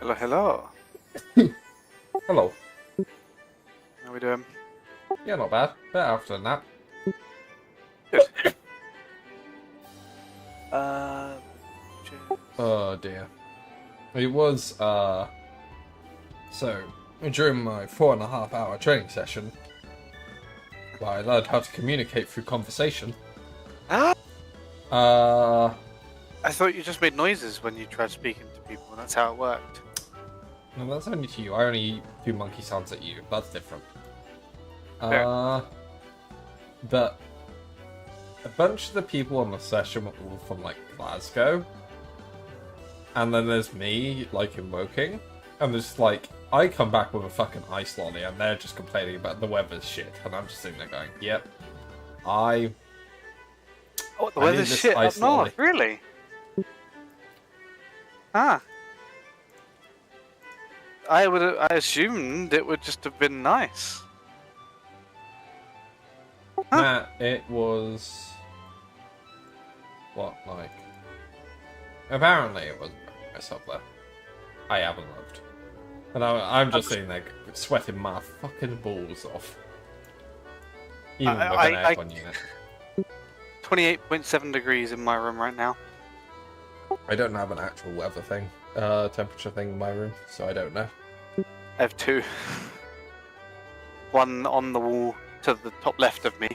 Hello, hello. Hello. How we doing? Yeah, not bad. Better after a nap. Good. Uh, Oh dear. It was, so, during my 4.5 hour training session, where I learned how to communicate through conversation, Ah! uh, I thought you just made noises when you tried speaking to people, and that's how it worked. no, that's only to you. I only do monkey sounds at you. That's different. Fair. But a bunch of the people on the session were all from, like, Glasgow. And then there's me, like, in Woking. And there's, like, I come back with a fucking ice lolly, and they're just complaining about the weather's shit. And I'm just sitting there going, yep, Oh, the I need weather's this shit up ice lolly. north, really? Ah. I assumed it would just have been nice. Nah, it was... What, like... Apparently it wasn't very nice up there. I haven't looked. And I'm just sitting there sweating my fucking balls off. Even with an aircon unit. 28.7 degrees in my room right now. I don't have an actual weather thing, temperature thing in my room, so I don't know. I have two. One on the wall to the top left of me,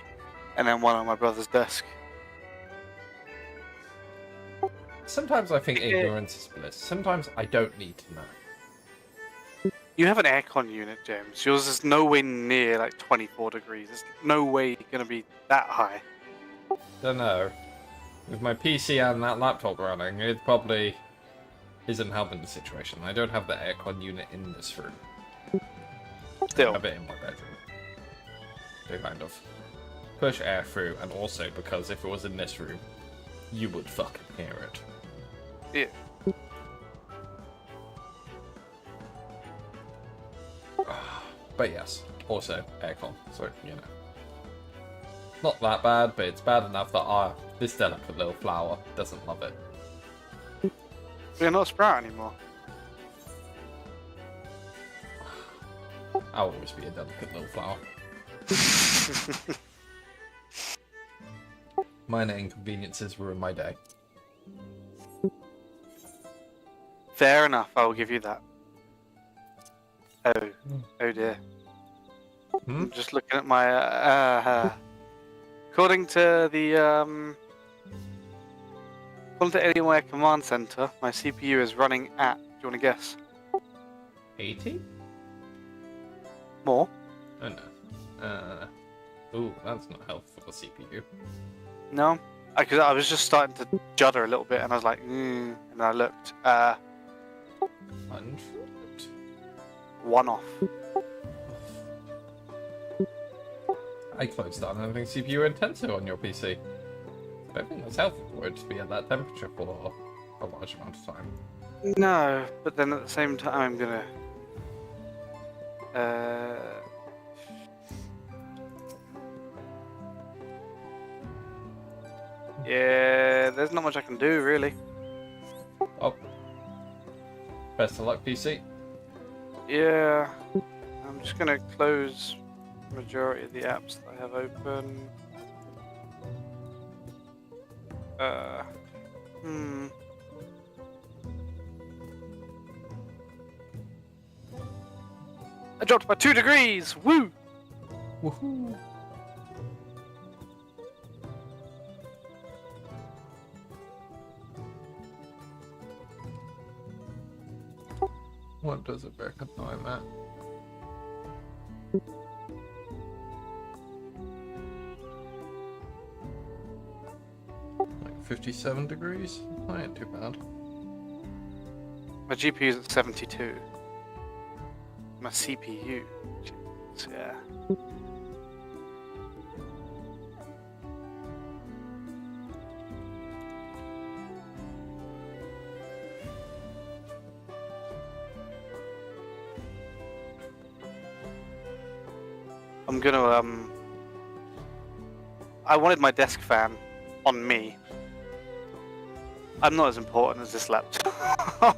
and then one on my brother's desk. Sometimes I think ignorance is bliss. Sometimes I don't need to know. You have an aircon unit, James. Yours is no way near like 24 degrees. There's no way going to be that high. Don't know. With my PC and that laptop running, it probably isn't helping the situation. I don't have the aircon unit in this room. Still. I have it in my bedroom. To kind of push air through, and also because if it was in this room, you would fucking hear it. Yeah. But yes, also aircon, so, you know. Not that bad, but it's bad enough that this delicate little flower doesn't love it. You're not a sprout anymore. I'll always be a delicate little flower. Minor inconveniences ruin my day. Fair enough, I will give you that. Oh dear. Hmm? I'm just looking at my according to the according to Alienware Command Center, my CPU is running at, do you want to guess? 80? More? Oh no. Ooh, that's not helpful for CPU. No? Because I was just starting to judder a little bit and I was like, and I looked, 100? one off. I closed down anything CPU intensive on your PC. I don't think that's helpful for it to be at that temperature for a large amount of time. No, but then at the same time I'm gonna yeah, there's not much I can do really. Oh. Best of luck, PC. Yeah, I'm just gonna close the majority of the apps that I have open. I dropped by 2 degrees! Woo! Woohoo! What does it reckon I'm at? Like 57 degrees? That ain't too bad. My GPU is at 72. My CPU. Yeah. I'm gonna I wanted my desk fan on me. I'm not as important as this laptop.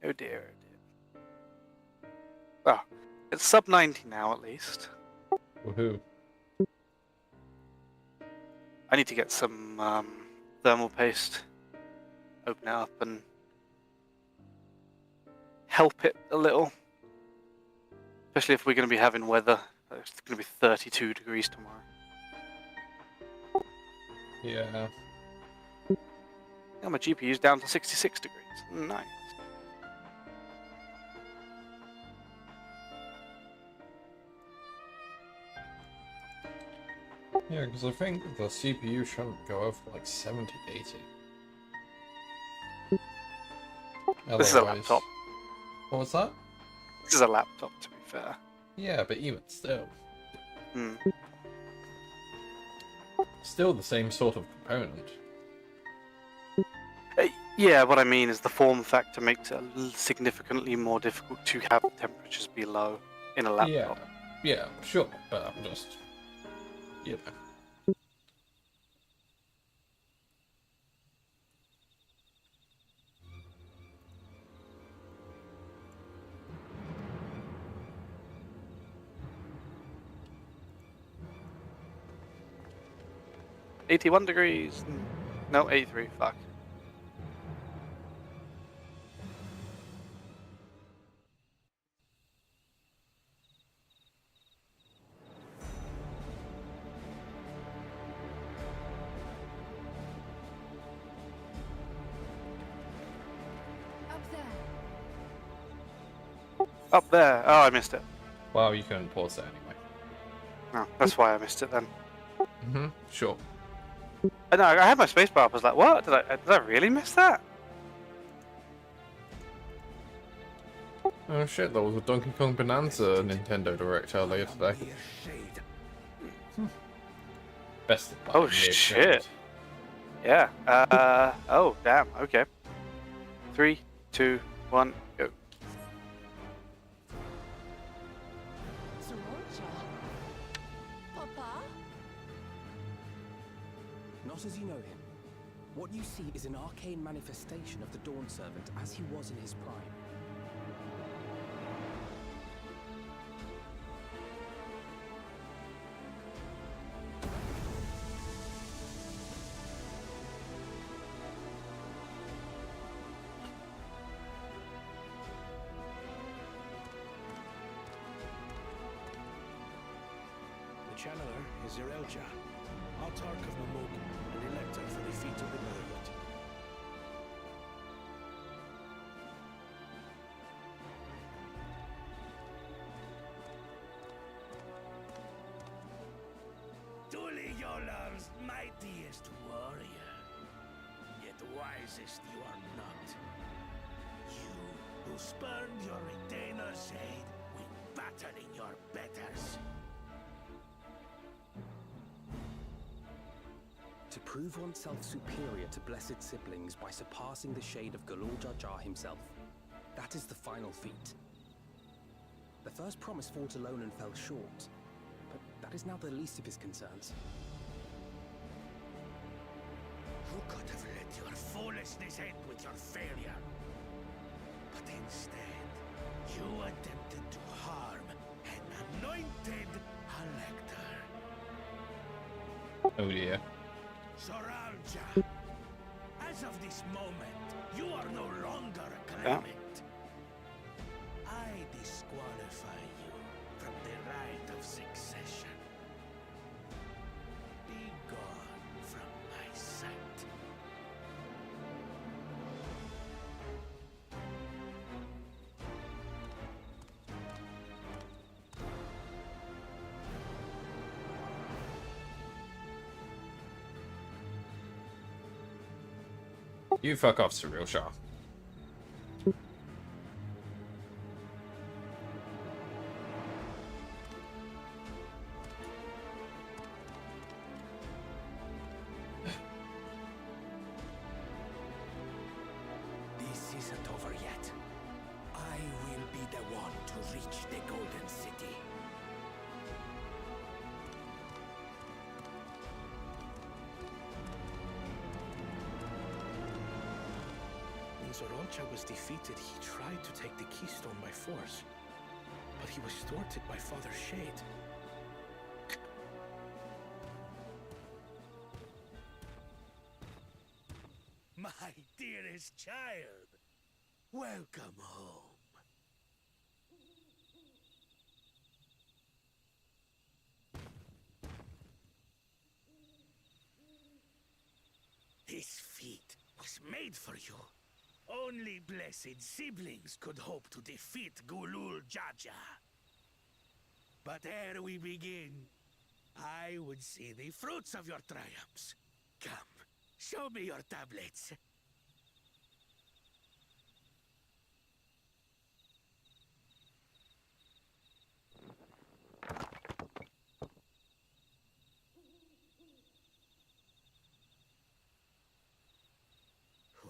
Oh dear, oh dear. Well, it's sub 90 now at least. Woohoo. I need to get some thermal paste, open it up and help it a little. Especially if we're going to be having weather. It's going to be 32 degrees tomorrow. Yeah. Yeah, my GPU's down to 66 degrees. Nice. Yeah, because I think the CPU shouldn't go over like 70, 80. This is a Otherwise- laptop. What was that? This is a laptop, to be fair. Yeah, but even still. Hmm. Still the same sort of component. Yeah, what I mean is the form factor makes it significantly more difficult to have temperatures be low in a laptop. Yeah, sure, but I'm just, you know. Yeah. 81 degrees. No, 83. Fuck. Up there. Up there. Oh, I missed it. Well, you can pause it anyway. Oh, that's why I missed it then. Sure. I know. I had my spacebar up. I was like, "What? Did I really miss that?" Oh shit, there was a Donkey Kong Bonanza Nintendo Direct earlier today. Best of Oh, shit. Yeah. Oh, damn. Okay. 3, 2, 1, go. Sriracha. Papa? Not as you know him. What you see is an arcane manifestation of the Dawn Servant as he was in his prime. The Channeler is Zerelja, Autarch of Mamook and Elector for the feet of the Brotherhood. Tuli Yolar's mightiest warrior, yet wisest you are not. You who spurned your Retainer's aid when battering your betters. To prove oneself superior to blessed siblings by surpassing the shade of Galul Jar Jar himself. That is the final feat. The first promise fought alone and fell short, but that is now the least of his concerns. Who could have let your foolishness end with your failure? But instead, you attempted to harm an anointed elector. Oh dear. Soralja, as of this moment, you are no longer a claimant. I disqualify you from the right of succession. Be gone from my sight. You fuck off, Surreal Shaw. This isn't over yet. I will be the one to reach the Golden City. Zorocha was defeated, he tried to take the keystone by force. But he was thwarted by Father Shade. My dearest child, welcome home. This feat was made for you. Only blessed siblings could hope to defeat Gulul Jaja. But ere we begin, I would see the fruits of your triumphs. Come, show me your tablets.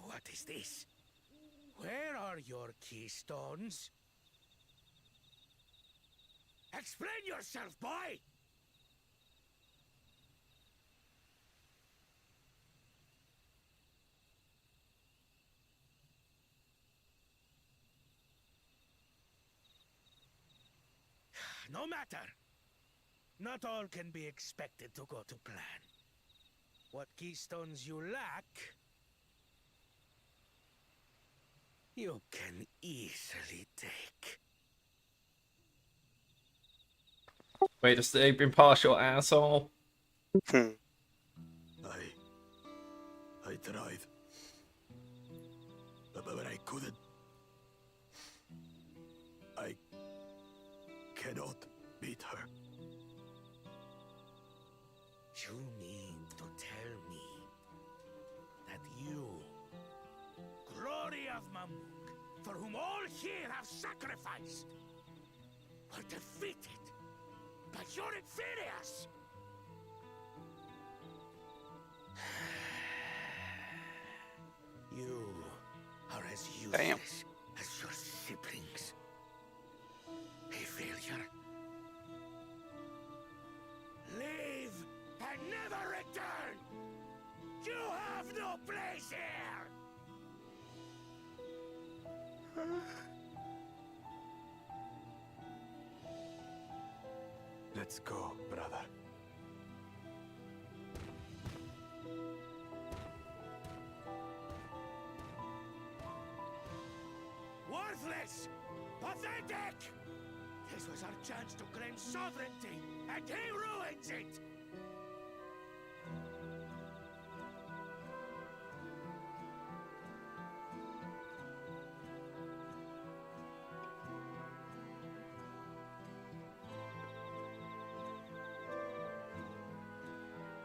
What is this? Where are your keystones? Explain yourself, boy! No matter. Not all can be expected to go to plan. What keystones you lack, you can easily take. Way to stay impartial, asshole. I tried. But I couldn't. I cannot beat her. You mean to tell me that you, glory of Mamook, for whom all here have sacrificed, were defeated by your inferiors? You are as useless as your siblings. A failure. Leave and never return! You have no place here! Let's go, brother. Worthless! Pathetic! This was our chance to claim sovereignty, and he ruins it!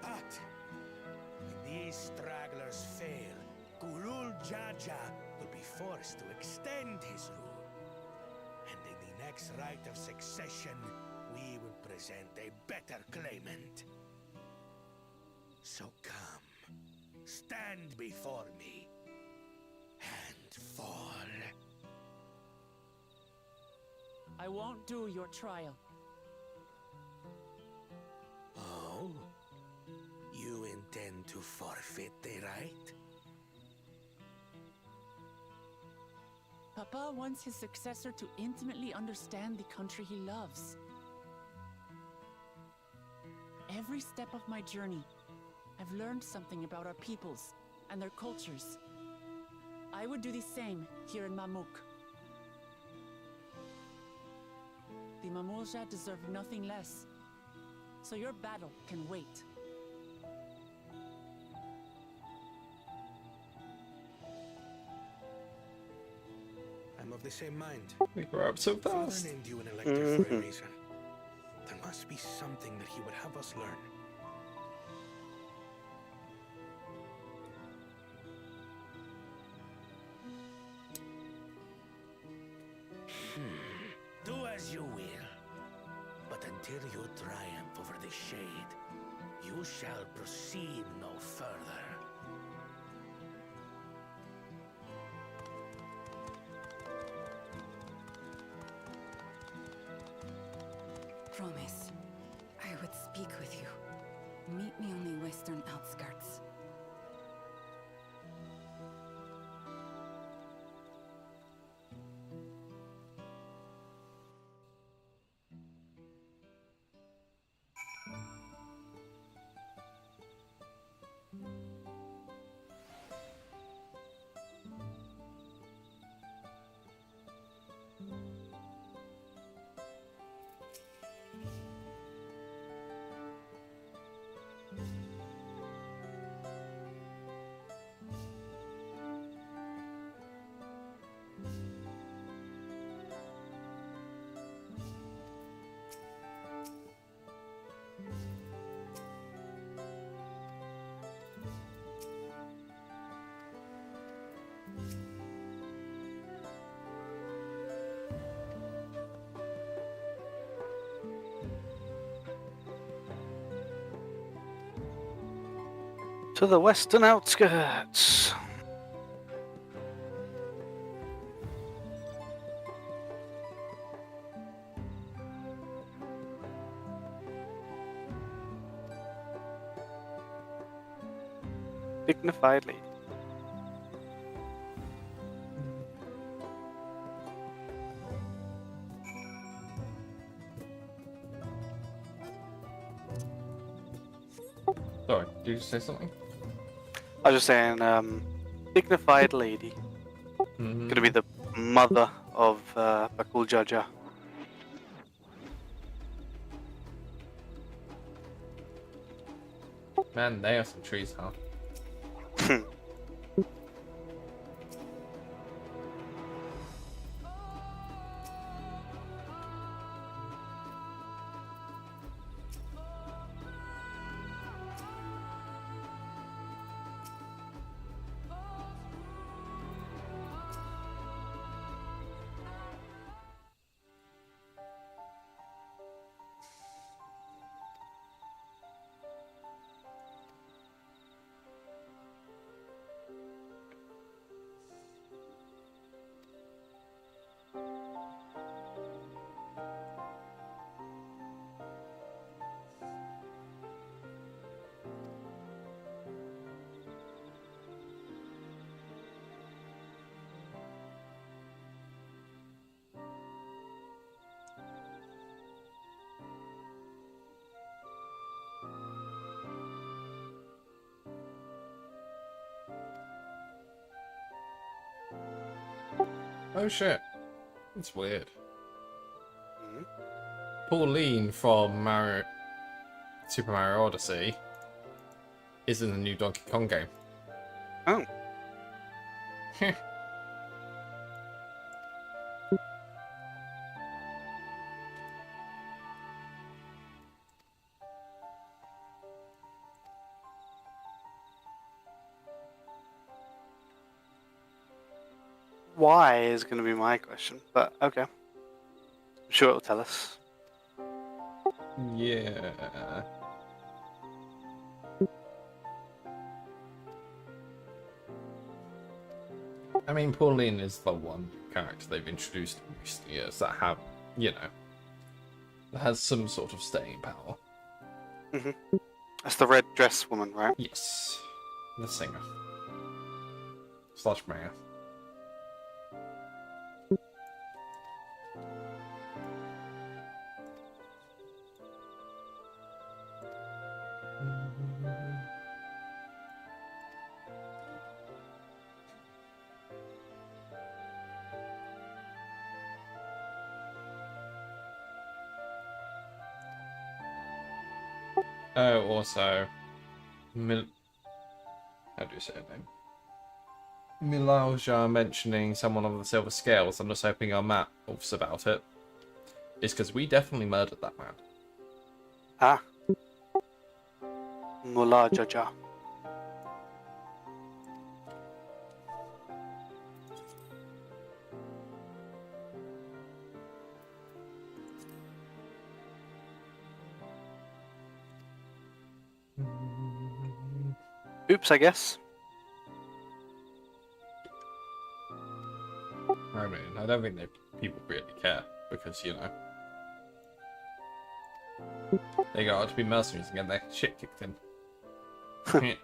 But when these stragglers fail, Gulul Jaja will be forced to extend his rule. And in the next rite of succession, we will present a better claimant. So come, stand before me, and fall. I won't do your trial. Oh? You intend to forfeit the right? Papa wants his successor to intimately understand the country he loves. Every step of my journey, I've learned something about our peoples and their cultures. I would do the same here in Mamook. The Mamulja deserve nothing less, so your battle can wait. I'm of the same mind. We grew up so Father fast. named you an elector for a reason. There must be something that he would have us learn. Do as you will. But until you triumph over the shade, you shall proceed no further. Promise. I would speak with you. Meet me on the western outskirts. To the western outskirts. Dignified lady. Sorry, did you say something? I was just saying, dignified lady. Mhm. Gonna be the mother of Bakul Jaja. Man, they are some trees, huh? Oh shit. That's weird. Mhm. Pauline from Super Mario Odyssey is in the new Donkey Kong game. Oh. Why is going to be my question, but okay. I'm sure it'll tell us. Yeah. I mean, Pauline is the one character they've introduced in recent years that have, that has some sort of staying power. That's the red dress woman, right? Yes. The singer. Slash mayor. Oh, also, how do you say her name? Milauja mentioning someone on the silver scales. I'm just hoping our map offs about it. It's because we definitely murdered that man. Ah. Mullah Jaja. Oops, I guess. I mean, I don't think people really care because, they got out to be mercenaries and get their shit kicked in. Yeah.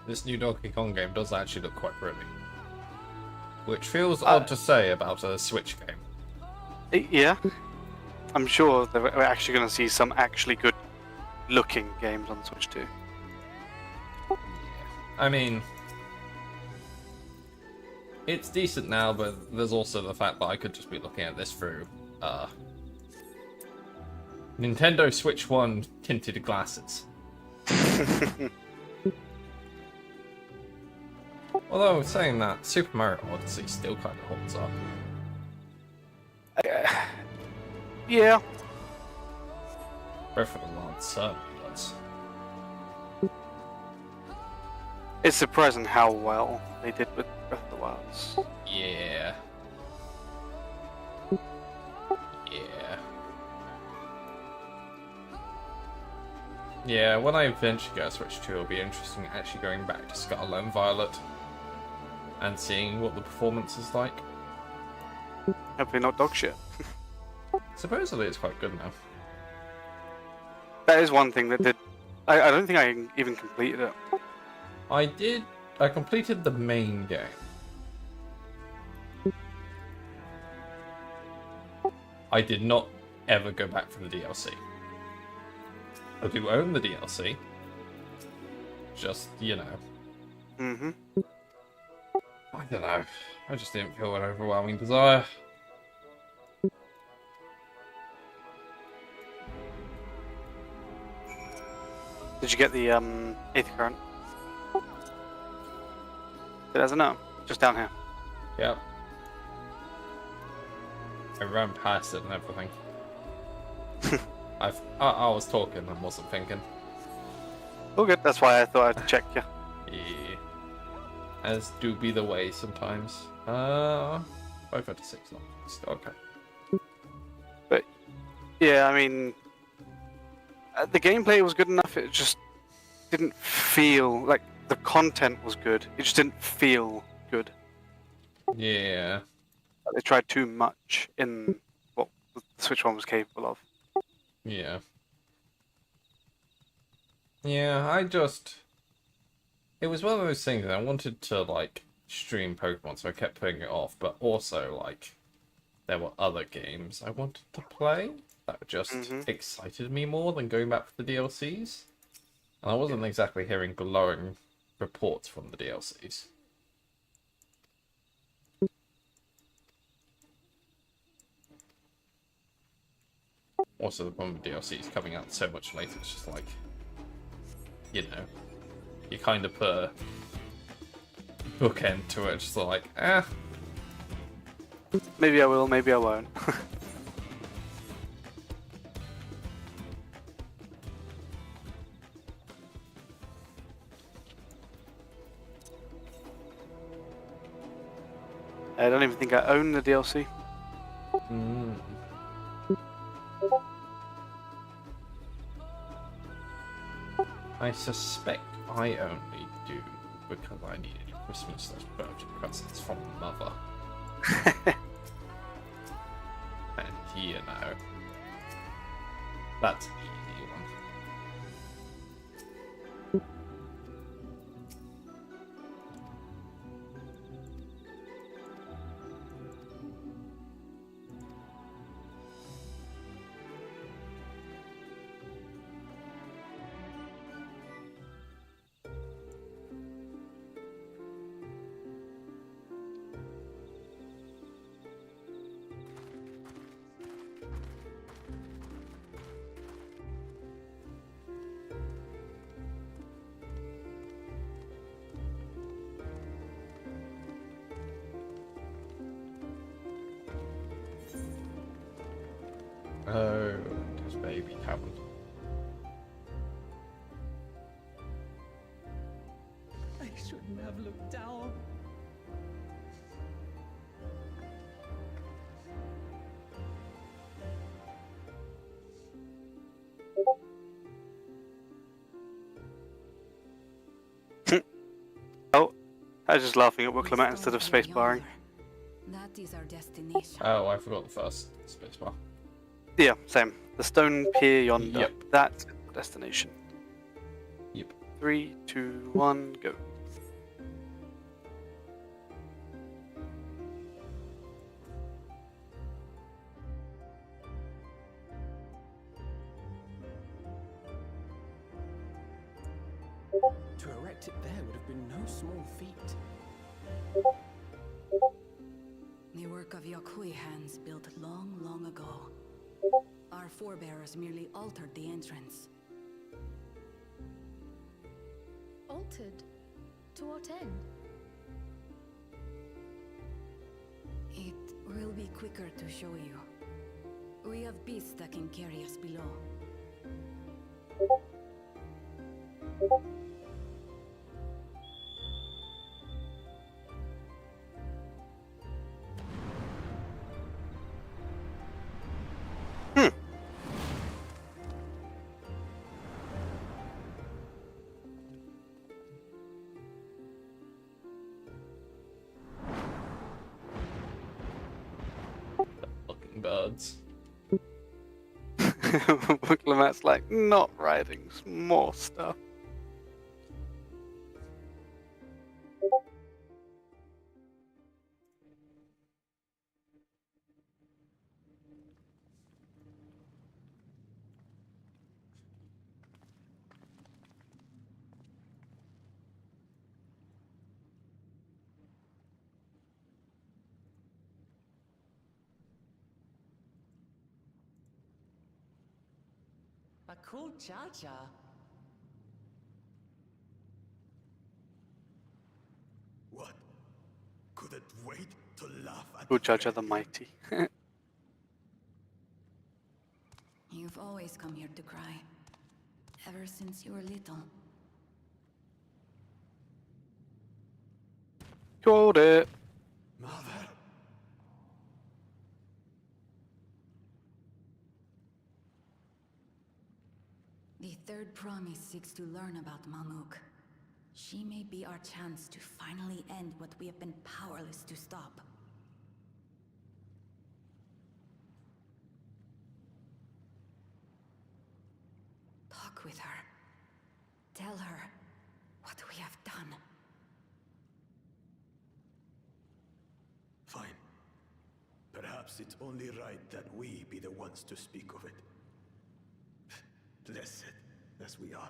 This new Donkey Kong game does actually look quite pretty. Which feels odd to say about a Switch game. Yeah. I'm sure we're actually going to see some actually good looking games on Switch too. I mean, It's decent now, but there's also the fact that I could just be looking at this through Nintendo Switch 1 tinted glasses. Although, saying that, Super Mario Odyssey still kind of holds up. Yeah. Breath of the Wild certainly does. It's surprising how well they did with Breath of the Wilds. Yeah. Yeah. Yeah, when I eventually get a Switch 2, it'll be interesting actually going back to Scarlet and Violet and seeing what the performance is like. Hopefully not dog shit. Supposedly it's quite good now. That is one thing that did. I don't think I even completed it. I completed the main game. I did not ever go back for the DLC. I do own the DLC. Just, you know. Mm-hmm. I don't know. I just didn't feel an overwhelming desire. Did you get the 8th current? It has a no. Just down here. Yep. I ran past it and everything. I was talking and wasn't thinking. Oh good, that's why I thought I'd check you. Yeah. As do be the way sometimes. 556 not still okay. But yeah, I mean, the gameplay was good enough. It just didn't feel like the content was good. It just didn't feel good. Yeah. They tried too much in what the Switch One was capable of. Yeah. Yeah, it was one of those things that I wanted to, like, stream Pokemon, so I kept putting it off, but also, like, there were other games I wanted to play that just excited me more than going back for the DLCs. And I wasn't exactly hearing glowing reports from the DLCs. Also, the problem with DLCs coming out so much later, it's just like, you know, you kind of put a bookend to it, just like, Maybe I will, maybe I won't. I don't even think I own the DLC. I suspect I only do because I needed a Christmas/birthday presents from Mother. And you know, that's an easy one. Oh, this baby cabin. I shouldn't have looked down. Oh, I was just laughing at Wicklamat instead of spacebarring. That is our destination. Oh, I forgot the first spacebar. Yeah, same. The stone pier yonder. Yep. That's the destination. Yep. 3, 2, 1, go. To erect it there would have been no small feat. work of Yokui hands built long, long ago. Our forebears merely altered the entrance. Altered? To what end? It will be quicker to show you. We have beasts that can carry us below. Fucking birds. Lamat's like, not writing more stuff. A cool cha-cha. What? Couldn't wait to laugh at Ujaja the Mighty. You've always come here to cry. Ever since you were little. Got it. Mother. The third promise seeks to learn about Mamook. She may be our chance to finally end what we have been powerless to stop. Talk with her. Tell her what we have done. Fine. Perhaps it's only right that we be the ones to speak of it. Blessed as we are.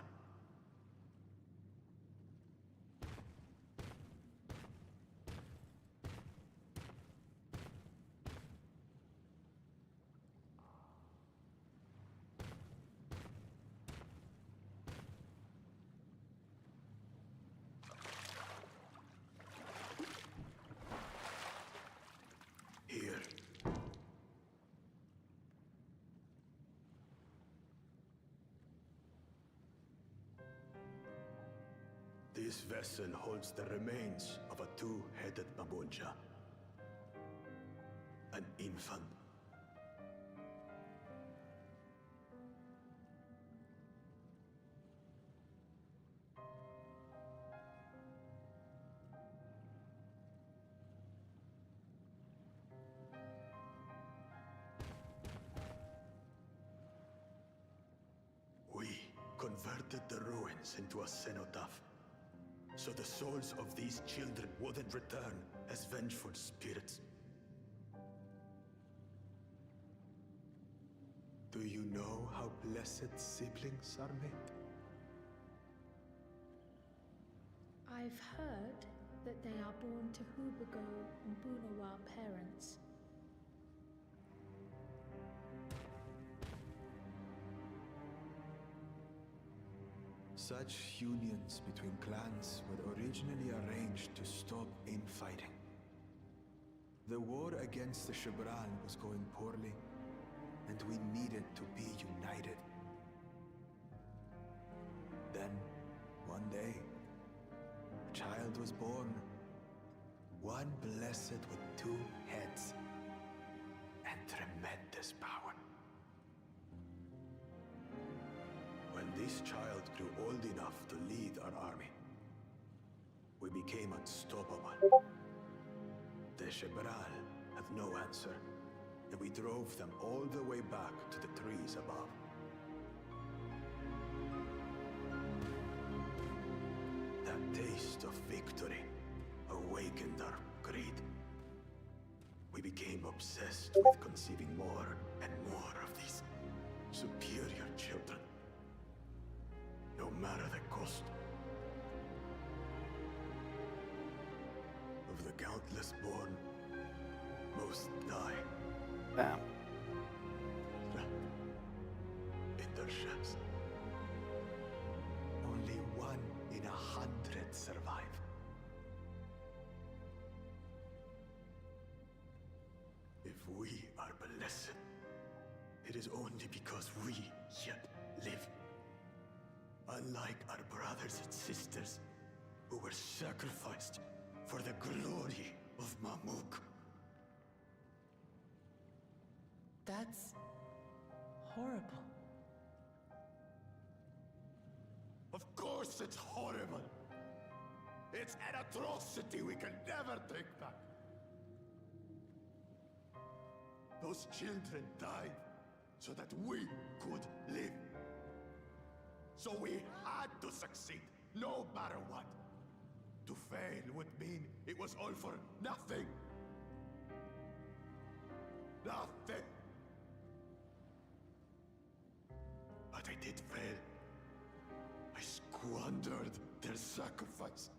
Here. This vessel holds the remains of a two-headed Mabonja. An infant. We converted the ruins into a cenotaph, so the souls of these children wouldn't return as vengeful spirits. Do you know how blessed siblings are made? I've heard that they are born to Hubago and Bunawa parents. Such unions between clans were originally arranged to stop infighting. The war against the Shibran was going poorly, and we needed to be united. Then, one day, a child was born. One blessed with two heads and tremendous power. When this child grew old enough to lead our army, we became unstoppable. The Shebral have no answer, and we drove them all the way back to the trees above. That taste of victory awakened our greed. We became obsessed with conceiving more and more of these superior children. No matter the cost. Of the countless born, Most die Damn. in their ships. Only 1 in 100 survive. If we are blessed, it is only because we yet live. Unlike our brothers and sisters who were sacrificed for the glory of Mamook. That's horrible. Of course it's horrible. It's an atrocity we can never take back. Those children died so that we could live. So we had to succeed, no matter what. To fail would mean it was all for nothing. Nothing. But I did fail. I squandered their sacrifice.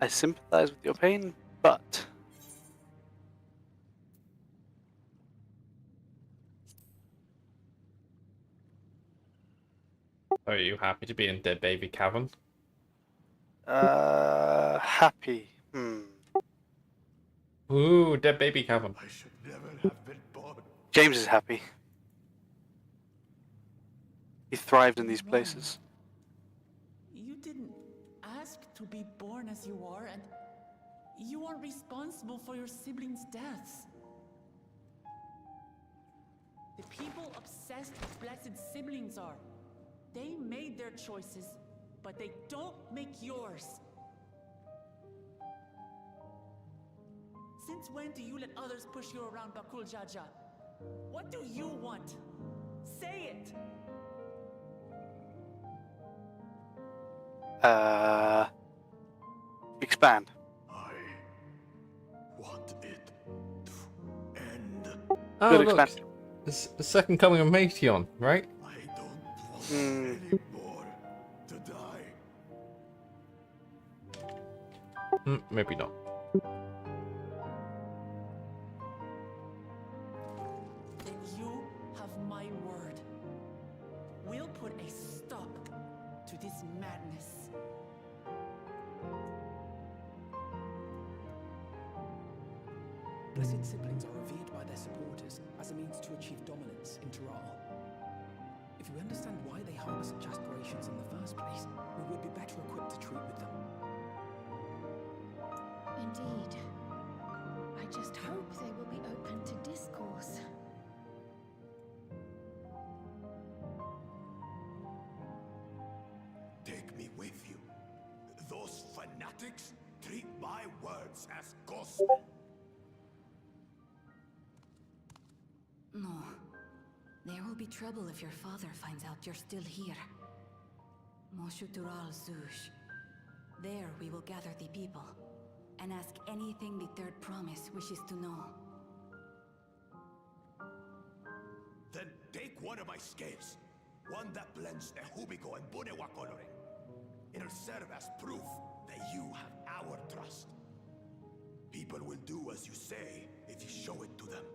I sympathize with your pain, but Are you happy to be in Dead Baby Cavern? happy. Ooh, Dead Baby Cavern. I should never have been born. James is happy. He thrived in these places. You didn't ask to be born as you are, and you aren't responsible for your siblings' deaths. The people obsessed with blessed siblings are. They made their choices, but they don't make yours. Since when do you let others push you around, Bakul Jaja? What do you want? Say it! Expand. I want it to end. Oh, Good look. expansion. It's the second coming of Meiteon, right? I don't want anymore to die. Maybe not. Then you have my word. We'll put a stop to this madness. Blessed siblings are revered by their supporters as a means to achieve dominance in Tural. If we understand why they harbor such aspirations in the first place, we would be better equipped to treat with them. Indeed. I just hope they will be open to discourse. Take me with you. Those fanatics treat my words as gospel. No. There will be trouble if your father finds out you're still here. Moshutural Zush. There we will gather the people and ask anything the Third Promise wishes to know. Then take one of my scales. One that blends the Hubico and Bunewa coloring. It'll serve as proof that you have our trust. People will do as you say if you show it to them.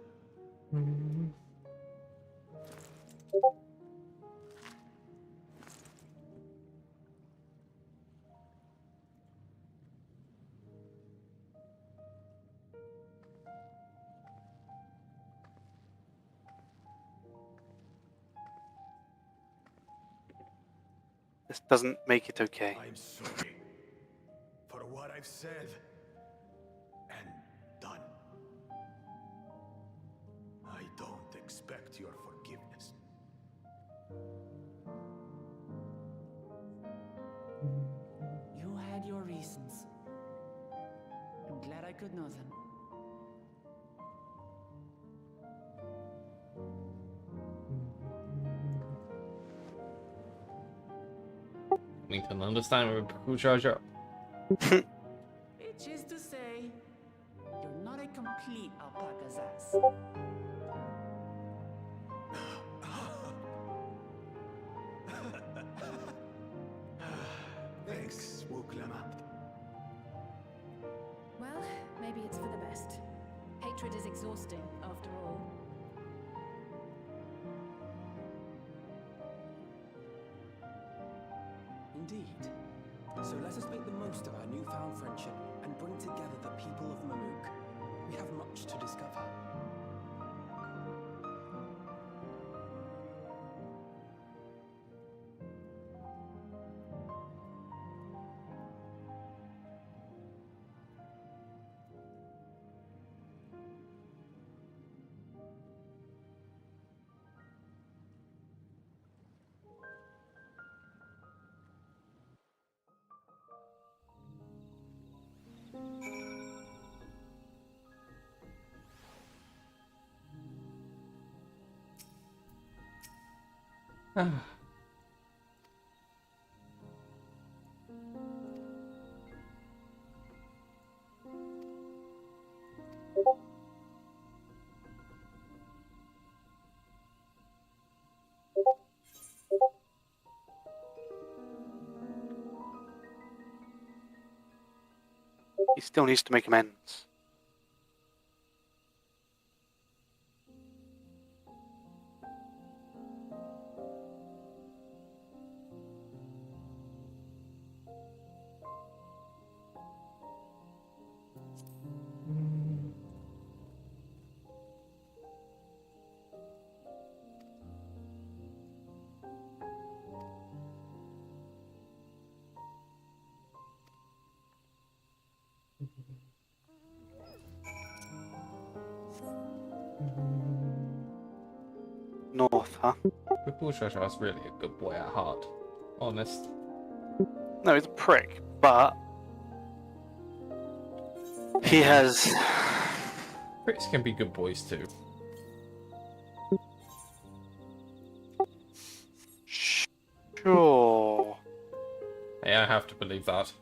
This doesn't make it okay. I'm sorry for what I've said and done. I don't expect your forgiveness. You had your reasons. I'm glad I could know them. We can understand where Bakul Jaja. Which is to say, you're not a complete alpaca's ass. Thanks, Wuklamat. Well, maybe it's for the best. hatred is exhausting, after all. Indeed. So let us make the most of our newfound friendship and bring together the people of Mamook. We have much to discover. He still needs to make amends. North, huh? Shasha's really a good boy at heart. Honest. No, he's a prick, but he has. Pricks can be good boys too. Sure. Hey, I have to believe that.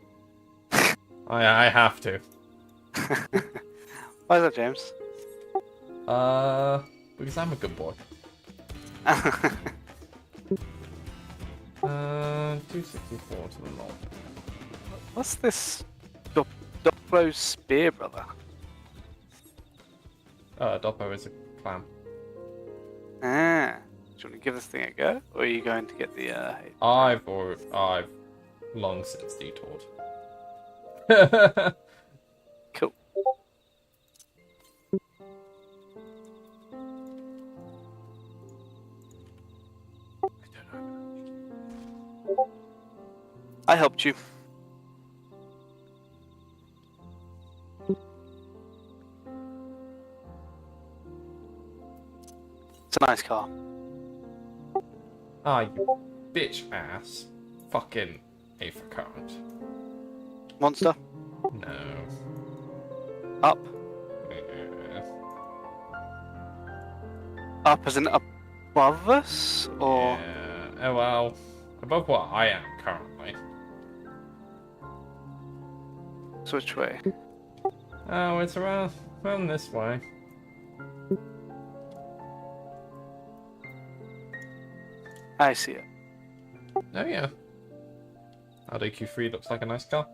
I have to. Why is that, James? Because I'm a good boy. 264 to the north. What's this? Dopplo's spear, brother. Doppo is a clan. Ah. Do you want to give this thing a go, or are you going to get the? I've long since detoured. Cool. I helped you. It's a nice car. Ah, you bitch ass. Fucking Aether Current. Monster. No. Up. Yeah. Up as in above us, or Yeah. Oh well. Above what I am currently. so which way? Oh, it's around this way. I see it. Oh yeah. RDQ3 looks like a nice car.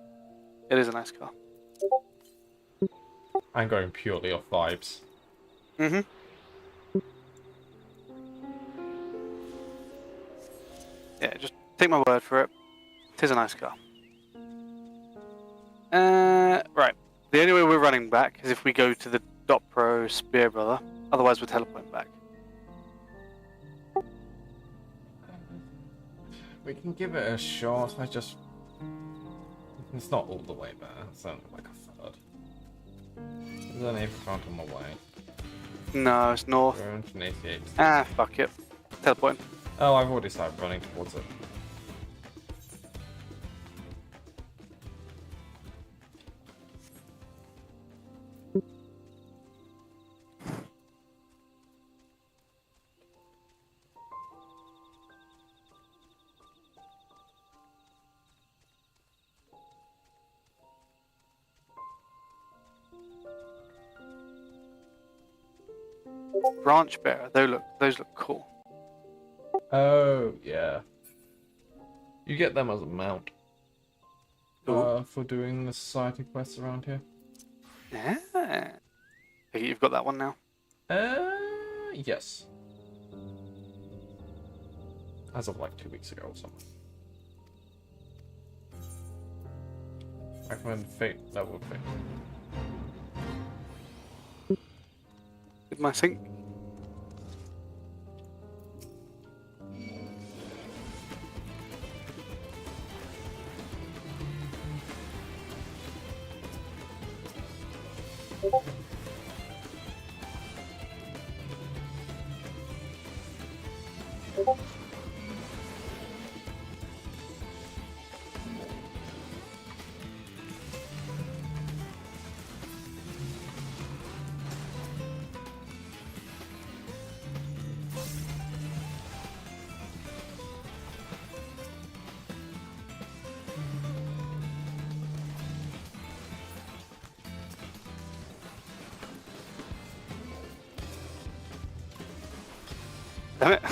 It is a nice car. I'm going purely off vibes. Mm-hmm. Yeah, just take my word for it. It is a nice car. Right. The only way we're running back is if we go to the Dot Pro Spear Brother. Otherwise, we're teleporting back. We can give it a shot. It's not all the way there. It's only like a third. There's an Aether Current on my way. No, it's north. 288. Ah, fuck it. Teleporting. Oh, I've already started running towards it. Branch Bearer. Those look cool. Oh, yeah. You get them as a mount. Ooh. For doing the society quests around here. Yeah. You've got that one now. Yes. As of like 2 weeks ago or something. Recommend fate level fate. With my sync. Damn it.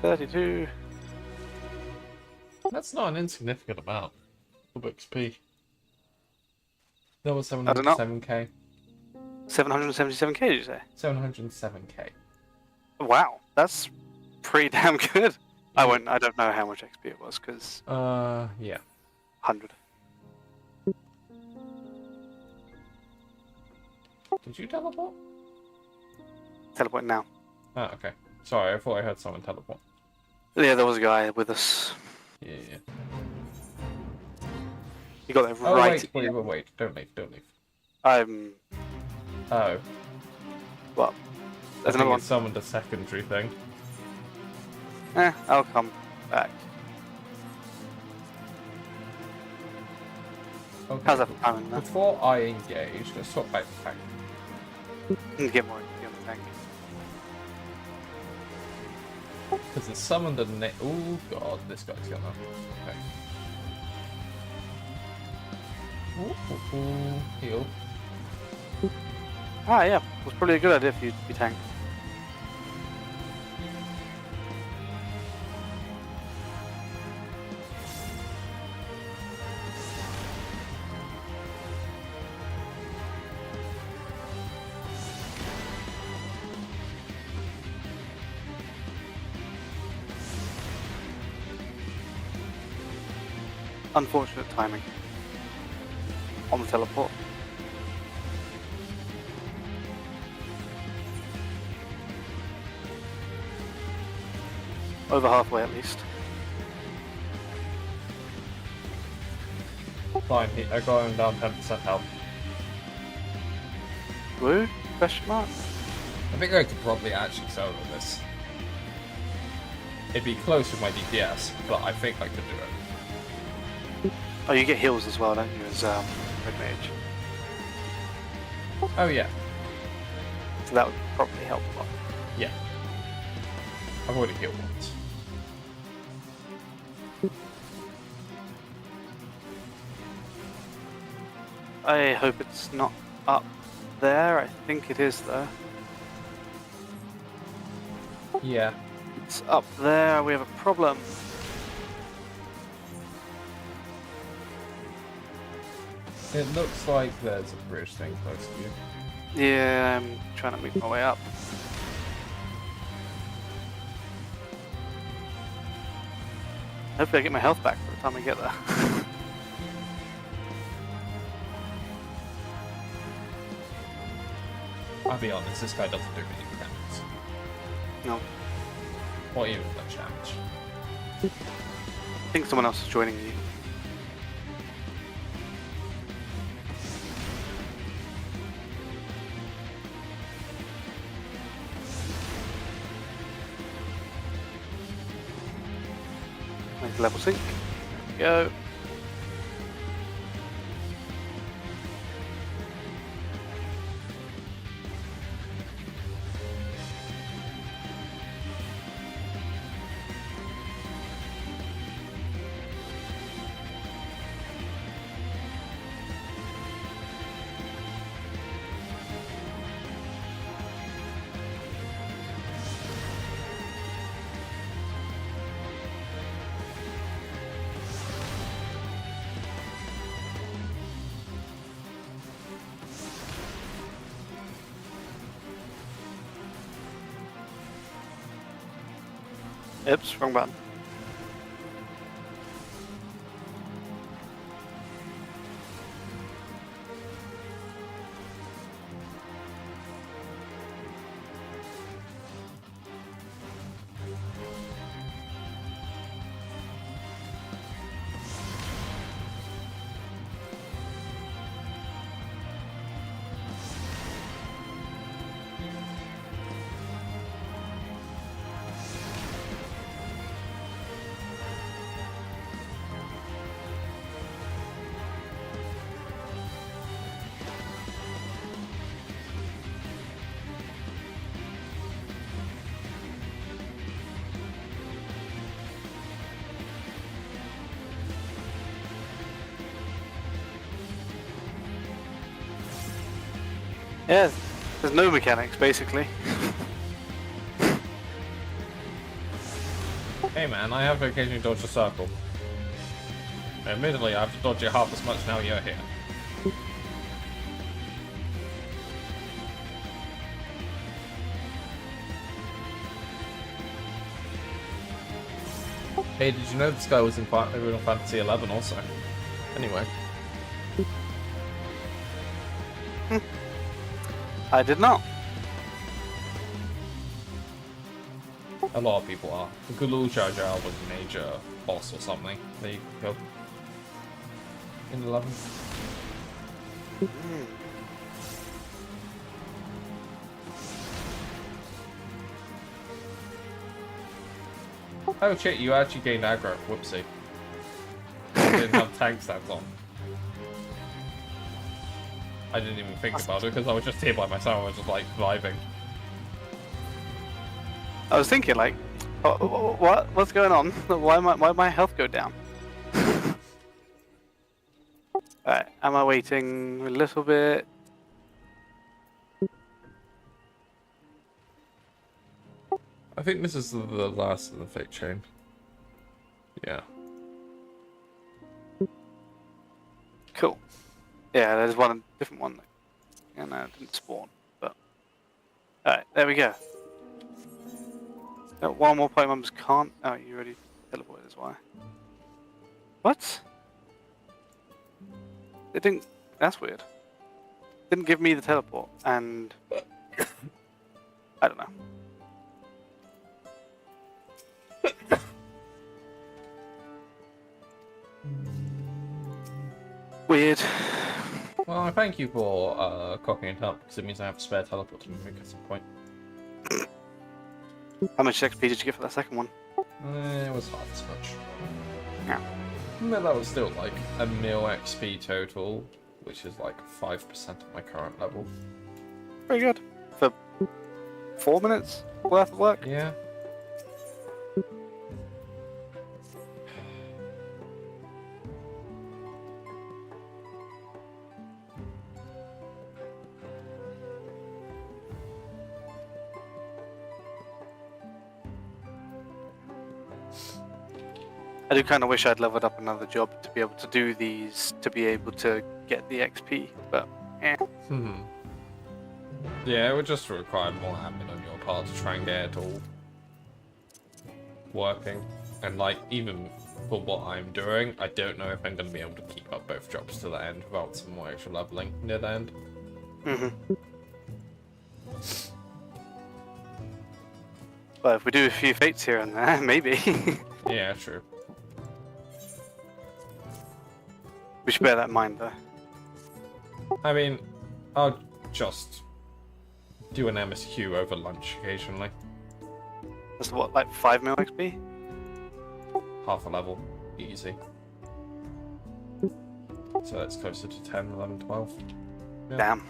$32. That's not an insignificant amount of XP. That was I don't know. 707k. 777k, did you say? 707k. Wow, that's pretty damn good. I don't know how much XP it was, because... Yeah. 100. Did you teleport? Teleport now. Oh, okay. Sorry, I thought I heard someone teleport. Yeah, there was a guy with us. Yeah. You got there Oh, right. wait. Don't leave. Oh. What? I There's think another one. it summoned a secondary thing. I'll come back. Okay. How's that for timing now? Before I engage, let's swap back to tank. Get more XP on the tank. Because it summoned a oh god, this guy's gonna... Okay. Ooh, heal. Yeah. It was probably a good idea for you to be tanked. Unfortunate timing on the teleport. Over halfway at least. Fine, I got him down 10% health. Woo? Question mark? I think I could probably actually solo this. It'd be close with my DPS, but I think I could do it. Oh, you get heals as well, don't you, as Red Mage? Oh yeah. So that would probably help a lot. Yeah. I've already healed once. I hope it's not up there. I think it is though. Yeah. It's up there. We have a problem. It looks like there's a bridge thing close to you. Yeah, I'm trying to make my way up. Hopefully I get my health back by the time I get there. I'll be honest, this guy doesn't do many mechanics. No. Or even much damage. I think someone else is joining you. level sync. Go. Oops, wrong button. Yeah, there's no mechanics basically. Hey man, I have occasionally dodged a circle. Admittedly, I have to dodge it half as much now you're here. Hey, did you know this guy was in Final Fantasy 11 also? Anyway. I did not. A lot of people are. Gulu Jar Jar was a major boss or something. There you go. In 11. Oh shit, you actually gained aggro. Whoopsie. Didn't have tank stats on. I didn't even think about it because I was just here by myself. I was just like vibing. I was thinking like, what's going on? Why my health go down? Alright, am I waiting a little bit? I think this is the last of the fake chain. Yeah. Cool. Yeah, there's one different one. And it didn't spawn, but alright, there we go. One more party members can't. Oh, you already teleported, is why. What? It didn't. That's weird. Didn't give me the teleport, and I don't know. Weird. Well, thank you for cocking it up because it means I have a spare teleport to Mamook at some point. How much XP did you get for that second one? It was half as much. Yeah. But that was still like a mil XP total, which is like 5% of my current level. Very good. For 4 minutes worth of work? Yeah. I do kind of wish I'd leveled up another job to be able to do these, to be able to get the XP, but eh. Yeah, it would just require more admin on your part to try and get it all working. And like, even for what I'm doing, I don't know if I'm going to be able to keep up both jobs to the end without some more extra leveling near the end. But if we do a few fates here and there, maybe. Yeah, true. We should bear that in mind, though. I mean, I'll just do an MSQ over lunch occasionally. That's what, like 5 mil XP? half a level, easy. So it's closer to 10, 11, 12. Yeah. Damn.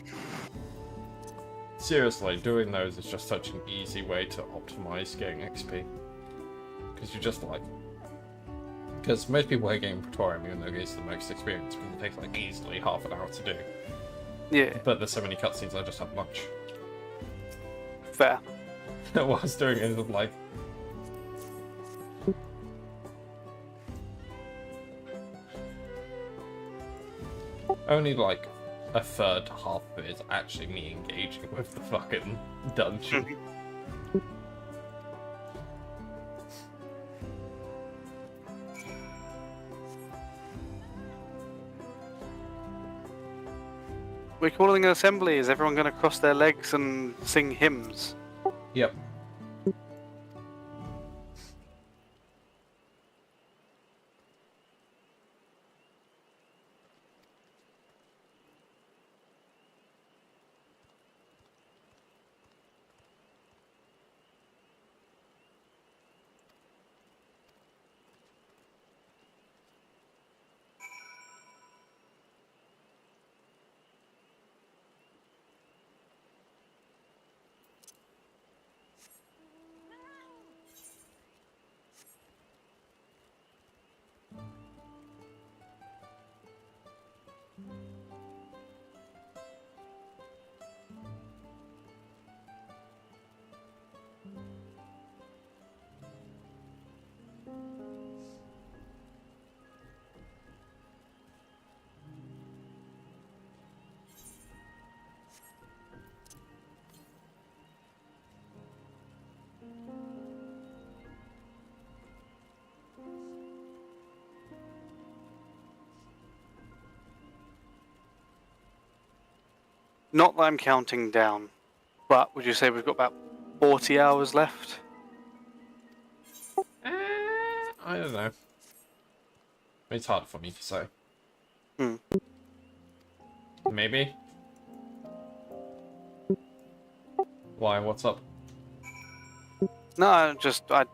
Seriously, doing those is just such an easy way to optimize getting XP. Because you just like... Because most people are getting Praetorium, even though it's the most experience, because it takes like easily half an hour to do. Yeah. But there's so many cutscenes, I just have lunch. Fair. Whilst doing it, I'm like... Only like a third to half of it is actually me engaging with the fucking dungeon. We're calling an assembly. Is everyone going to cross their legs and sing hymns? Yep. Not that I'm counting down, but would you say we've got about 40 hours left? I don't know. It's hard for me to say. Hmm. Maybe? Why? What's up? No, I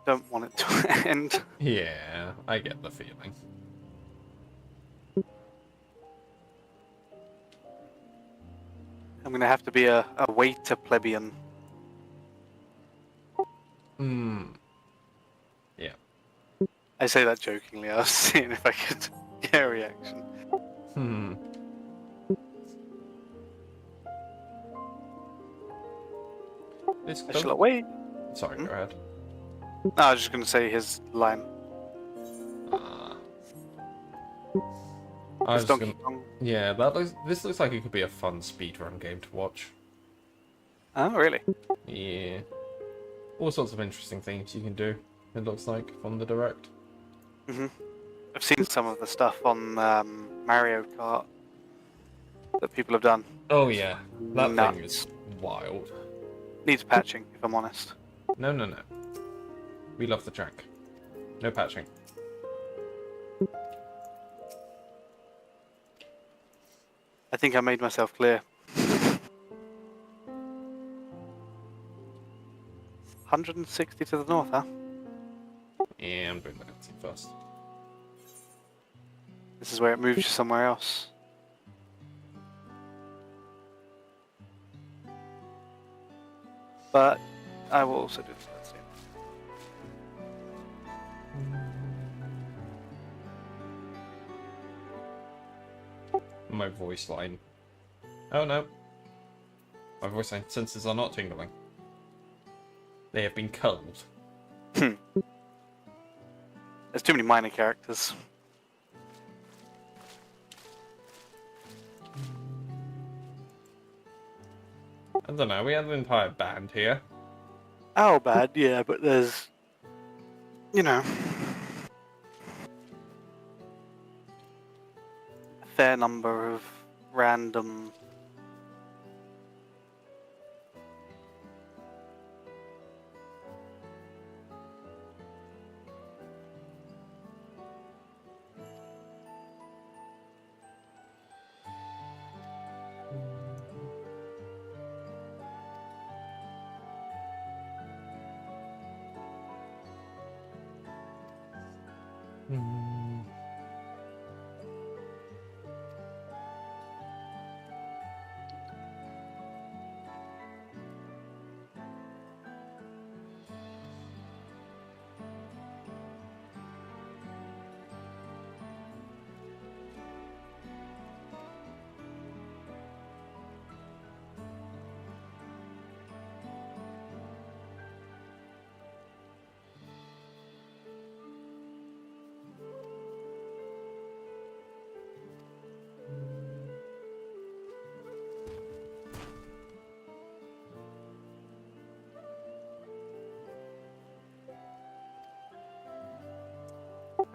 don't want it to end. Yeah, I get the feeling. I'm going to have to be a waiter plebeian. Hmm. Yeah. I say that jokingly. I was seeing if I could get a reaction. Hmm. This I shall wait. Sorry, go ahead. No, I was just going to say his line. I was It's just Donkey gonna... Kong. Yeah, this looks like it could be a fun speedrun game to watch. Oh, really? Yeah. All sorts of interesting things you can do, it looks like, from the direct. Hmm. I've seen some of the stuff on Mario Kart that people have done. Oh yeah, that Nuts. thing is wild. Needs patching, if I'm honest. No, no, no. We love the track. No patching. I think I made myself clear. 160 to the north, huh? Yeah, I'm doing the cutscene first. This is where it moves you somewhere else. But I will also do this cutscene. My voice line. Oh no. My voice line senses are not tingling. They have been culled. There's too many minor characters. I don't know, we had an entire band here. Oh, bad, yeah, but there's, you know, a fair number of random.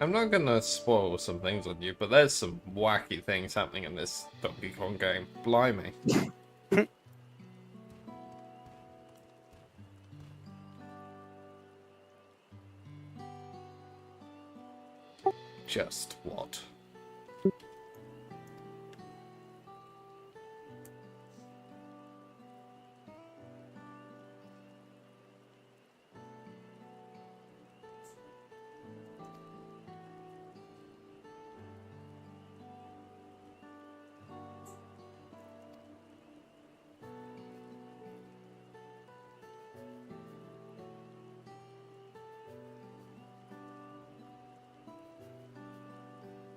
I'm not gonna spoil some things on you, but there's some wacky things happening in this Donkey Kong game. Blimey. Just what?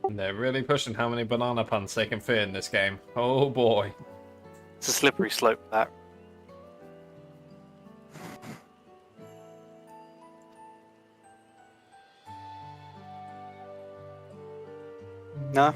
And they're really pushing how many banana puns they can fit in this game. Oh boy. It's a slippery slope, that. No?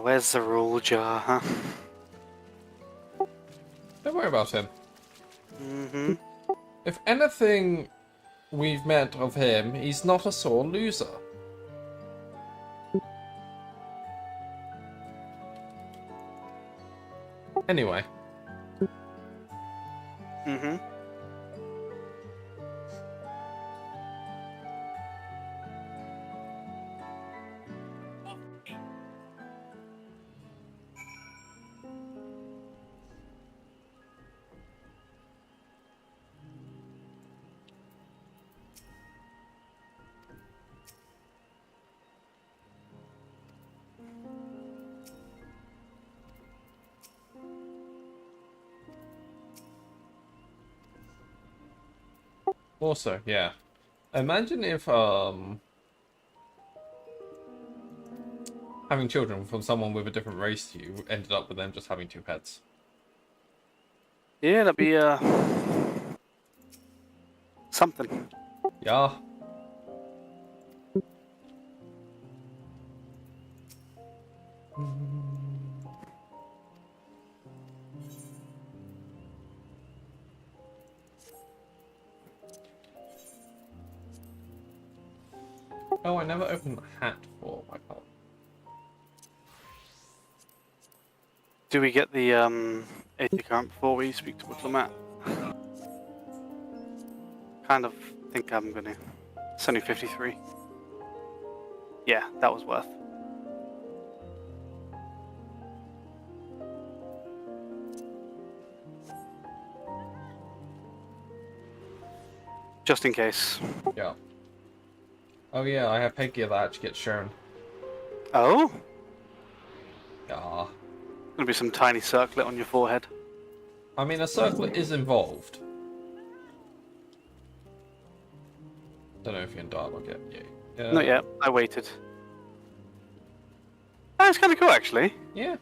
Where's the rule jar, huh? Don't worry about him. Mm-hmm. If anything we've met of him, he's not a sore loser. Anyway. Mm-hmm. Also, yeah. Imagine if, having children from someone with a different race to you ended up with them just having two heads. Yeah, that'd be, something. Yeah. Oh, I never opened the hat for my god. Do we get the 80 current before we speak to Diplomat? Kind of think I'm gonna. It's only 53. Yeah, that was worth. Just in case. Yeah. Oh yeah, I have headgear that actually gets shown. Oh? Yeah. Gonna be some tiny circlet on your forehead. I mean, a circlet is involved. Don't know if you're in dialogue yet. Yeah. Not yet. I waited. Oh, it's kind of cool, actually. Yeah,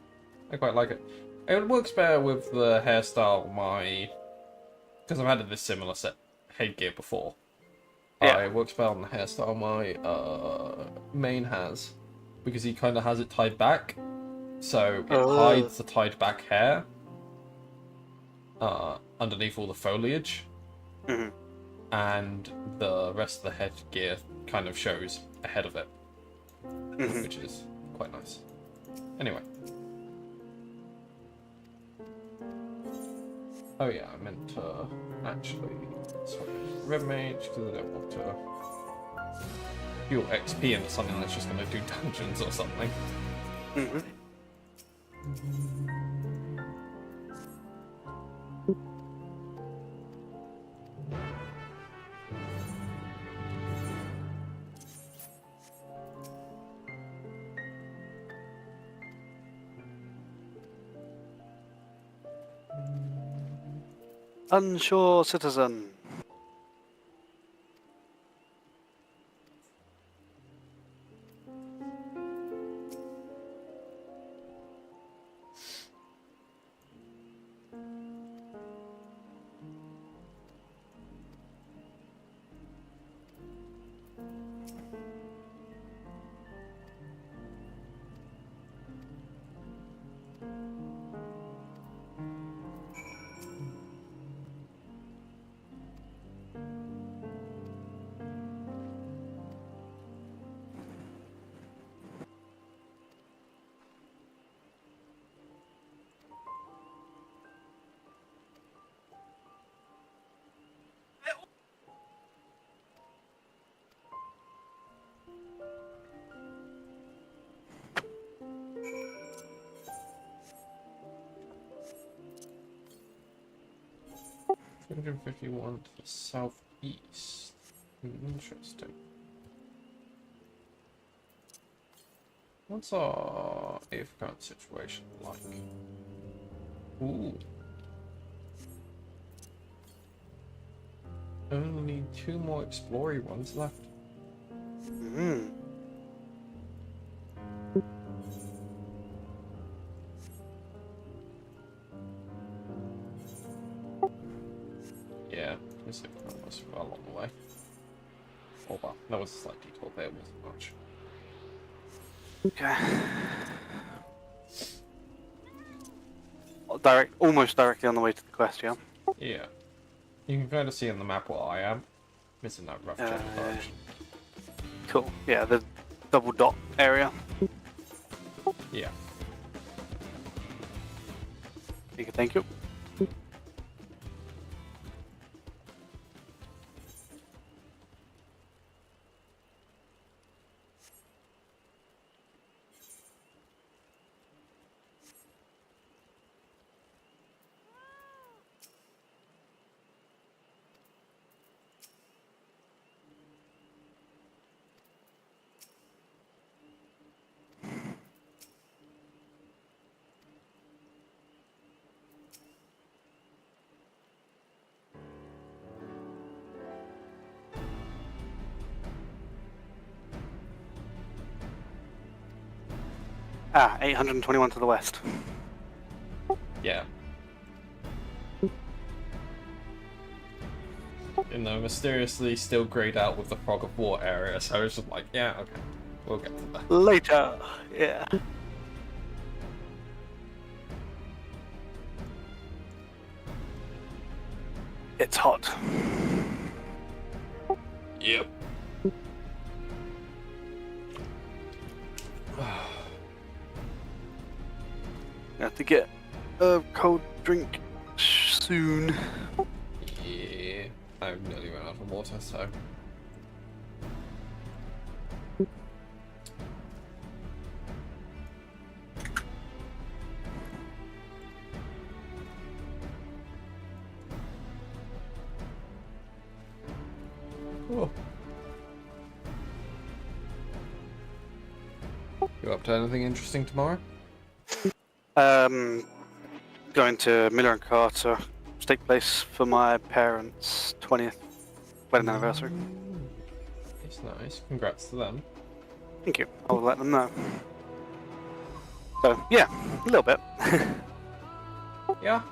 I quite like it. It works better with the hairstyle because I've had this similar set headgear before. Yeah. It works better on the hairstyle my main has, because he kind of has it tied back, so it hides the tied back hair underneath all the foliage, and the rest of the headgear kind of shows ahead of it, which is quite nice. Anyway. Oh yeah, I meant to actually swap it to Red Mage because I don't want to fuel XP into something that's just going to do dungeons or something. Unsure citizen. $251 to the southeast. Interesting. What's our AF current situation like? Ooh. Only 2 more explory ones left. Yeah, this is almost well along the way. Oh well, that was a slight detour there, wasn't much. Okay. Almost directly on the way to the quest, yeah? Yeah. You can kind of see on the map where I am. Missing that rough general direction. Cool. Yeah, the double dot area. Yeah. Thank you. Ah, 821 to the west. Yeah. And they're mysteriously still grayed out with the Fog of War area, so it's just like, yeah, okay, we'll get to that. Later, yeah. It's hot. Yep. You have to get a cold drink soon. Yeah, I've nearly run out of water, so. Oh. You up to anything interesting tomorrow? Going to Miller and Carter steak place for my parents' 20th wedding anniversary. It's nice. Congrats to them. Thank you. I'll let them know. So yeah, a little bit. Yeah.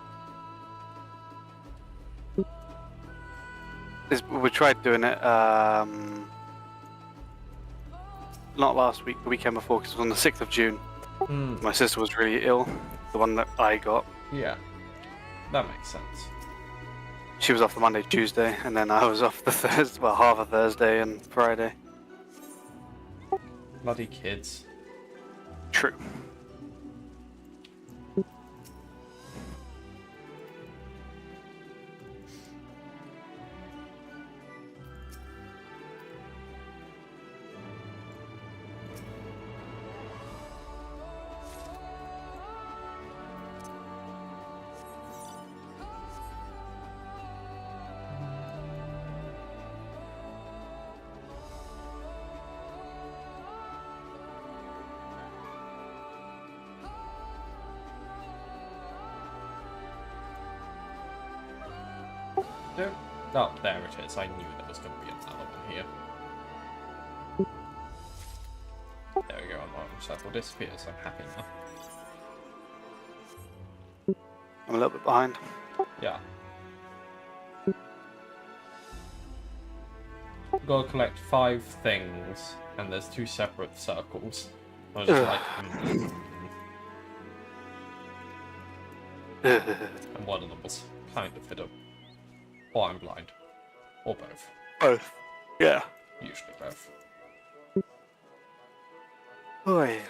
We tried doing it. Not last week, the weekend before, because it was on the 6th of June. My sister was really ill, the one that I got. Yeah. That makes sense. She was off the Monday, Tuesday, and then I was off the Thursday, well, half of Thursday and Friday. Bloody kids. True. Oh, there it is. I knew there was going to be another one here. There we go. Unlock circle disappears. I'm happy now. I'm a little bit behind. Yeah. Gotta collect 5 things, and there's 2 separate circles. I was just like, and one of them was kind of hidden. Or I'm blind. Or both. Both. Yeah. Usually both. Oh yeah.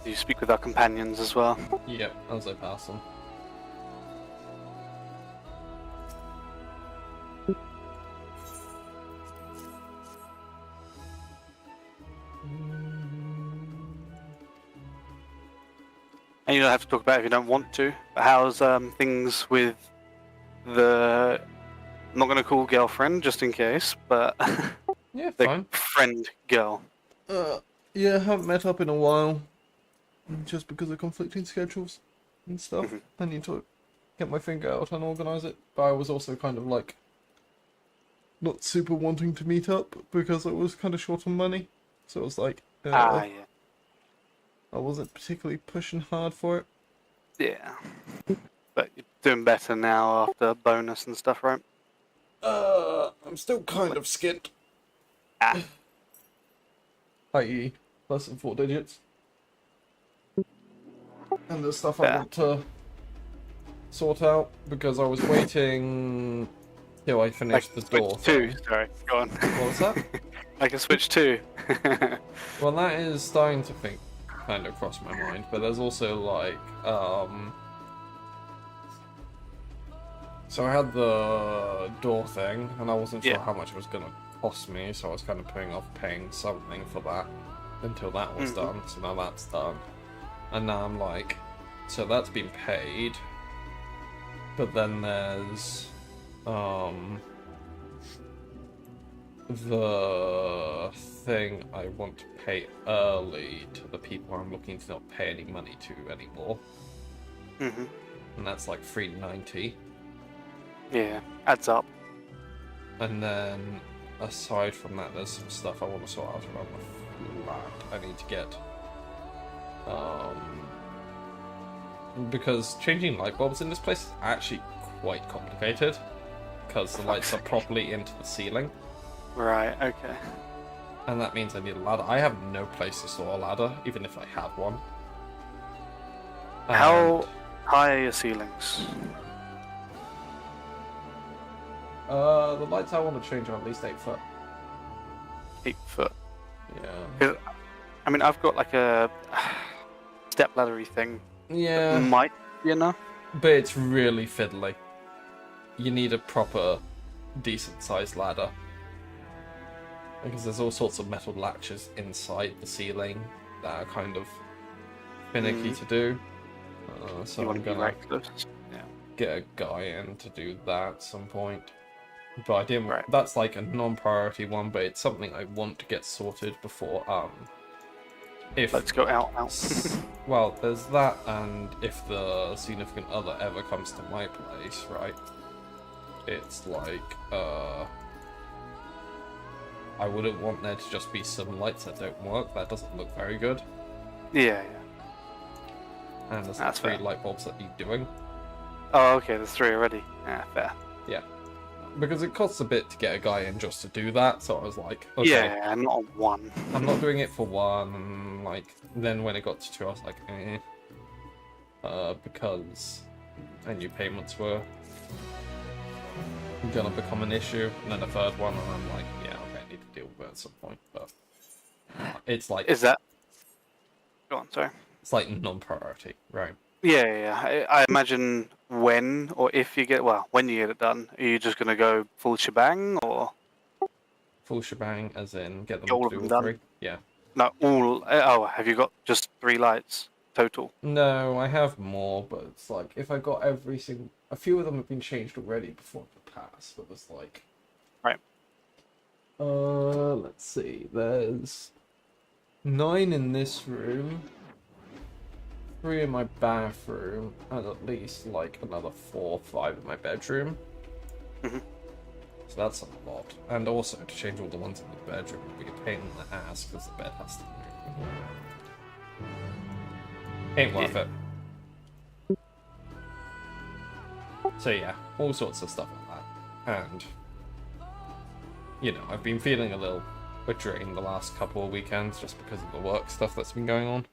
You speak with our companions as well. Yep, as I pass them. And you don't have to talk about it if you don't want to. But how's things with the... I'm not going to call girlfriend, just in case, but... Yeah, the fine. friend girl. Yeah, haven't met up in a while. Just because of conflicting schedules and stuff. I need to get my finger out and organise it. But I was also kind of like... not super wanting to meet up because I was kind of short on money. So it was like... yeah. I wasn't particularly pushing hard for it. Yeah. But you're doing better now after bonus and stuff, right? I'm still kind of skint. I.e. less than 4 digits. And there's stuff I want to sort out because I was waiting till I finished the door. Two, sorry, go on. What was that? I can switch 2. Well, that is starting to think kind of cross my mind, but there's also like so I had the door thing and I wasn't sure how much it was gonna cost me, so I was kind of putting off paying something for that until that was done. So now that's done, and now I'm like, so that's been paid, but then there's the thing I want to pay early to the people I'm looking to not pay any money to anymore. And that's like $390. Yeah, adds up. And then aside from that, there's some stuff I want to sort out around the flat. I need to get because changing light bulbs in this place is actually quite complicated because the lights are properly into the ceiling. Right, okay. And that means I need a ladder. I have no place to store a ladder, even if I had one. How high are your ceilings? The lights I want to change are at least 8 foot. 8 foot. Yeah. 'Cause, I mean, I've got like a step laddery thing. Yeah. Might be enough. But it's really fiddly. You need a proper, decent sized ladder. Because there's all sorts of metal latches inside the ceiling that are kind of finicky to do. So You want I'm to be gonna reckless. Yeah. get a guy in to do that at some point. But I didn't. Right. That's like a non-priority one, but it's something I want to get sorted before. If Let's go out. well, there's that, and if the significant other ever comes to my place, right? It's like I wouldn't want there to just be some lights that don't work. That doesn't look very good. Yeah. And there's That's 3 fair. light bulbs that need doing. Oh, okay. There's 3 already. Yeah, fair. Yeah. Because it costs a bit to get a guy in just to do that, so I was like, okay. Yeah, not on 1. I'm not doing it for 1, and like, then when it got to 2, I was like, because I knew payments were gonna become an issue, and then a 3rd one, and I'm like, yeah, okay, I need to deal with it at some point, but it's like... Is that... Go on, sorry. It's like non-priority, right? Yeah. I imagine when or if you get... Well, when you get it done, are you just going to go full shebang, or... Full shebang, as in get them All to of do them all done? 3? Yeah. No, all... Oh, have you got just 3 lights total? No, I have more, but it's like, if I got every single... A few of them have been changed already before the pass, but it's like... Right. Let's see, there's 9 in this room, 3 in my bathroom, and at least like another 4 or 5 in my bedroom. Mhm. So that's a lot. And also to change all the ones in the bedroom would be a pain in the ass because the bed has to move. Ain't worth it. So yeah, all sorts of stuff like that. And you know, I've been feeling a little bit drained the last couple of weekends just because of the work stuff that's been going on.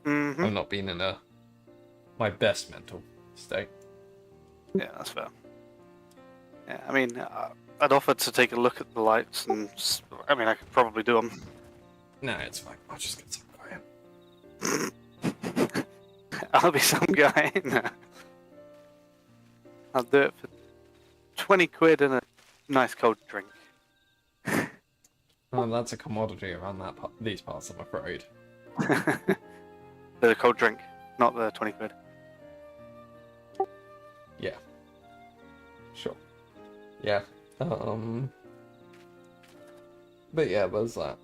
Mm-hmm. I've not been in my best mental state. Yeah, that's fair. Yeah, I mean, I'd offered to take a look at the lights, and I mean, I could probably do them. No, it's fine. I'll just get some guy in. I'll be some guy. No. I'll do it for 20 quid and a nice cold drink. Oh, that's a commodity around these parts, I'm afraid. The cold drink, not the 20 quid. Yeah. Sure. Yeah. But yeah, there's that.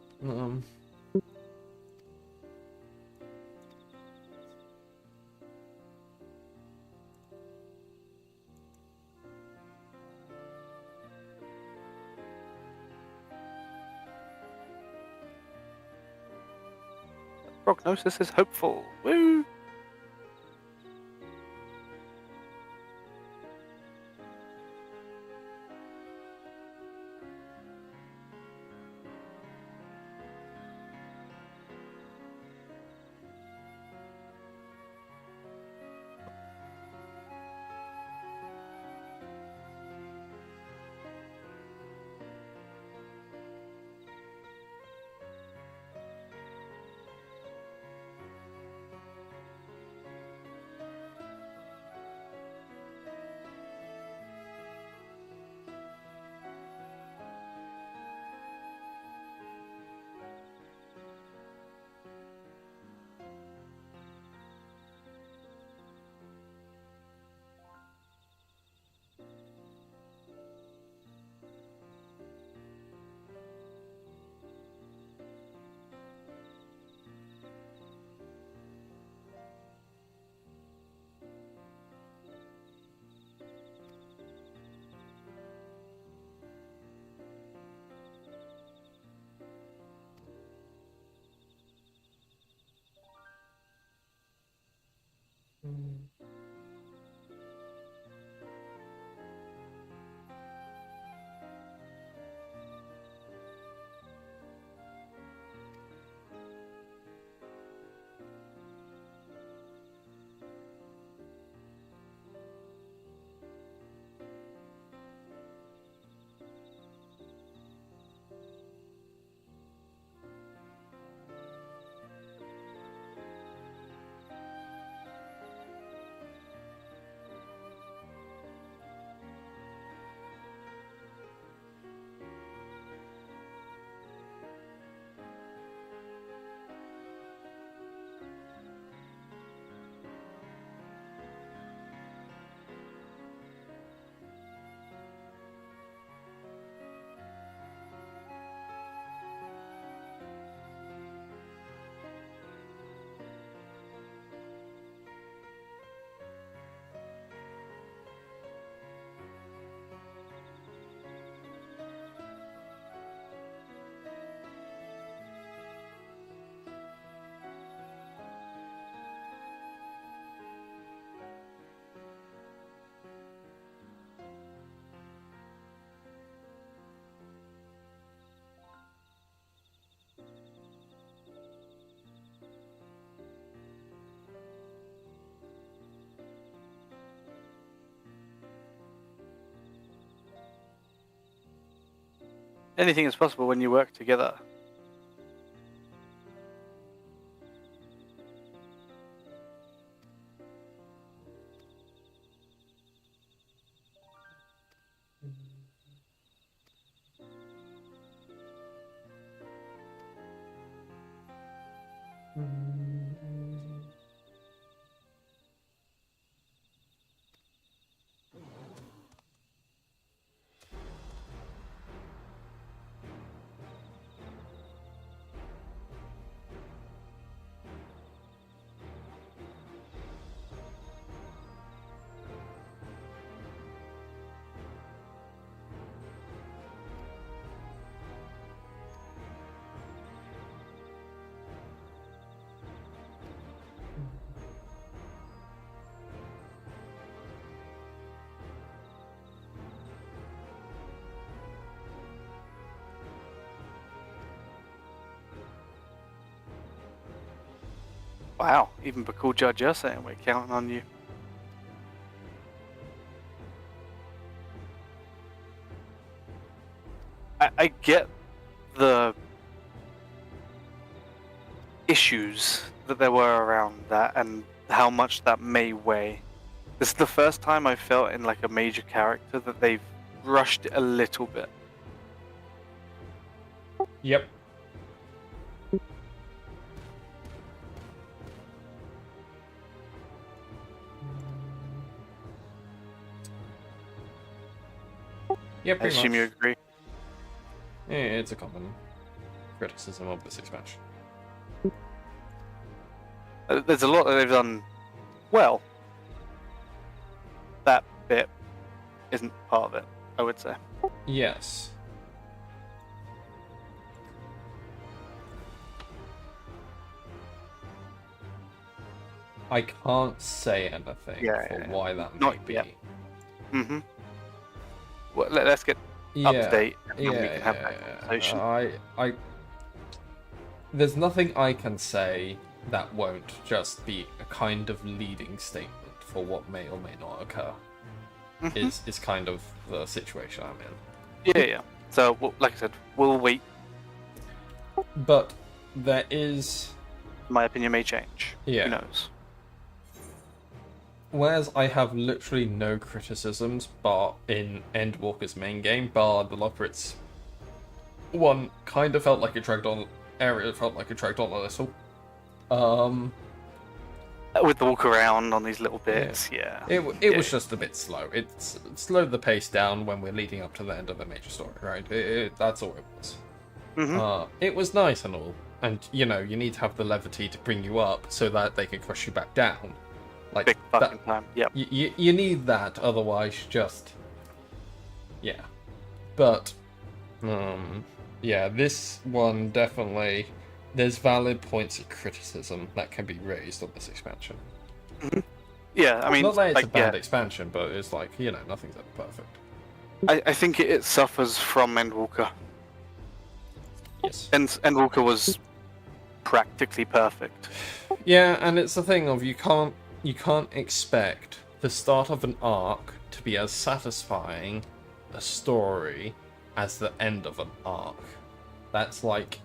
Prognosis is hopeful. Woo! anything is possible when you work together. Wow, even Bakul Judge are saying we're counting on you. I get the issues that there were around that and how much that may weigh. This is the first time I felt in like a major character that they've rushed it a little bit. Yep. Yeah, I pretty assume much. you agree. Yeah, it's a common criticism of this expansion. There's a lot that they've done well. That bit isn't part of it, I would say. Yes. I can't say anything for why that Not might be. yet. Mm-hmm. Well, let's get up to date, and then we can have that conversation. There's nothing I can say that won't just be a kind of leading statement for what may or may not occur. Mm-hmm. Is kind of the situation I'm in. Yeah. So, like I said, we'll wait. But there is... My opinion may change. Yeah. Who knows? Whereas I have literally no criticisms bar in Endwalker's main game, bar the Lockrit's one kind of felt like it dragged on. Area felt like it dragged on a little. With the walk around on these little bits, yeah. It was just a bit slow. It slowed the pace down when we're leading up to the end of the major story, right? That's all it was. Mm-hmm. It was nice and all, and you know you need to have the levity to bring you up so that they can crush you back down. Like Big fucking time. Yep. You need that, otherwise just yeah. But yeah, this one definitely there's valid points of criticism that can be raised on this expansion. Mm-hmm. Yeah, I mean, not that it's like, a bad expansion, but it's like you know nothing's ever perfect. I think it suffers from Endwalker. Yes. Endwalker was practically perfect. Yeah, and it's the thing of you can't expect the start of an arc to be as satisfying a story as the end of an arc. That's like...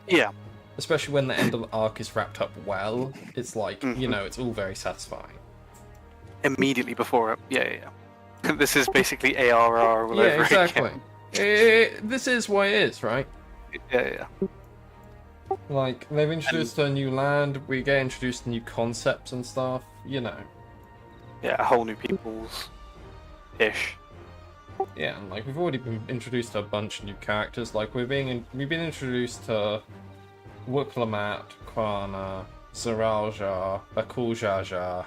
Yeah. Especially when the end of the arc is wrapped up well, it's like, you know, it's all very satisfying. Immediately before it. Yeah. This is basically ARR all over exactly. again. This is what it is, right? Yeah. Like, they've introduced a new land, we get introduced to new concepts and stuff, you know. Yeah, a whole new peoples-ish. Yeah, and like, we've already been introduced to a bunch of new characters, like, we've been introduced to Wuklamat, Kwana, Zaralja, Bakul Jaja,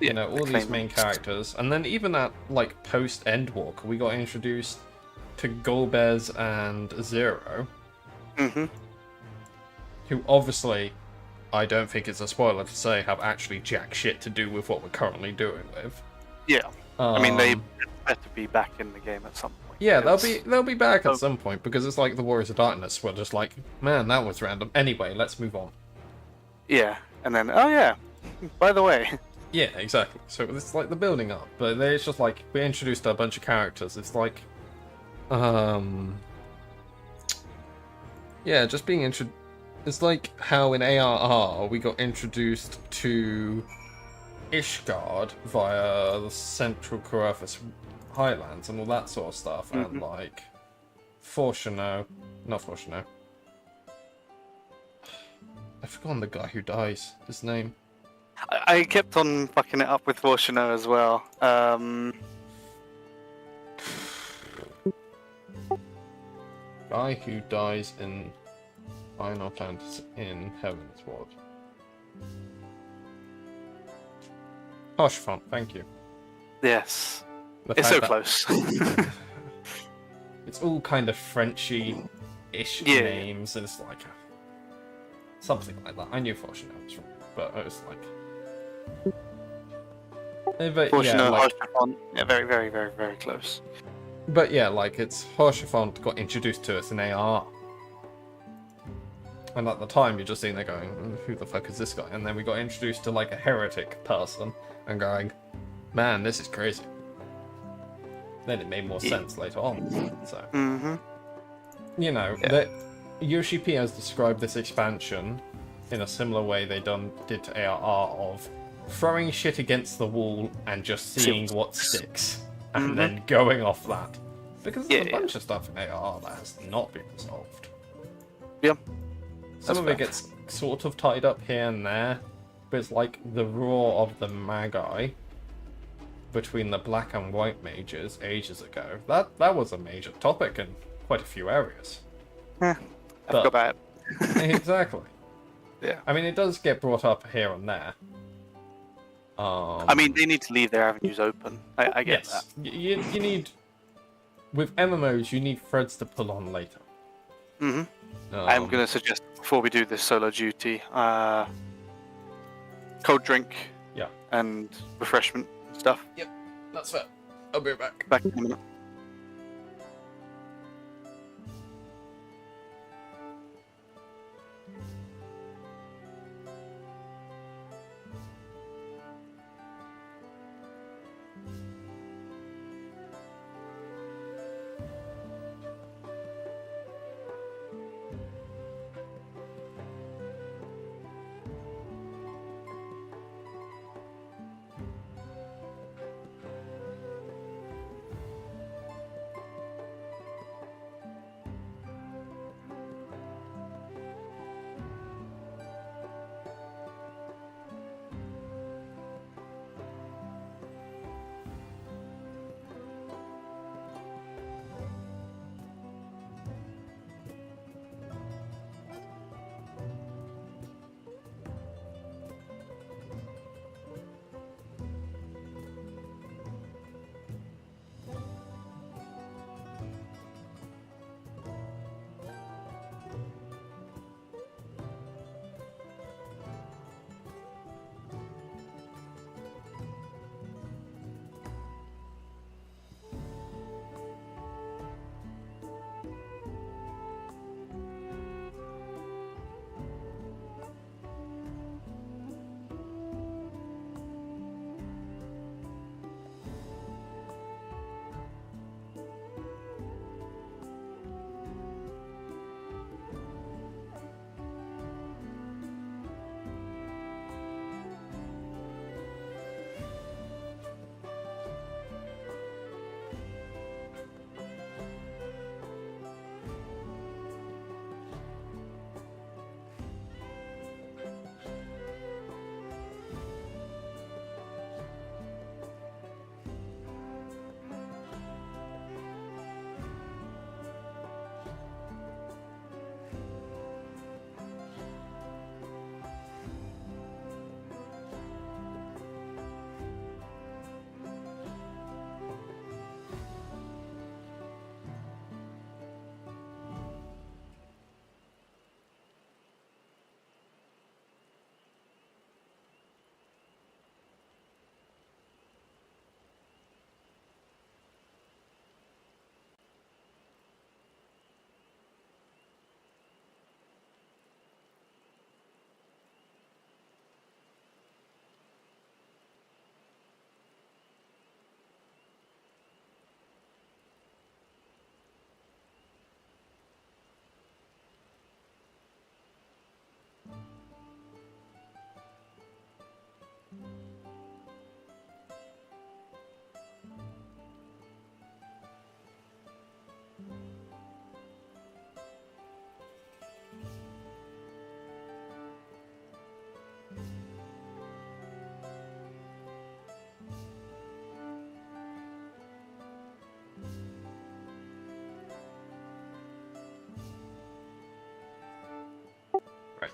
you know, all these main characters. And then even at, like, post-Endwalker, we got introduced to Golbez and Zero. Mm-hmm. Who obviously, I don't think it's a spoiler to say, have actually jack shit to do with what we're currently doing with. Yeah. I mean, they better be back in the game at some point. Yeah, they'll be back at some point, because it's like the Warriors of Darkness were just like, man, that was random. Anyway, let's move on. Yeah, and then, oh yeah, by the way. Yeah, exactly. So it's like the building up, but it's just like, we're introduced to a bunch of characters. It's like, Yeah, just being introduced. It's like how in ARR we got introduced to Ishgard via the Central Carruthers Highlands and all that sort of stuff, and like Fortuno, not Fortuno. I've forgotten the guy who dies. His name. I kept on fucking it up with Fortuno as well. Guy who dies in Final Fantasy in Heaven's Ward. Hoshfont, thank you. Yes. The It's fact so that- close. It's all kind of Frenchy-ish Yeah. names, and it's like something like that. I knew Fortuno was from, but it was like. But Fortuno, yeah, like, Hoshifon, yeah, very, very, very, very close. but yeah, like it's Hoshifont got introduced to us in AR. And at the time, you're just sitting there going, who the fuck is this guy? And then we got introduced to like a heretic person and going, man, this is crazy. Then it made more sense later on. So, you know, that Yoshi P has described this expansion in a similar way they did to ARR of throwing shit against the wall and just seeing what sticks. And then going off that. Because there's a bunch of stuff in ARR that has not been resolved. Yeah. Some of it gets sort of tied up here and there, but it's like the roar of the Magi between the black and white mages ages ago. That was a major topic in quite a few areas. I forgot about it. Exactly. Yeah. I mean, it does get brought up here and there. I mean, they need to leave their avenues open. I get yes, that. you need... With MMOs, you need threads to pull on later. I'm going to suggest, before we do this solo duty, cold drink and refreshment stuff. Yep, that's fair. I'll be back. Back in a minute.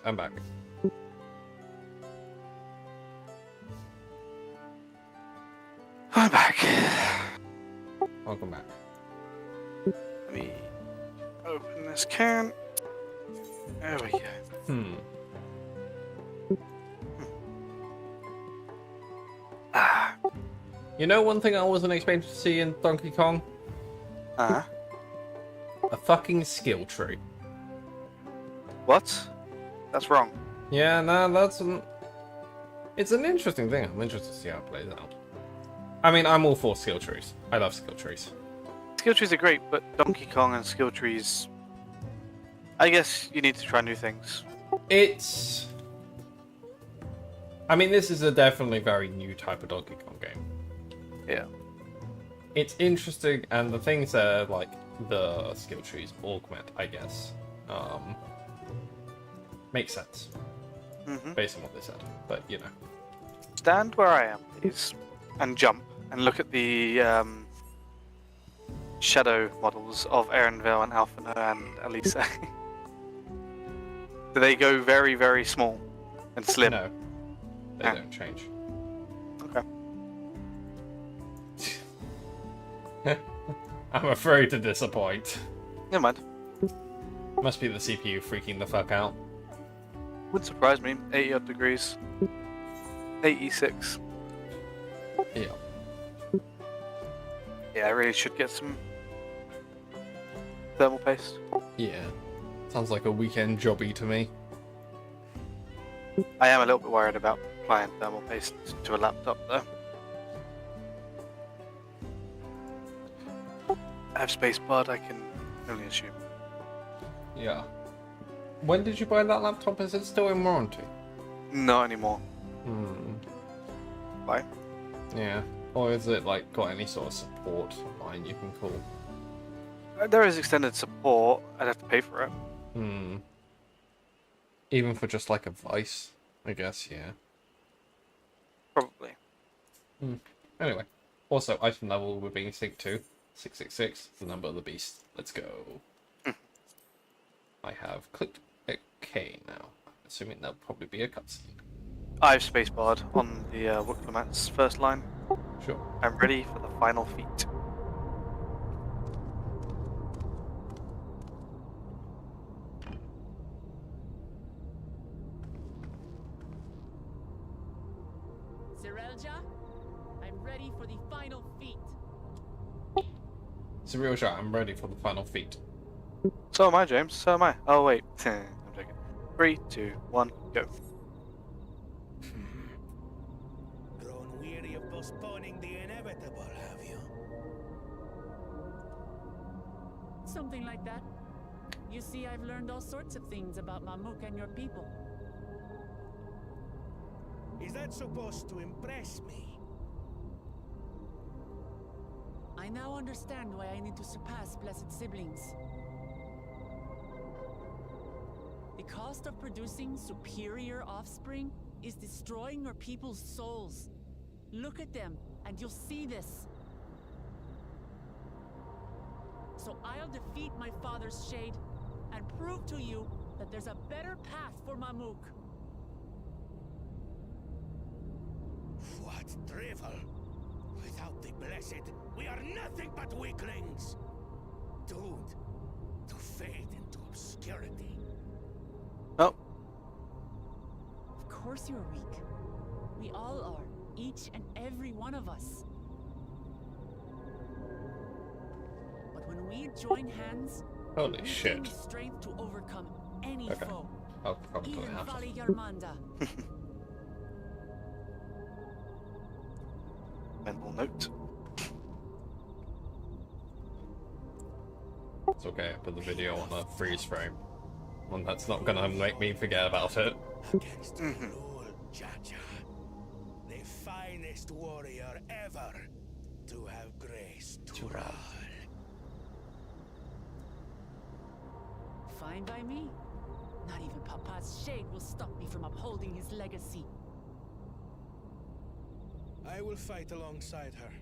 I'm back. I'm back. Welcome back. Let me open this can. There we go. Ah. You know one thing I wasn't expecting to see in Donkey Kong? Uh-huh. A fucking skill tree. What? That's wrong. Yeah, no, that's an... It's an interesting thing. I'm interested to see how it plays out. I mean, I'm all for skill trees. I love skill trees. Skill trees are great, but Donkey Kong and skill trees... I guess you need to try new things. It's... I mean, this is a definitely very new type of Donkey Kong game. Yeah. It's interesting, and the things that, like, the skill trees augment, I guess, makes sense. Based on what they said. But, you know. Stand where I am, please, and jump, and look at the shadow models of Erenville and Alphina and Elisa. Do they go very, very small and slim? No. They don't change. Okay. I'm afraid to disappoint. Never mind. Must be the CPU freaking the fuck out. Wouldn't surprise me. 80 odd degrees. 86. Yeah. Yeah, I really should get some thermal paste. Yeah. Sounds like a weekend jobby to me. I am a little bit worried about applying thermal paste to a laptop though. I have spacebar, I can only assume. Yeah. When did you buy that laptop? Is it still in warranty? Not anymore. Why? Yeah. Or is it like got any sort of support line you can call? There is extended support. I'd have to pay for it. Even for just like advice, I guess, yeah. Probably. Anyway. Also, item level we're being synced to. 666, the number of the beast. Let's go. I have clicked OK now. Assuming there'll probably be a cutscene. I've spacebarred on the Wooklamat's first line. Sure. I'm ready for the final feat. Zerelja, I'm ready for the final feat. It's a real shot. I'm ready for the final feat. So am I, James. So am I. Oh, wait. I'm joking. 3, 2, 1, go. Grown weary of postponing the inevitable, have you? Something like that. You see, I've learned all sorts of things about Mamook and your people. Is that supposed to impress me? I now understand why I need to surpass blessed siblings. The cost of producing superior offspring is destroying your people's souls. Look at them, and you'll see this. So I'll defeat my father's shade, and prove to you that there's a better path for Mamook. What drivel! Without the blessed, we are nothing but weaklings! Doomed to fade into obscurity. Oh. Of course you're weak. We all are, each and every one of us. But when we join hands, Holy we shit. gain the strength to overcome any Okay. foe. I'll probably Even have to. Vali Yarmanda. Mental note. It's okay, I put the video on a freeze frame. One that's not gonna make me forget about it. Against Lul Jaja, the finest warrior ever to have graced Tural. Fine by me. Not even Papa's shade will stop me from upholding his legacy. I will fight alongside her.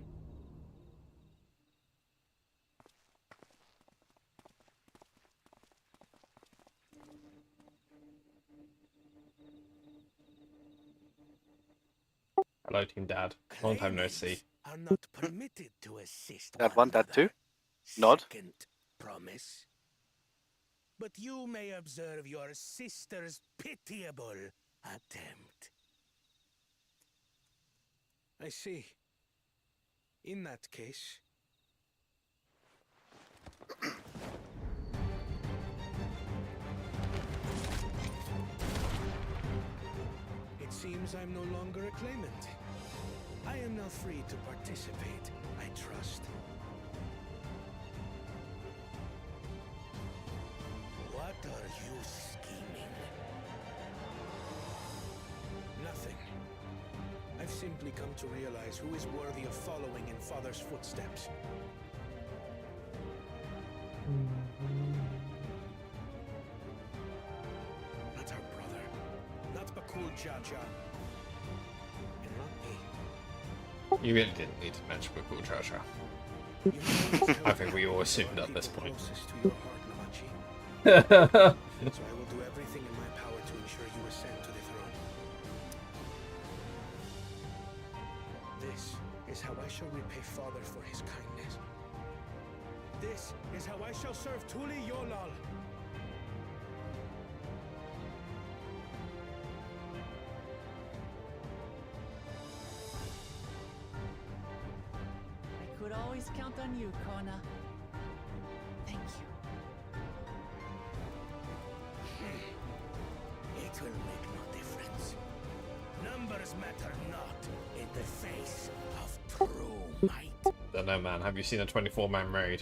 Hello, Team Dad. Long time no see. Are not permitted to assist Dad 1, Dad 2. another. Nod. Second promise. But you may observe your sister's pitiable attempt. I see. In that case... It seems I'm no longer a claimant. I am now free to participate, I trust. What are you scheming? Nothing. I've simply come to realize who is worthy of following in Father's footsteps. Not our brother. Not Bakul Jaja. And not me. You really didn't need to mention Bakul Jaja. You know, I think we all assumed at this point. closest to your heart, Namachi. So I will do everything in my power to ensure you ascend to the throne. This is how I shall repay Father for his kindness. This is how I shall serve Tuli Yolal. I could always count on you, Kona. Thank you. It will make no difference. Numbers matter not in the face of true might. Don't know, man. Have you seen a 24-man raid?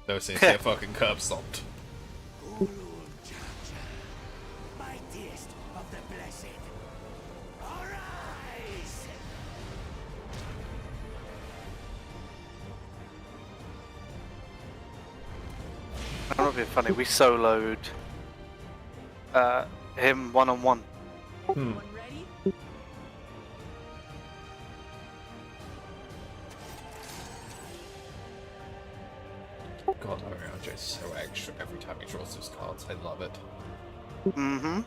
Those things get fucking curb stomped. Guru Jaja, mightiest of the blessed. Arise! That would be funny. We soloed him one-on-one. Everyone ready? God, Orianjo is so extra every time he draws those cards. I love it. Mm-hmm.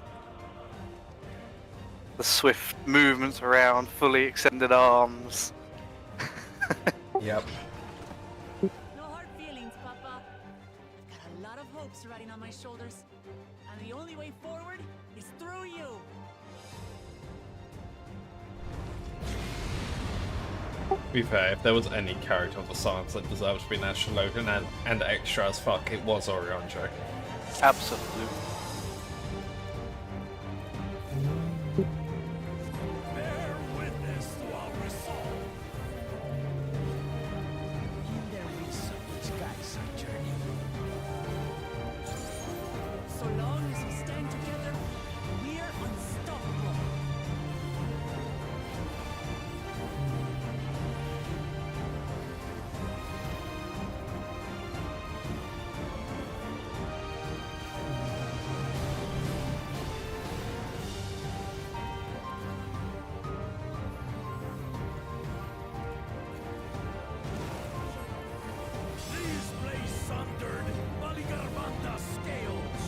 The swift movements around, fully extended arms. Yep. No hard feelings, Papa. I've got a lot of hopes riding on my shoulders, and the only way forward is through you. To be fair, if there was any character of the science that deserved to be National Logan and extra as fuck, it was Orianjo. Absolutely. Bear witness to our resolve. In their reason which guides our journey. So long as we stand together, we're unstoppable. These blaze sundered Baligarbanda scales.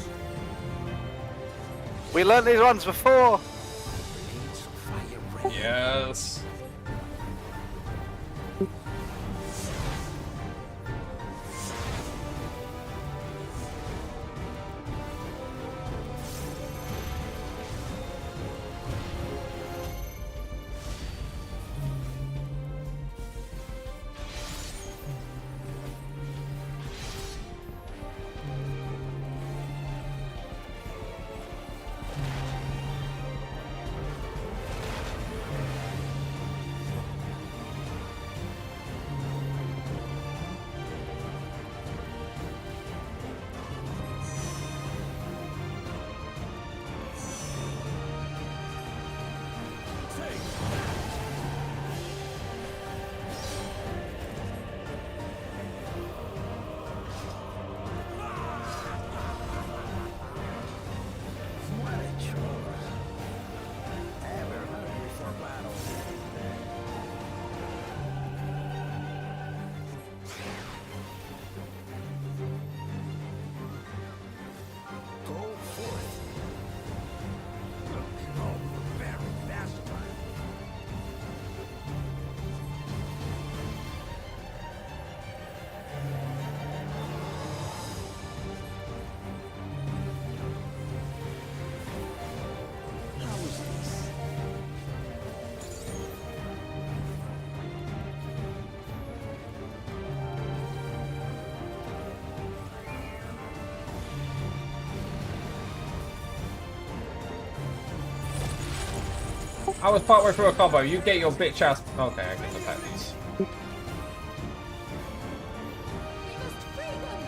We learned these ones before. Blades of fire red. Yes. I was partway through a combo. You get your bitch ass. Okay, I can attack these. We must free them!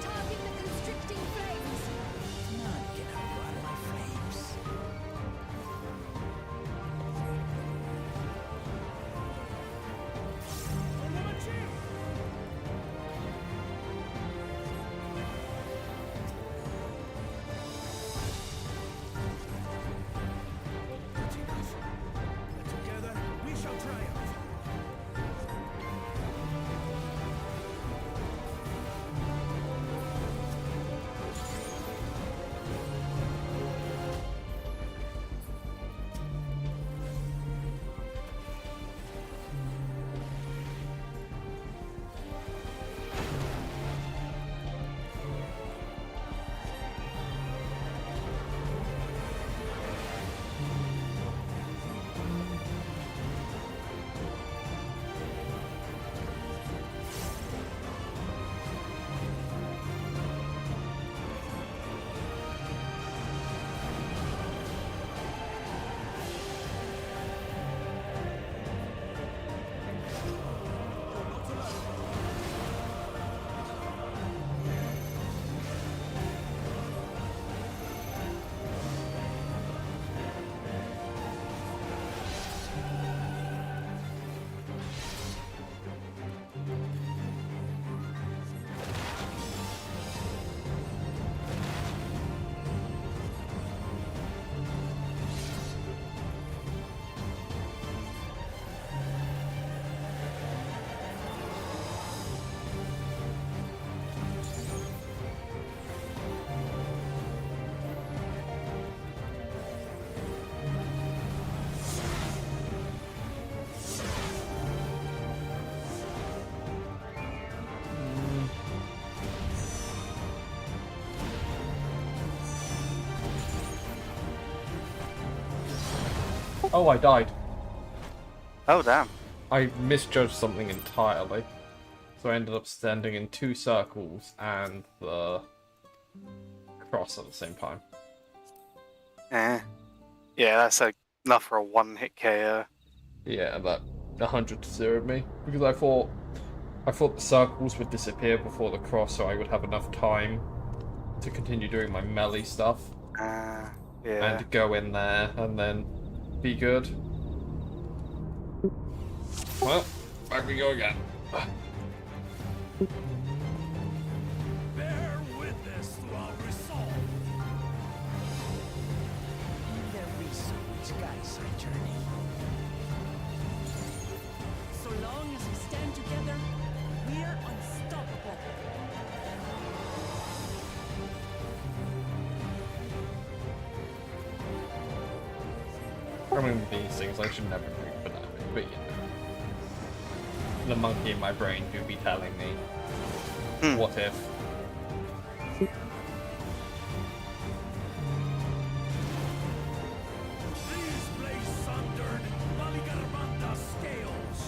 Target the constricting flames! None can outrun my flames. That's enough. Together, we shall triumph. Oh, I died. Oh, damn. I misjudged something entirely. So I ended up standing in 2 circles and the cross at the same time. Eh. Yeah, that's enough for a one-hit KO. Yeah, that 100 to 0 me. Because I thought the circles would disappear before the cross, so I would have enough time to continue doing my melee stuff. Yeah. And go in there and then be good. Well, back we go again. Bear witness to our resolve. There is which guides our journey. So long as we stand together, we're unstoppable. I mean, these things I should never drink banana, but you know. The monkey in my brain do be telling me, what if? These blaze sundered, Maligarmanda scales.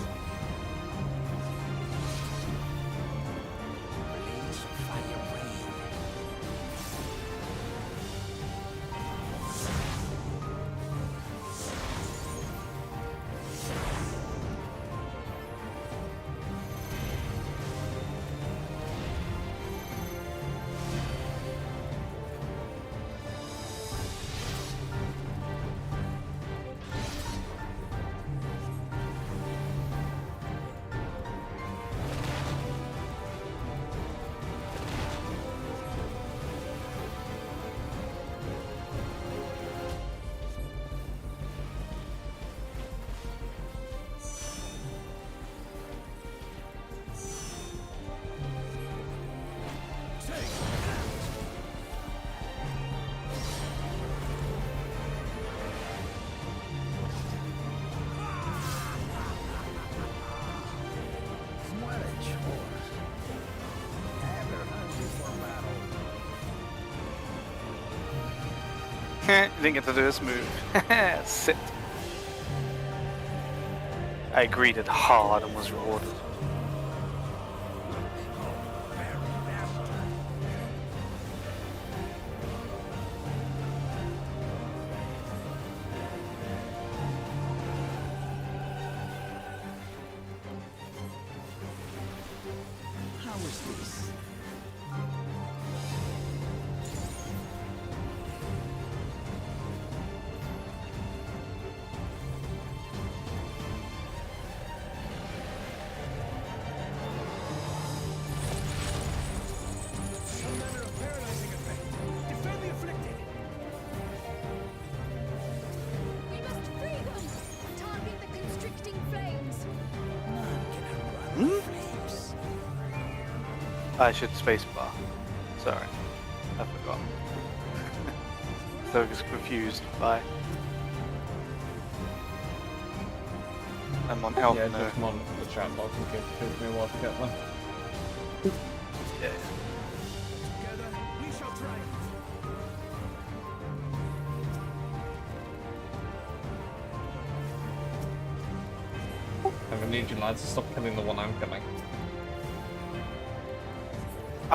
Blades of fire rain. You didn't get to do this move. Sit. I greeted hard and was rewarded. was this? Some manner of paralyzing effect. Defend the afflicted. We must free them! Target the constricting flames! None can outrun the flames. I should spacebar. Sorry, I forgot. So I was confused by. I'm on health Yeah, now. just monitor the chat box and give me a while to get there. Yeah. Together, we shall triumph. I'm gonna need you lads to stop killing the one I'm killing.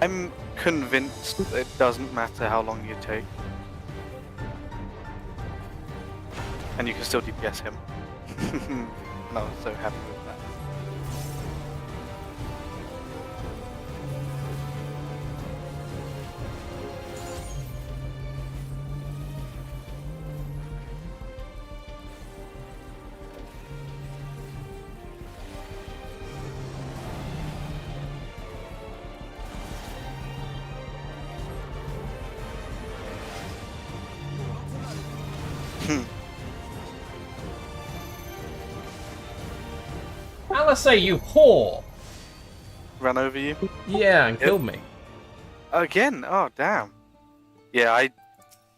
I'm convinced that it doesn't matter how long you take. And you can still DPS him. And I was so happy with that. Alice, you whore! Run over you? Yeah, and killed me. Again? Oh, damn. Yeah,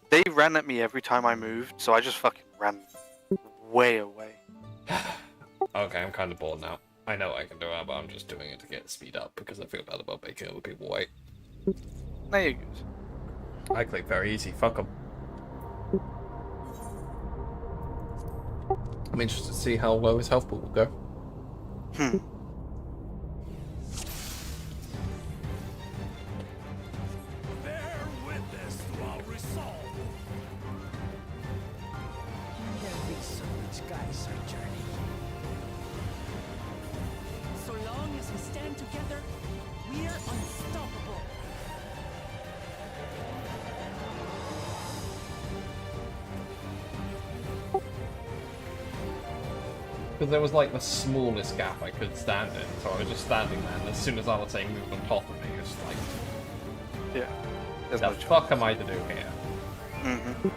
they ran at me every time I moved, so I just fucking ran way away. Okay, I'm kind of bored now. I know I can do it, but I'm just doing it to get speed up because I feel bad about making other people wait. No, you're good. I click very easy, fuck them. I'm interested to see how low his health pool will go. Bear witness to our resolve. There be so much guys our journey. So long as we stand together, we're unstoppable. Because there was like the smallest gap I could stand in, so I was just standing there, and as soon as I was saying moved on top of me, it was like, Yeah. There's the no fuck am I to do here? Mm-hmm.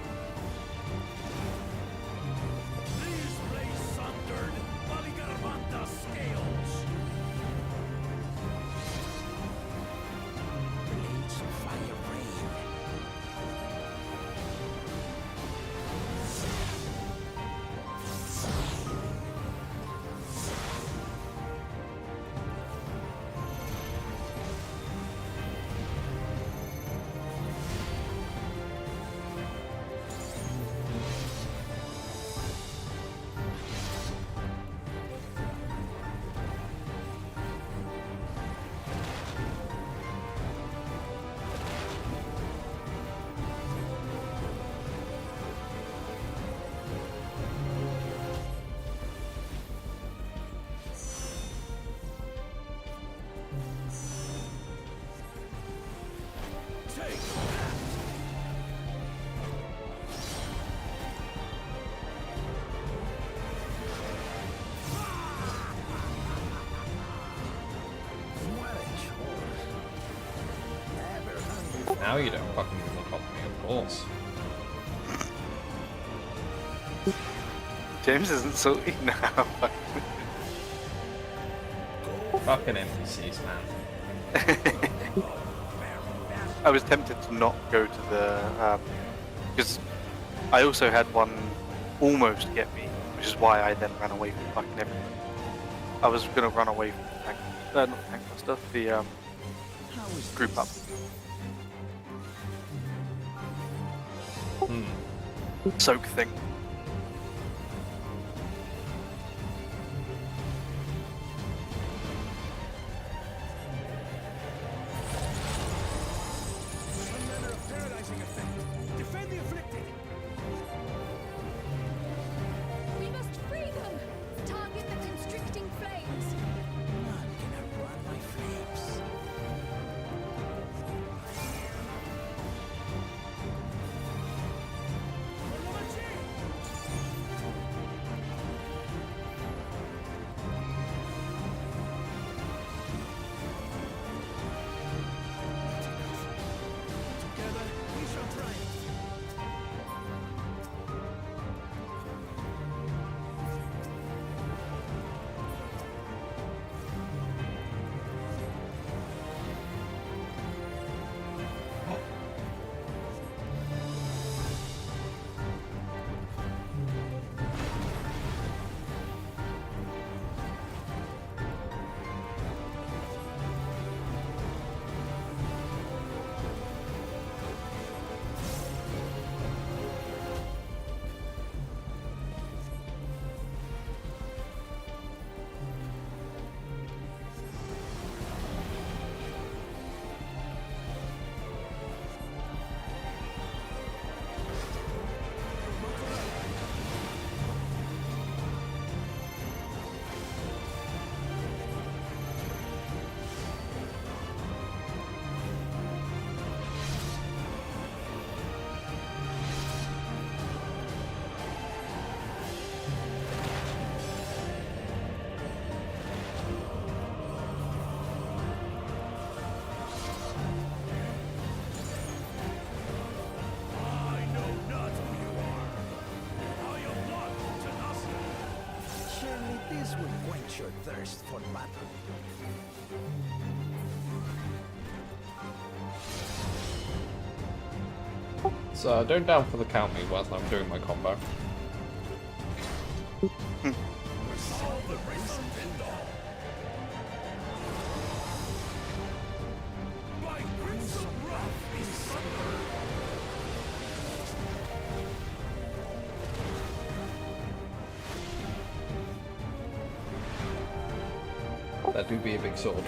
These blades sundered, Valigarvanta scales. Blades of fire rain. Take that! What a chore. Never hungry. Now you don't fucking move on top of me, of course. James isn't salty now. Fucking NPCs, man. I was tempted to not go to the because I also had one almost get me, which is why I then ran away from fucking everything. I was gonna run away from the tank, not tank stuff, the How is group up. Soak thing. some manner of paralyzing effect? Defend the afflicted. We must free them! Target the constricting flames! None can outrun my flames. This will quench your thirst for battle. So don't down for the count me whilst I'm doing my combo. That do be a big sword.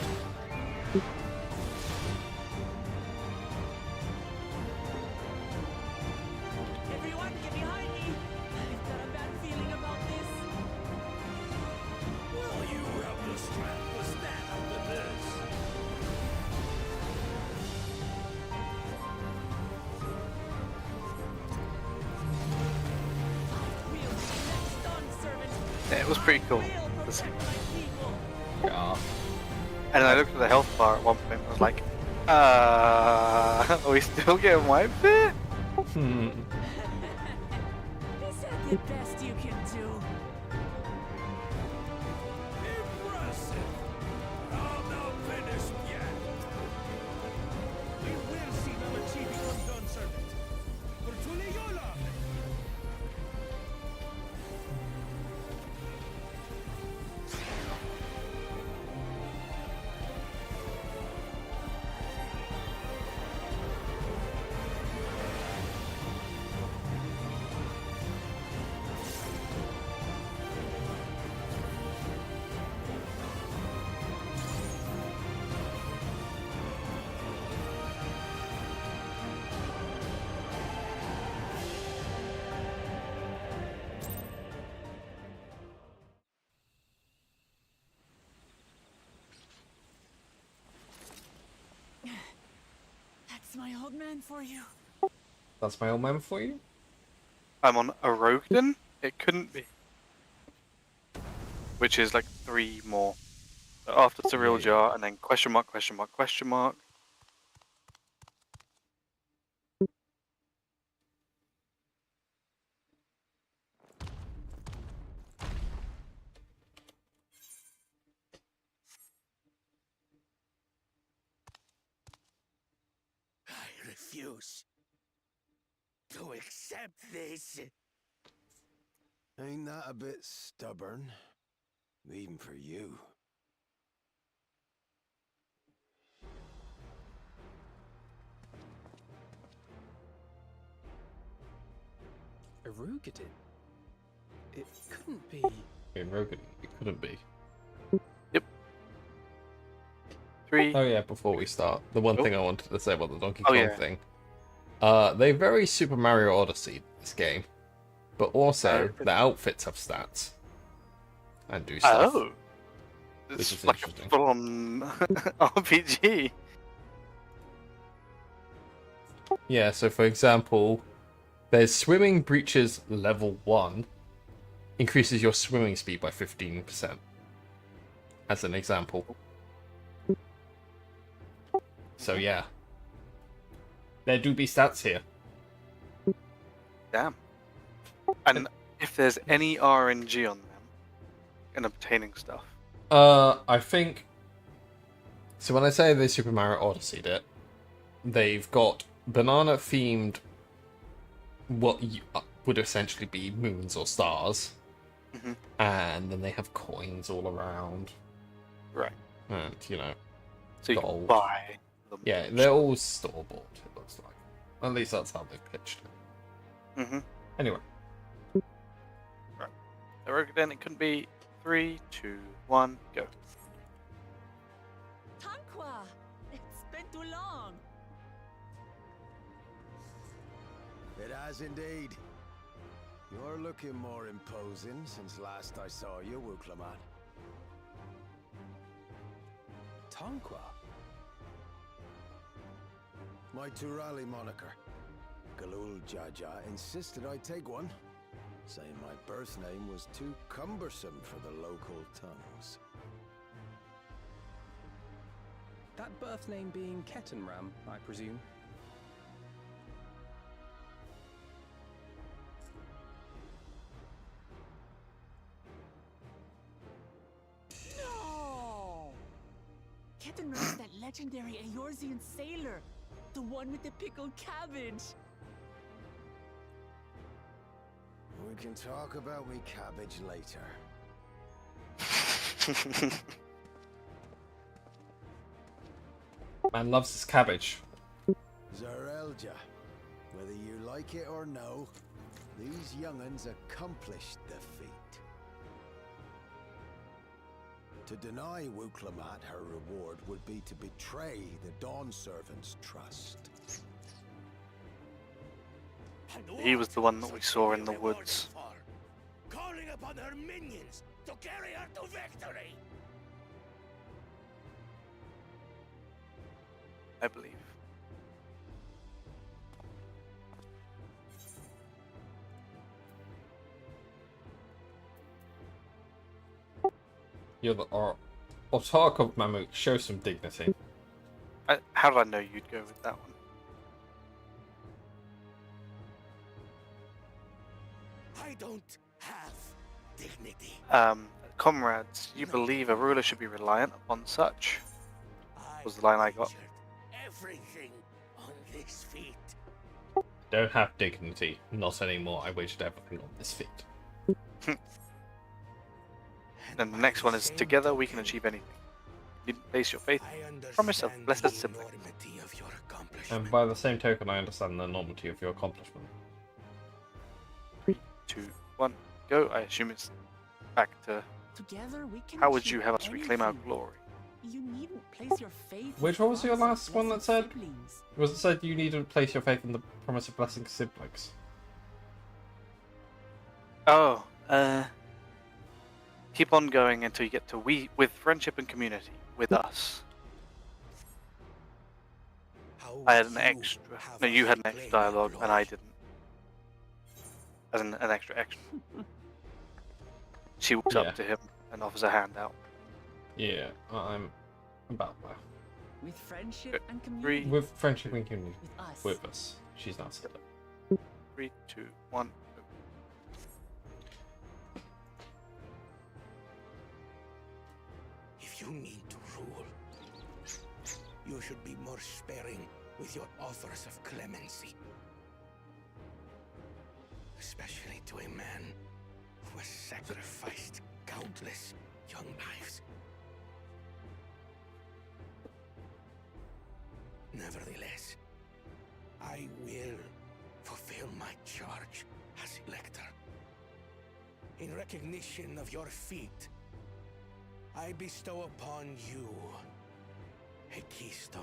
Everyone, get behind me! I've got a bad feeling about this. Will you have the strength to stand up to this? We'll be next on, servant. Yeah, it was pretty cool. We'll protect my people. Yeah. And I looked at the health bar at one point and was like, are we still getting wiped here? Hmm. Is that the best you can do? Impressive! I'm not finished yet. We will see them achieving undone, servant. Fortuneyola! That's my old man for you. That's my old man for you? I'm on Orogden? It couldn't be. Which is like 3 more. So after Surreal Yeah. Jar, and then question mark, question mark, question mark. I refuse to accept this. Ain't that a bit stubborn? Even for you. Erugadin? It couldn't be... In Rogan, it couldn't be. 3. Oh yeah, before we start, the one Oh. thing I wanted to say about the Donkey Oh, Kong yeah. thing. They very Super Mario Odyssey this game, but also the outfits have stats and do stuff. Oh! Which It's is like a interesting. full-on RPG. Yeah, so for example, there's swimming breaches level 1, increases your swimming speed by 15%. As an example. So yeah. There do be stats here. Damn. And if there's any RNG on them in obtaining stuff. I think... So when I say they Super Mario Odyssey'd it, they've got banana-themed what would essentially be moons or stars. Mhm. And then they have coins all around. Right. And, you know, So you gold. can buy them. Yeah, they're all store-bought, it looks like. At least that's how they pitched it. Mm-hmm. Anyway. Then it couldn't be 3, 2, 1, go. Tanqua! It's been too long. It has indeed. You're looking more imposing since last I saw you, Wuklaman. Tanqua? My Turali moniker. Galul Jaja insisted I take one, saying my birth name was too cumbersome for the local tongues. That birth name being Ketenram, I presume. had to nurse that legendary Eorzean sailor, the one with the pickled cabbage. We can talk about me cabbage later. Man loves his cabbage. Zarelja, whether you like it or no, these young'uns accomplished the feat. To deny Wuklamat her reward would be to betray the Dawn Servant's trust. He was the one that we saw in the woods. Calling upon her minions to carry her to victory. I believe. You're the Autarch of Mamook. Show some dignity. How did I know you'd go with that one? I don't have dignity. Comrades, you believe a ruler should be reliant upon such? Was the line I got. Everything on this feat. Don't have dignity. Not anymore. I wagered everything on this feat. And the next one is together we can achieve anything. You place your faith. Promise of blessed siblings. And by the same token, I understand the enormity of your accomplishment. 3, 2, 1, go. I assume it's back to. Together we can How would achieve you have us reclaim our anything. glory? You needn't place your faith. Which in one was your promise of last one that blessed said? siblings. Was it said you need to place your faith in the promise of blessing siblings? Oh, keep on going until you get to we with friendship and community with us. I had an extra. No, you had an extra dialogue, and I didn't. As an extra. She walks Yeah. up to him and offers a hand out. Yeah, I'm about there. With friendship and 3, community. With friendship and community. With us. With us. She's not said it. 3, 2, 1. Go. If you need to rule, you should be more sparing with your offers of clemency. Especially to a man who has sacrificed countless young lives. Nevertheless, I will fulfill my charge as Elector. In recognition of your feat, I bestow upon you a keystone.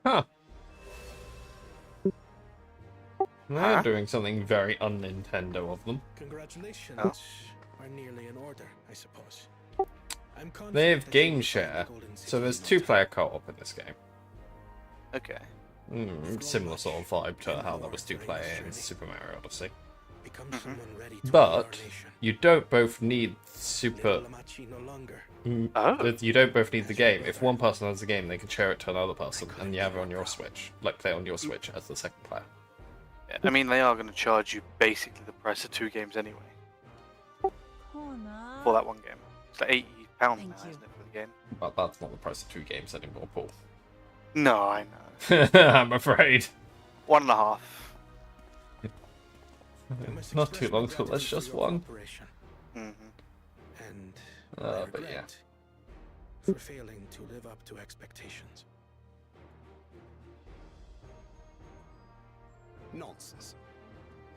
Huh. They're doing something very un-Nintendo of them. Congratulations Oh. are nearly in order, I suppose. I'm confident They have that you game will find share, the Golden so City there's in no two-player time. co-op in this game. Okay. Similar sort of vibe to how there was two-player in Super Mario Odyssey. Become someone ready to But lead our nation. you don't both need Super. Little Lamachi no longer. Oh. You don't both need the game. If one person has the game, they can share it to another person, and you have it on your Switch, like play on your Switch as the second player. Yeah, I mean, they are going to charge you basically the price of 2 games anyway Connor. for that one game. It's like £80 now, Thank isn't you. it, for the game? But that's not the price of 2 games anymore, Paul. No, I know. I'm afraid. 1.5. I must Not express too my long till there's gratitude for just your one. cooperation, Mm-hmm. and But I yeah. regret for failing to live up to expectations. Nonsense.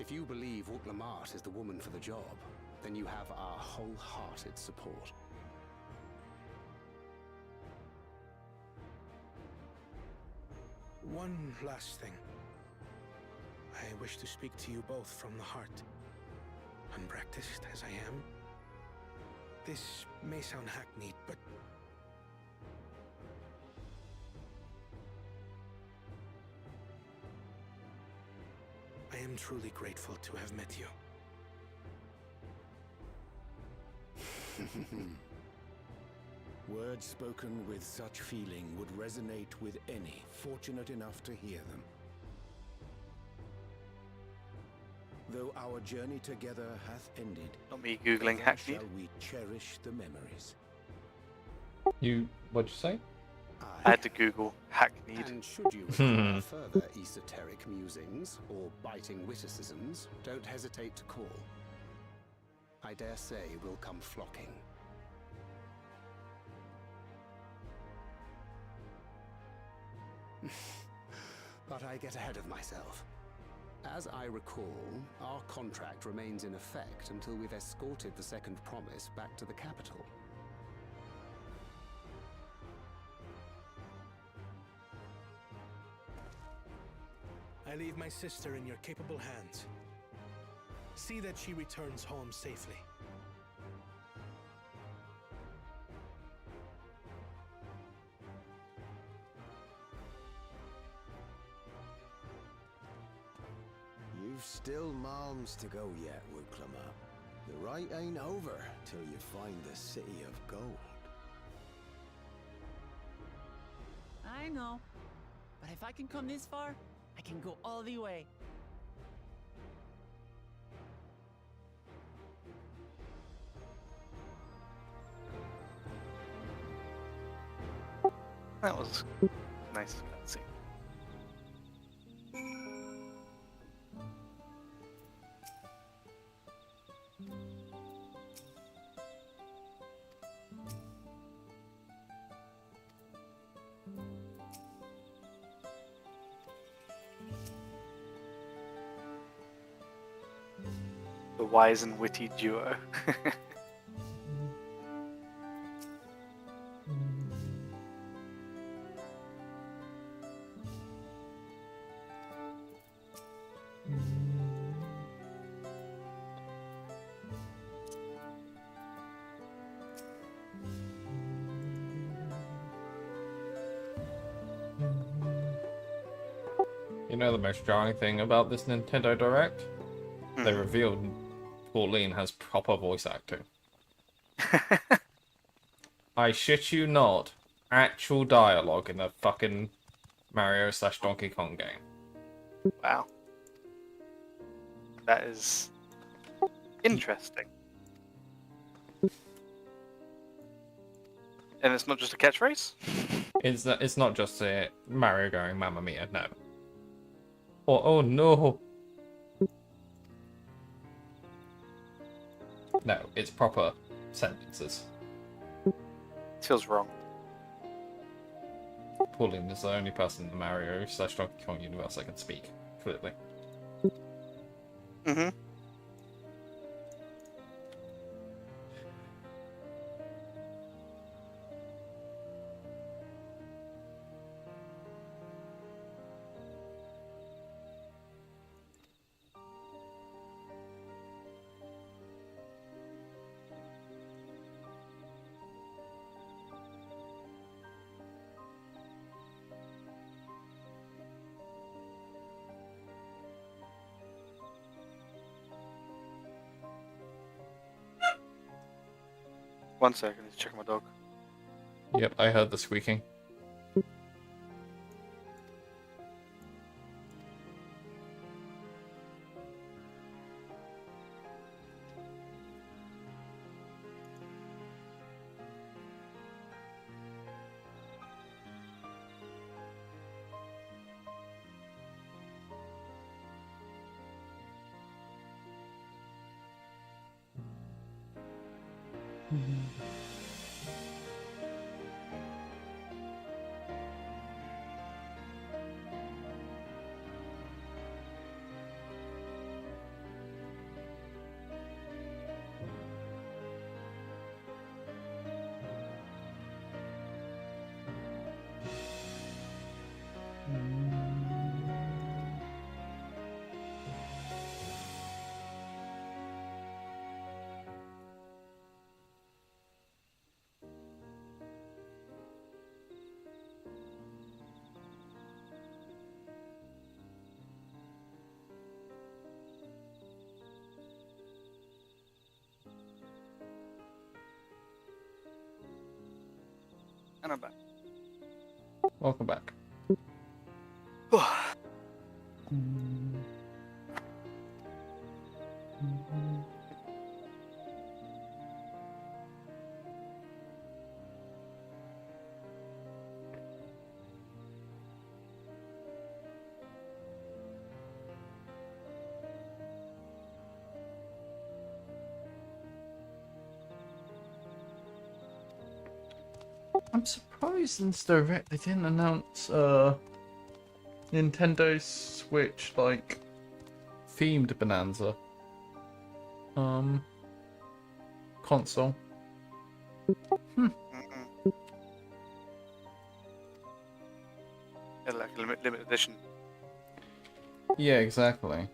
If you believe Wuklamat is the woman for the job, then you have our wholehearted support. One last thing. I wish to speak to you both from the heart. Unpracticed as I am, this may sound hackneyed, but I am truly grateful to have met you. Words spoken with such feeling would resonate with any fortunate enough to hear them. Though our journey together hath ended, Not me googling ever hackneyed. shall we cherish the memories. What'd you say? I had to Google hackneyed. And should you require further esoteric musings or biting witticisms, don't hesitate to call. I dare say we'll come flocking. But I get ahead of myself. As I recall, our contract remains in effect until we've escorted the second promise back to the capital. I leave my sister in your capable hands. See that she returns home safely. You've still malms to go yet, Woodclimber. The rite ain't over till you find the city of gold. I know. But if I can come this far, I can go all the way. That was nice. Let's see. The wise and witty duo. You know the most jarring thing about this Nintendo Direct? They revealed Pauline has proper voice acting. I shit you not. Actual dialogue in a fucking Mario/Donkey Kong game. Wow. That is interesting. And it's not just a catchphrase? It's not just a Mario going Mamma Mia, no. Oh no. No, it's proper sentences. Feels wrong. Pauline is the only person in the Mario/Donkey Kong universe that can speak clearly. Mm-hmm. One second, let's check my dog. Yep, I heard the squeaking. And I'm back. Welcome back. I'm surprised in this direct they didn't announce Nintendo Switch like themed Bonanza console. Yeah, like a limited edition. Yeah, exactly.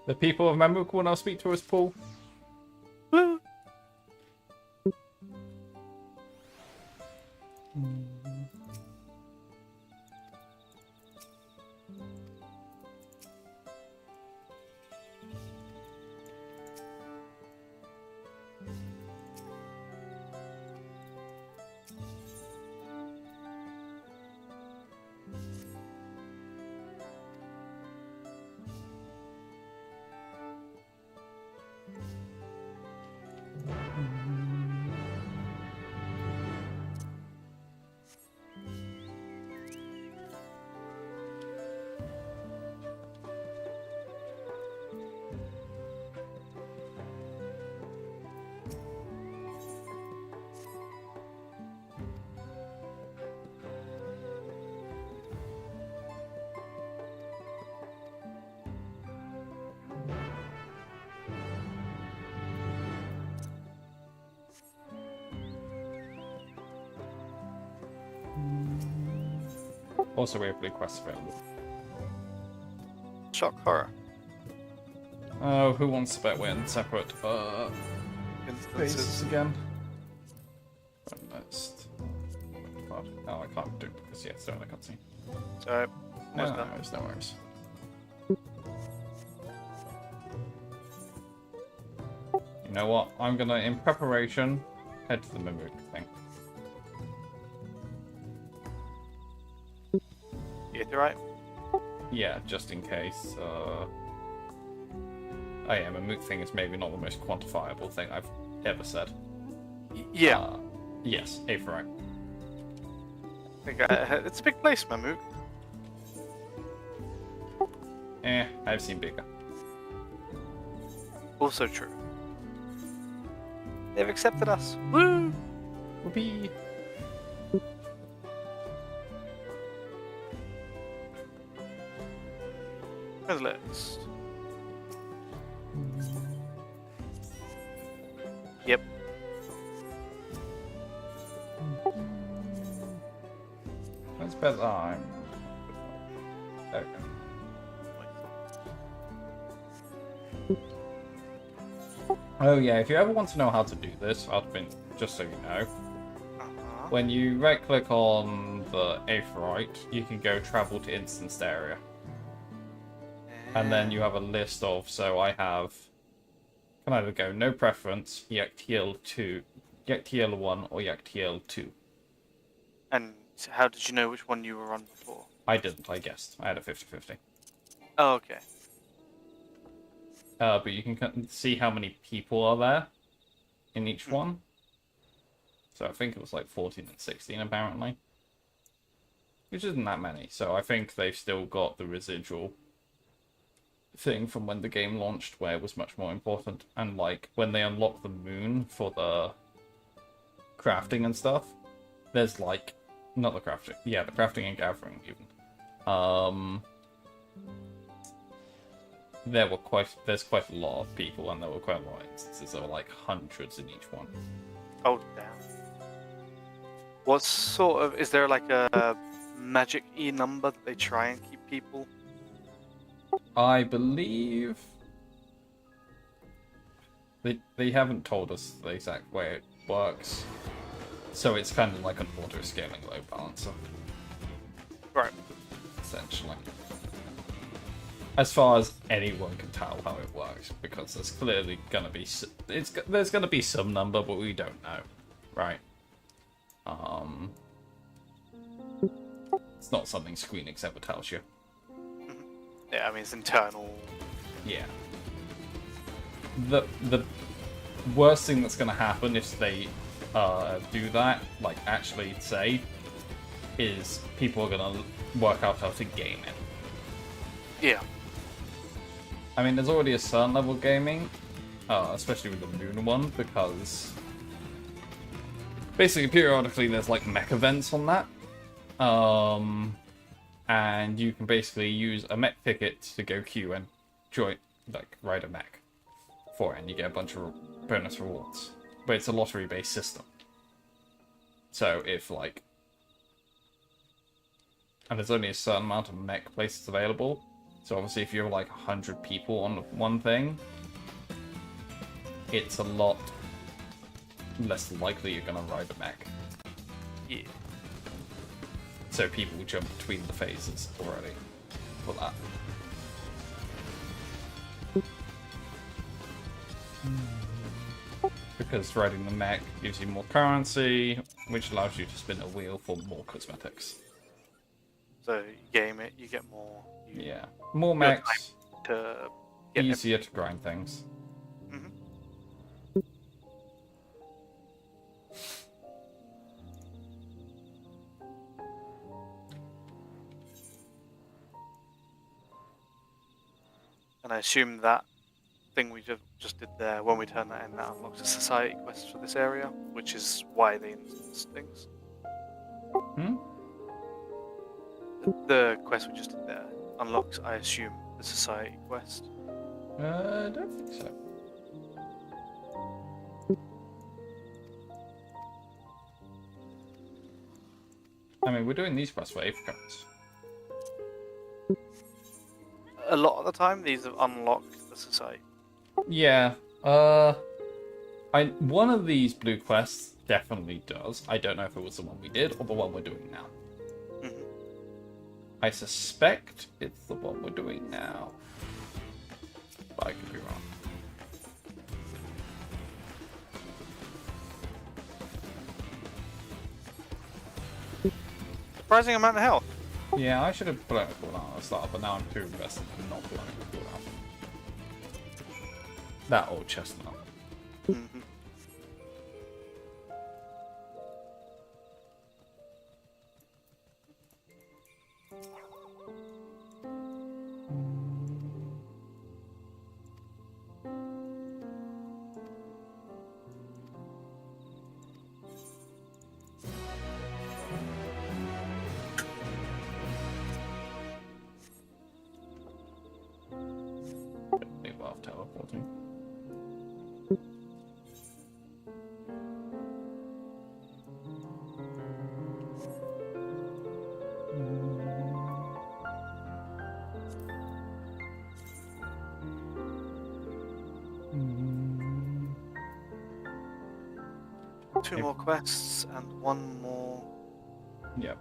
The people of Mamook will now speak to us, Paul. Woo! Also, we have blue quests available. Shock horror. Oh, who wants to bet we're in separate Instances. bases again? Next. Oh, I can't do it because yeah, it's still in the cutscene. So, No there's that. worries, no worries. You know what? I'm gonna, in preparation, head to the Mamook thing. Yeah, you're right. Yeah, just in case. Oh yeah, Mamook thing is maybe not the most quantifiable thing I've ever said. Yeah. Yes, A for right. I think it's a big place, Mamook. I've seen bigger. Also true. They've accepted us. Woo! Whoopee! Where's the list? Yep. Let's bet that I'm... Okay. Oh yeah, if you ever want to know how to do this, just so you know, when you right-click on the Aetheryte, you can go travel to instanced area. And then you have a list of, so I have, can either go no preference, Yaktiel 2, Yaktiel 1, or Yaktiel 2. And how did you know which one you were on before? I didn't, I guessed. I had a 50-50. Oh, okay. But you can see how many people are there in each one. So I think it was like 14 and 16 apparently. Which isn't that many. So I think they've still got the residual thing from when the game launched where it was much more important. And like when they unlock the moon for the crafting and stuff, there's like, not the crafting, yeah, the crafting and gathering even. There's quite a lot of people, and there were quite a lot of instances. There were like hundreds in each one. Oh, damn. What sort of... Is there like a magic E number that they try and keep people? I believe... They haven't told us the exact way it works. So it's kind of like an auto-scaling load balancer. Right. Essentially. As far as anyone can tell how it works, because there's clearly going to be... There's going to be some number, but we don't know. Right? It's not something Screen X ever tells you. Yeah, I mean, it's internal. Yeah. The worst thing that's going to happen if they do that, like actually say, is people are going to work out how to game it. Yeah. I mean, there's already a certain level of gaming, especially with the Moon one, because basically periodically there's like mech events on that. And you can basically use a mech ticket to go queue and join, like, ride a mech for it, and you get a bunch of bonus rewards. But it's a lottery-based system. So if, like... And there's only a certain amount of mech places available. So obviously if you have, like, 100 people on one thing, it's a lot less likely you're gonna ride a mech. Yeah. So people will jump between the phases already for that. Because riding the mech gives you more currency, which allows you to spin a wheel for more cosmetics. So you game it, you get more. Yeah. More mechs, To get easier to grind things. And I assume that thing we just did there, when we turn that in, that unlocks a society quest for this area, which is why they instance things. The quest we just did there unlocks, I assume, the society quest. I don't think so. I mean, we're doing these quests for apricots. A lot of the time, these have unlocked the society. Yeah. One of these blue quests definitely does. I don't know if it was the one we did or the one we're doing now. I suspect it's the one we're doing now. But I could be wrong. Surprising amount of health. Yeah, I should have blown a cooldown at the start, but now I'm too invested in not blowing a cooldown. That old chestnut. Teleporting. 2 more quests and 1 more. Yep.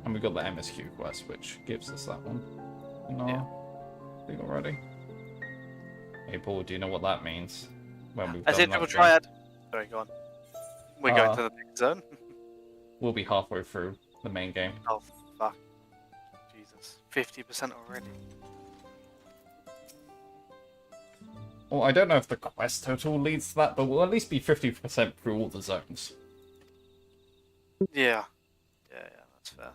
And we got the MSQ quest, which gives us that one. No. Thing already. Hey Paul, do you know what that means? When we've I done said that triple thing? triad. Sorry, go on. We're going to the next zone. We'll be halfway through the main game. Oh, fuck. Jesus. 50% already. Well, I don't know if the quest total leads to that, but we'll at least be 50% through all the zones. Yeah. Yeah, that's fair.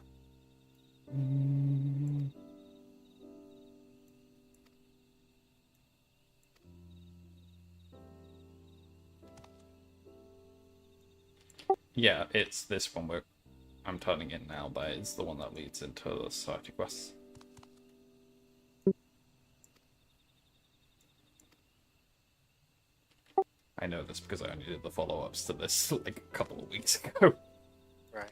Yeah, it's this one I'm turning in now, but it's the one that leads into the society quests. I know this because I only did the follow-ups to this like a couple of weeks ago. Right.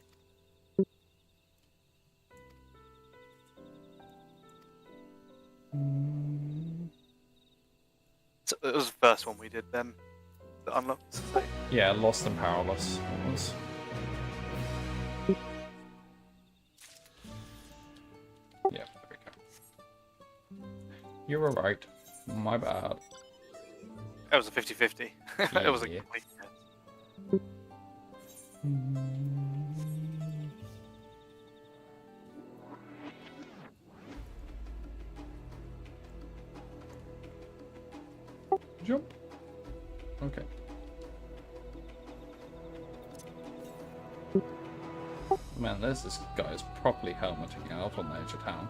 So it was the first one we did then. That unlocked. Yeah, Lost and Powerless it was. Yeah, there we go. You were right. My bad. It was a 50-50. It was a Yeah. complete guess. Jump. Okay. Man, there's this guy's properly helmeting out on the edge of town.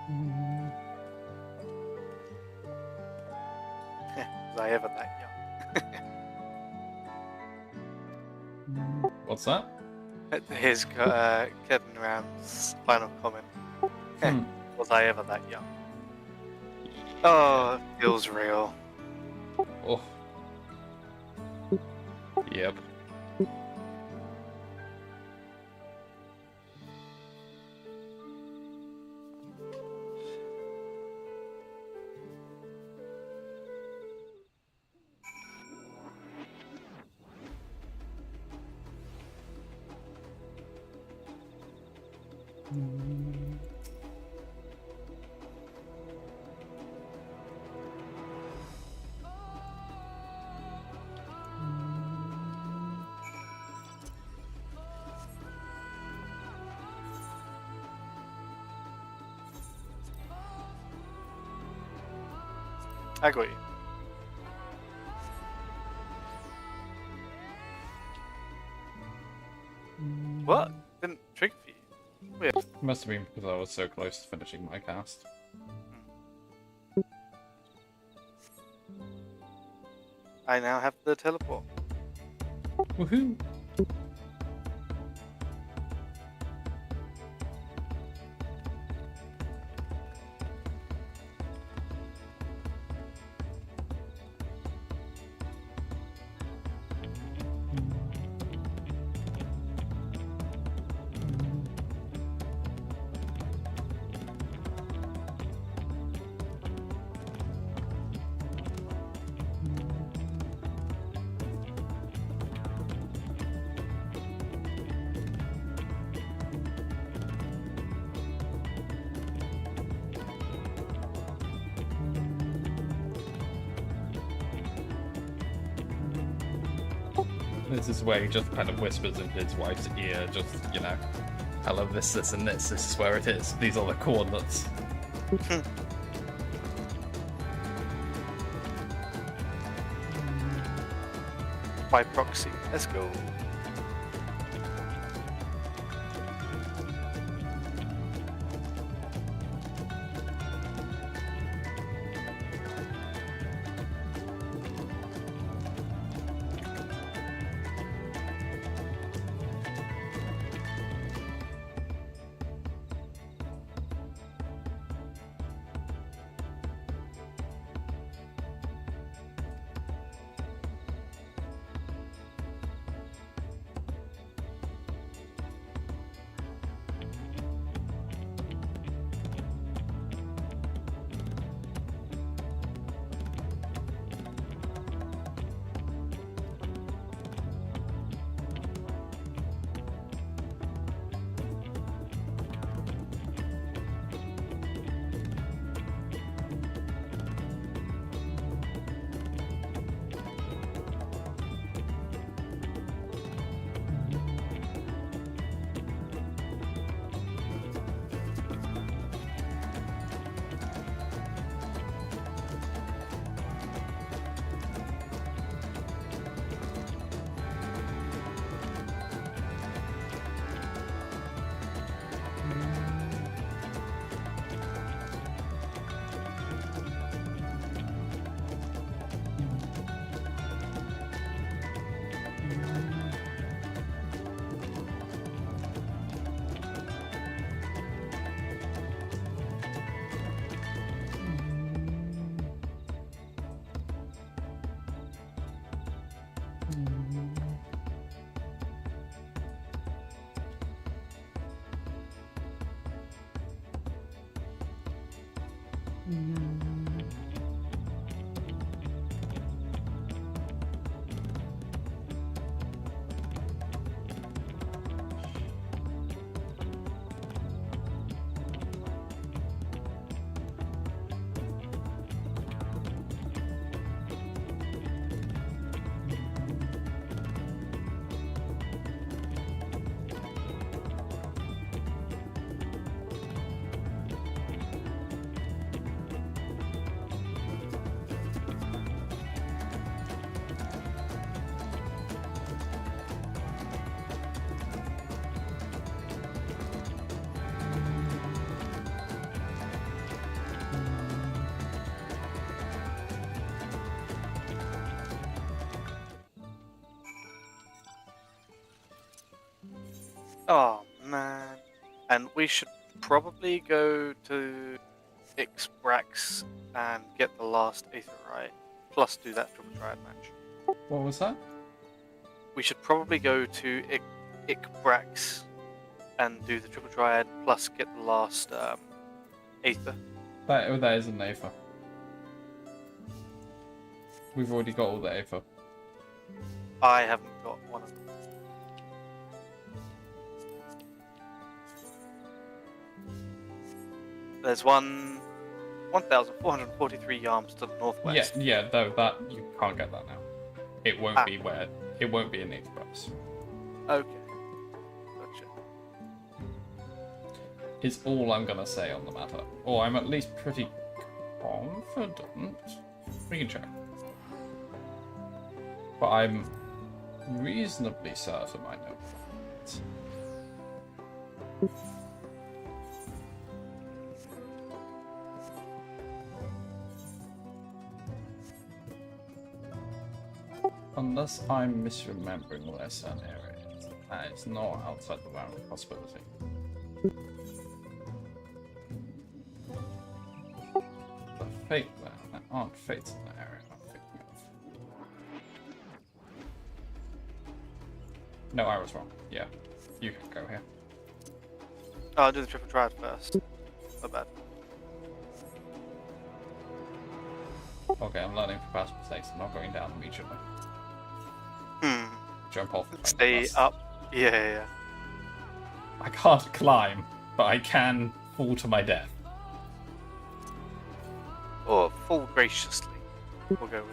Was I ever that young? What's that? His Kevin Ram's final comment. Was I ever that young? Oh, it feels real. Oh. Yep. I got you. What? Didn't trigger for you? Weird. Must have been because I was so close to finishing my cast. I now have the teleport. Woohoo! This is where he just kind of whispers in his wife's ear, just, you know, I love this, this, and this. This is where it is. These are the coordinates. By proxy. Let's go. Oh man. And we should probably go to Ixbrax and get the last Aetherite, plus do that triple triad match. What was that? We should probably go to Ixbrax and do the triple triad, plus get the last Aether. That is an Aether. We've already got all the Aether. I haven't got one of them. There's 1,443 yards to the northwest. Yeah, though that you can't get that now. It won't be where it won't be in Express. Okay. Gotcha. Is all I'm gonna say on the matter. Or I'm at least pretty confident. We can check. But I'm reasonably certain I know. Unless I'm misremembering where certain area is. It's not outside the realm of possibility. The fate there aren't fates in that area I'm thinking of. No, I was wrong. Yeah. You can go here. I'll do the triple triad first. Not bad. Okay, I'm learning from past mistakes. I'm not going down immediately. Jump off. Stay up. Yeah. I can't climb, but I can fall to my death. Or fall graciously. We'll go with.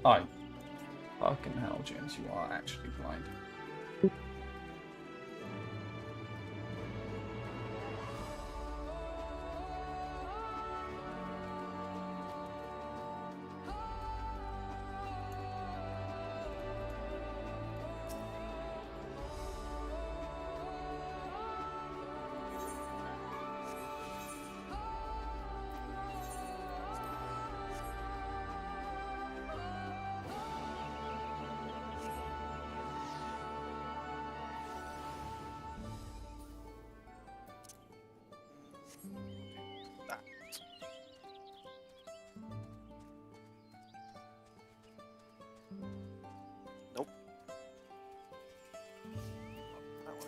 I fucking hell, James, you are actually blind. Nope. That way.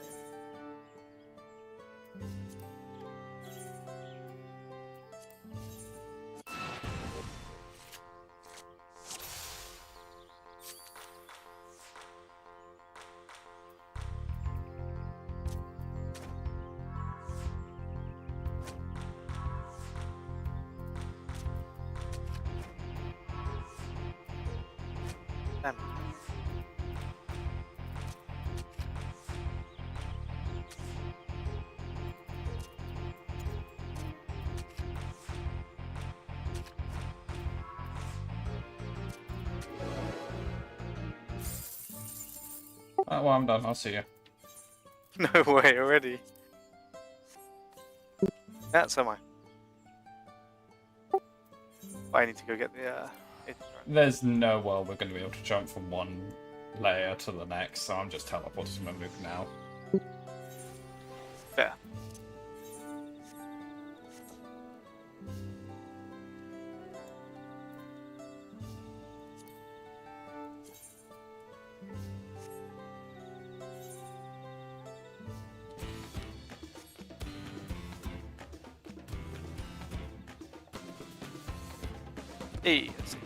Damn. Well, I'm done. I'll see you. No way already. That's am I. I need to go get the There's no way we're going to be able to jump from one layer to the next, so I'm just teleporting to Mamook now. Fair. Hey, let's see.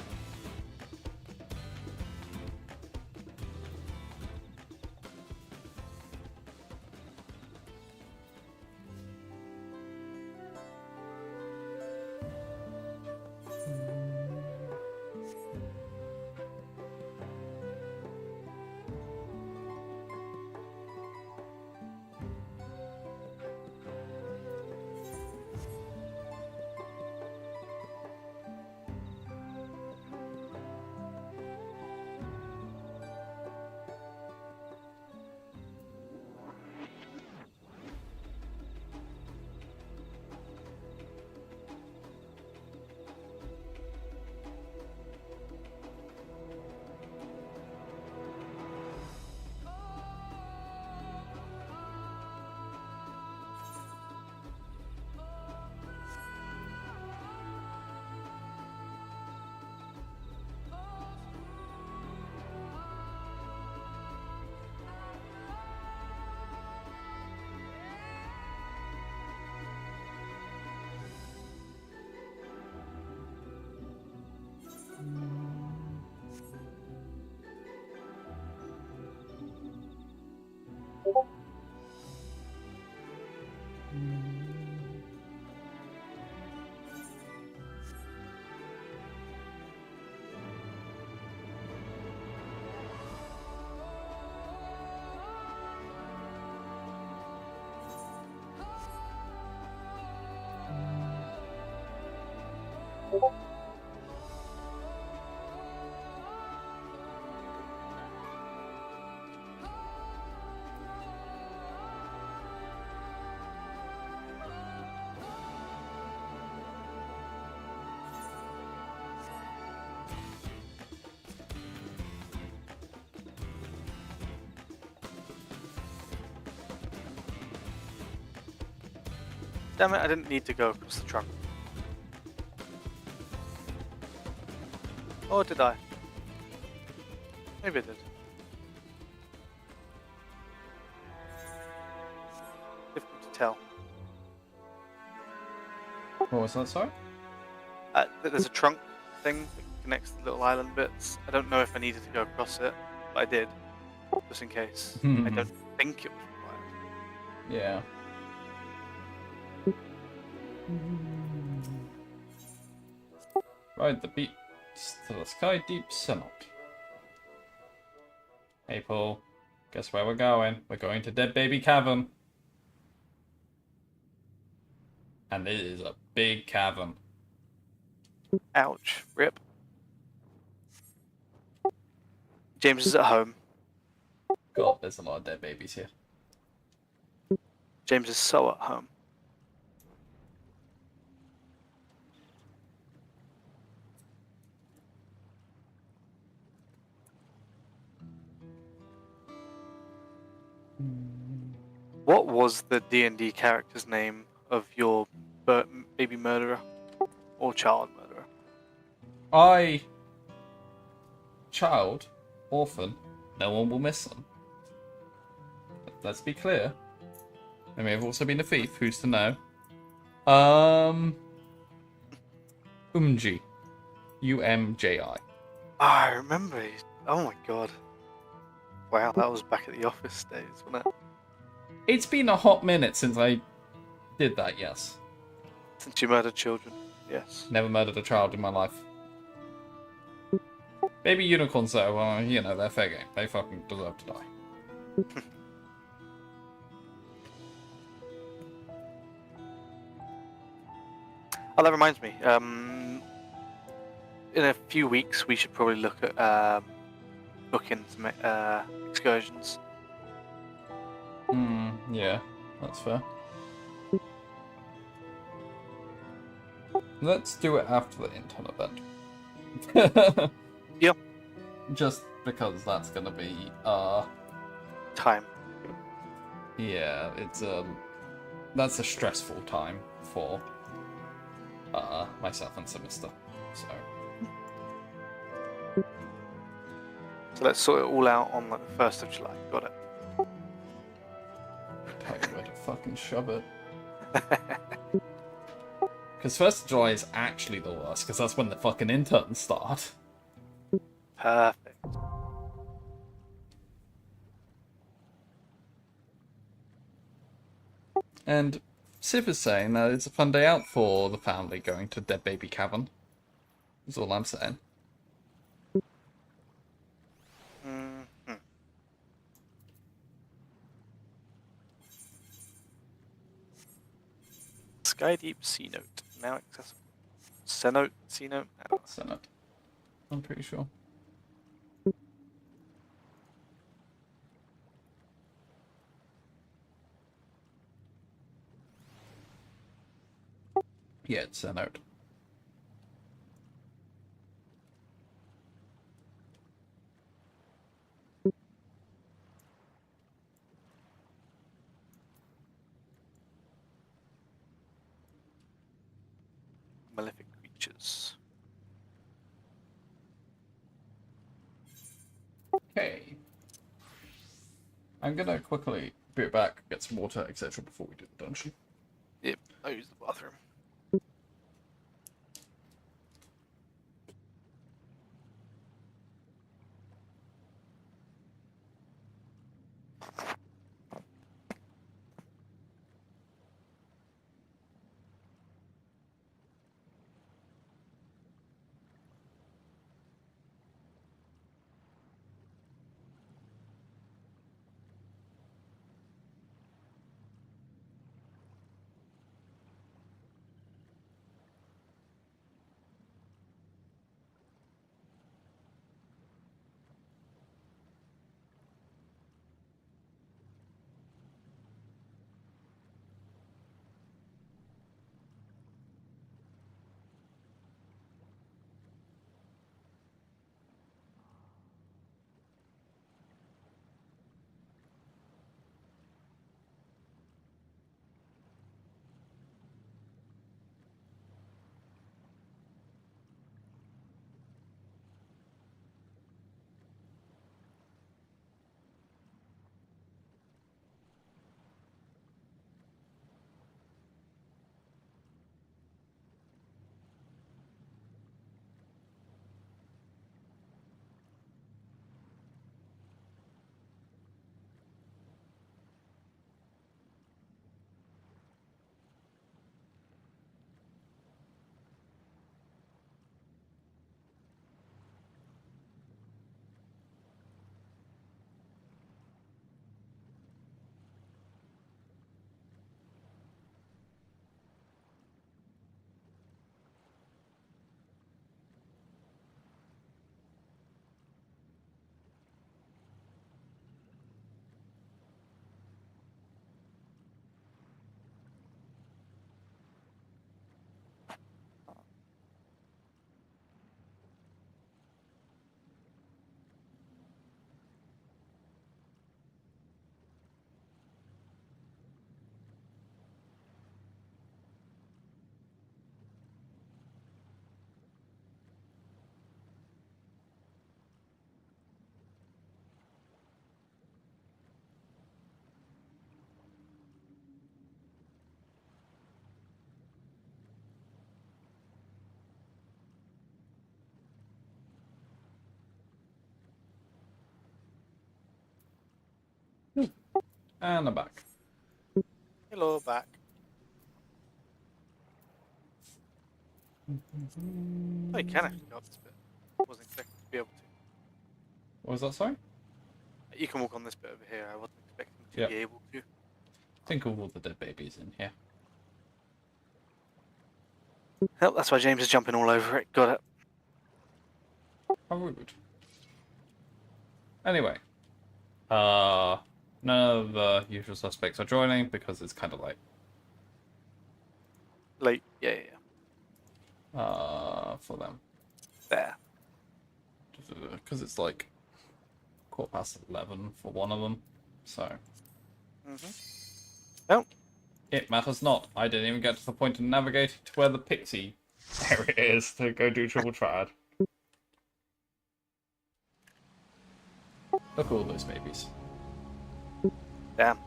Damn it, I didn't need to go across the trunk. Or did I? Maybe I did. Difficult to tell. What was that, sorry? There's a trunk thing that connects the little island bits. I don't know if I needed to go across it, but I did. Just in case. I don't think it was required. Yeah. Ride the beats to the sky deep synod. Hey Paul, guess where we're going? We're going to Dead Baby Cavern. And it is a big cavern. Ouch. Rip. James is at home. God, there's a lot of dead babies here. James is so at home. What was the D&D character's name of your baby murderer? Or child murderer? Child, orphan, no one will miss them. Let's be clear. There may have also been a thief, who's to know? Umji. UMJI. I remember. Oh my god. Wow, that was back at the office days, wasn't it? It's been a hot minute since I did that, yes. Since you murdered children, yes. Never murdered a child in my life. Baby unicorns, though, well, you know, they're fair game. They fucking deserve to die. Oh, that reminds me. In a few weeks, we should probably look at booking some excursions. Yeah, that's fair. Let's do it after the intern event. Yep. Just because that's gonna be, Time. yeah, it's, that's a stressful time for, myself and Semester, so. So let's sort it all out on like the 1st of July. Got it. Tell you where to fucking shove it. Because 1st of July is actually the worst, because that's when the fucking interns start. Perfect. And Civ is saying that it's a fun day out for the family going to Dead Baby Cavern. That's all I'm saying. Skydeep C Note now accessible. Cenote C Note now. Senate. I'm pretty sure. Yeah, it's Senate. Malefic creatures. Okay. I'm gonna quickly be back, get some water, etc. before we do the dungeon. Yep, I'll use the bathroom. And I'm back. Hello, back. Oh, you can actually go up this bit. Wasn't expecting to be able to. What was that, sorry? You can walk on this bit over here. I wasn't expecting to Yep. be able to. Think of all the dead babies in here. Well, that's why James is jumping all over it. Got it. How rude. Anyway. None of the usual suspects are joining because it's kind of late. Late. Yeah. For them. There. Because it's like 11:15 for one of them. So. Oh. It matters not. I didn't even get to the point of navigating to where the pixie area is to go do triple triad. Look at all those babies. Damn.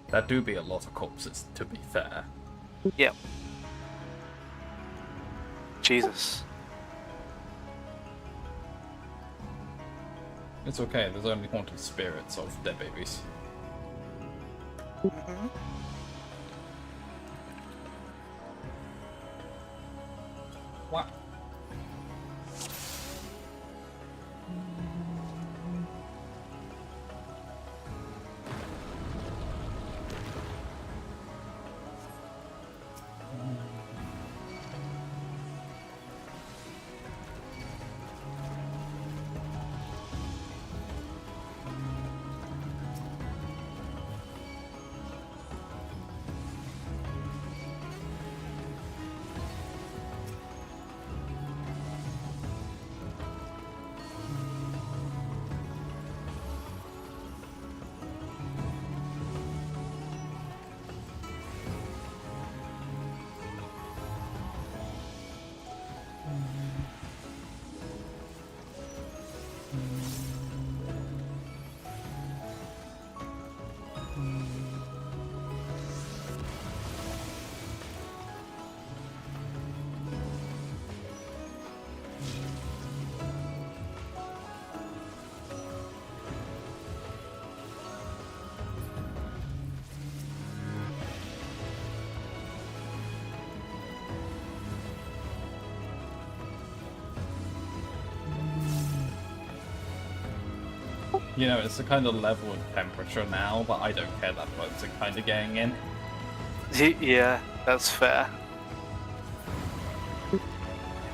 There do be a lot of corpses, to be fair. Yep. Jesus. It's okay, there's only haunted spirits of dead babies. What? You know, it's the kind of level of temperature now, but I don't care that bugs are kind of getting in. Yeah, that's fair.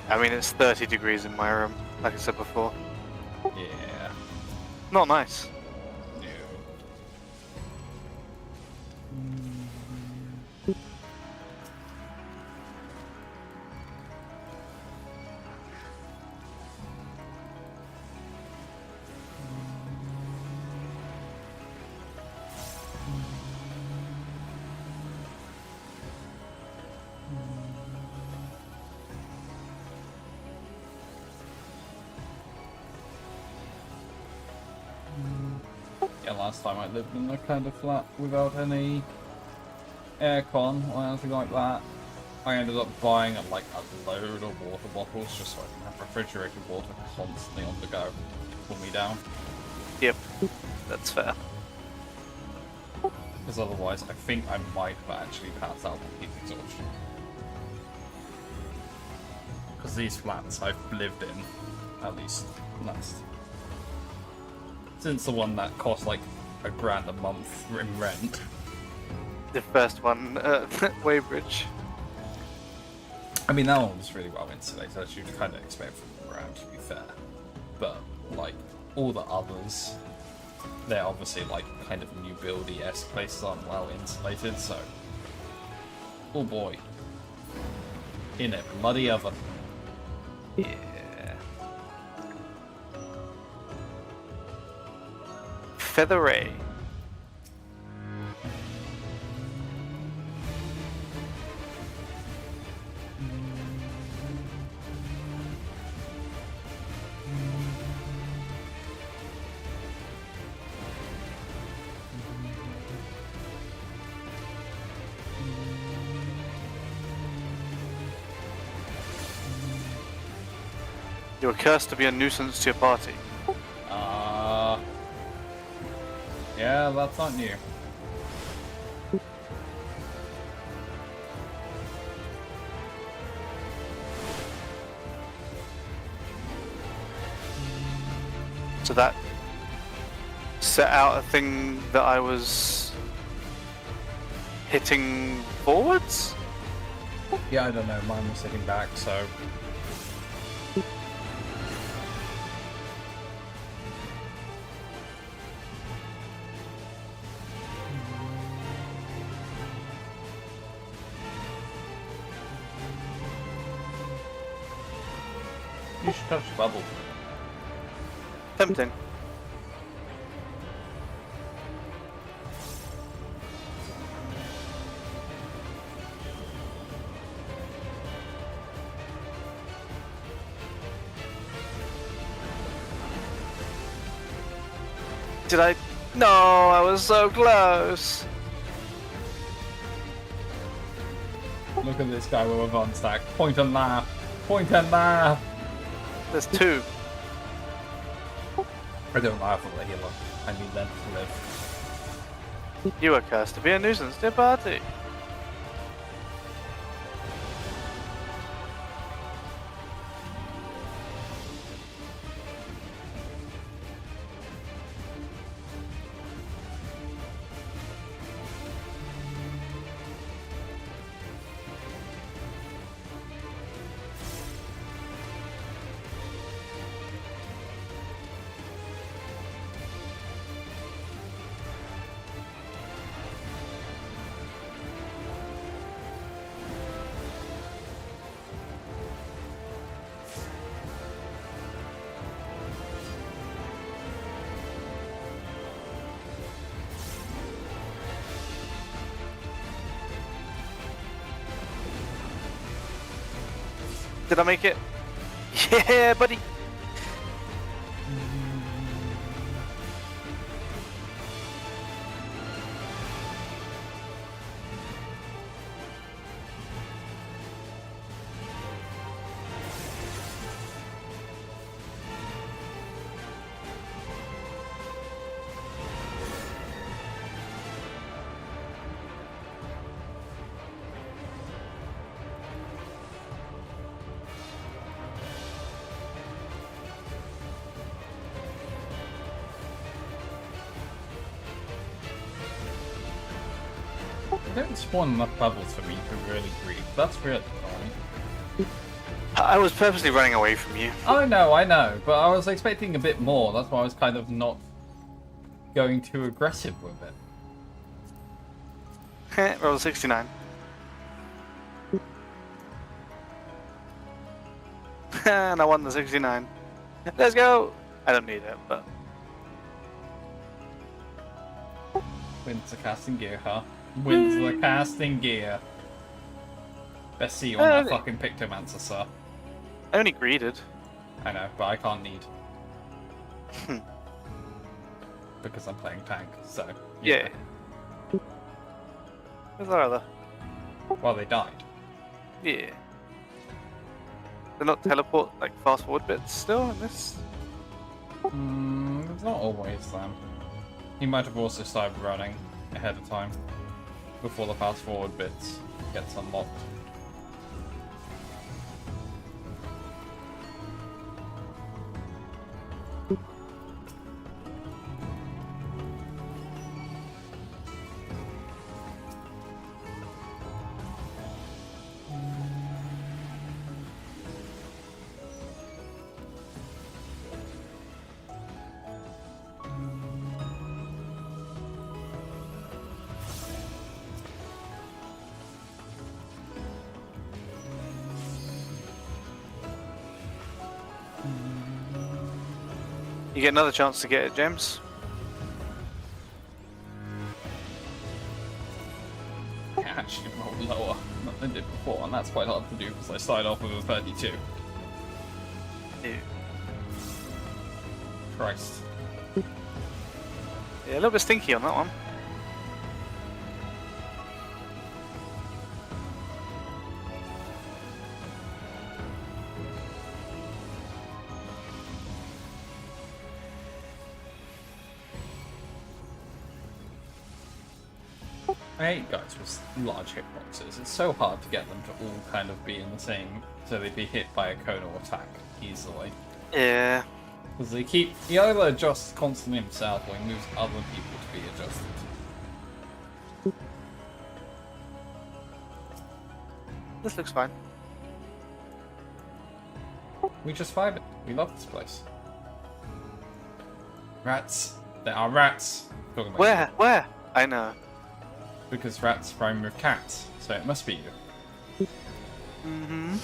I mean, it's 30 degrees in my room, like I said before. Yeah. Not nice. No. Yeah, last time I lived in a kind of flat without any aircon or anything like that. I ended up buying like a load of water bottles just so I can have refrigerated water constantly on the go to cool me down. Yep, that's fair. Because otherwise I think I might have actually passed out on heat exhaustion. Because these flats I've lived in, at least last. Since the one that cost like $1,000 a month in rent. The first one, Weybridge. I mean, that one was really well insulated, as you'd kind of expect from the ground, to be fair. But, like, all the others, they're obviously, like, kind of new buildy-esque places aren't well insulated, so... Oh boy. In a bloody oven. Yeah. Featheray. You are cursed to be a nuisance to your party. Yeah, that's not new. So that set out a thing that I was hitting forwards? Yeah, I don't know. Mine was sitting back, so. You should touch the bubble. Tempting. Did I? No, I was so close. Look at this guy with a Von stack. Point and laugh. Point and laugh. There's two. I don't laugh at the healer. I need them to live. You are cursed to be a nuisance to party. Did I make it? Yeah, buddy. They don't spawn enough bubbles for me to really breathe. That's really annoying. I was purposely running away from you. I know, but I was expecting a bit more. That's why I was kind of not going too aggressive with it. Roll 69. And I won the 69. Let's go! I don't need it, but... Wins the casting gear, huh? Wins the casting gear. Best see you on that fucking Pictomancer, sir. I only greeted. I know, but I can't need. Because I'm playing tank, so... Yeah. Where's our other? Well, they died. Yeah. They're not teleport, like, fast forward bits still in this? It's not always them. He might have also started running ahead of time. Before the fast forward bits gets unlocked. You get another chance to get it, James. I actually rolled lower than I did before, and that's quite hard to do because I started off with a 32. Ew. Christ. Yeah, a little bit stinky on that one. I hate guys with large hitboxes. It's so hard to get them to all kind of be in the same, so they'd be hit by a conal attack easily. Yeah. Because he either adjusts constantly himself or he moves other people to be adjusted. This looks fine. We just vibe it. We love this place. Rats. There are rats. Talking about Where? Where? I know. because rats rhyme with cats, so it must be you. Mm-hmm.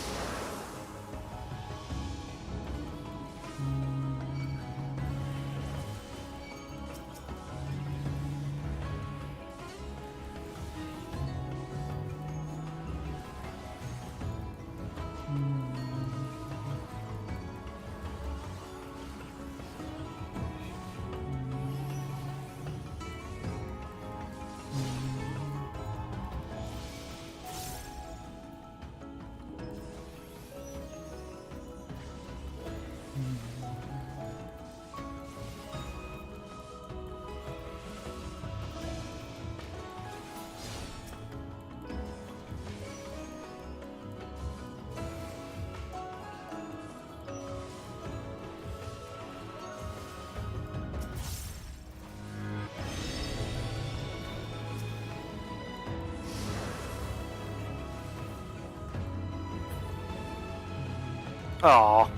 Aww.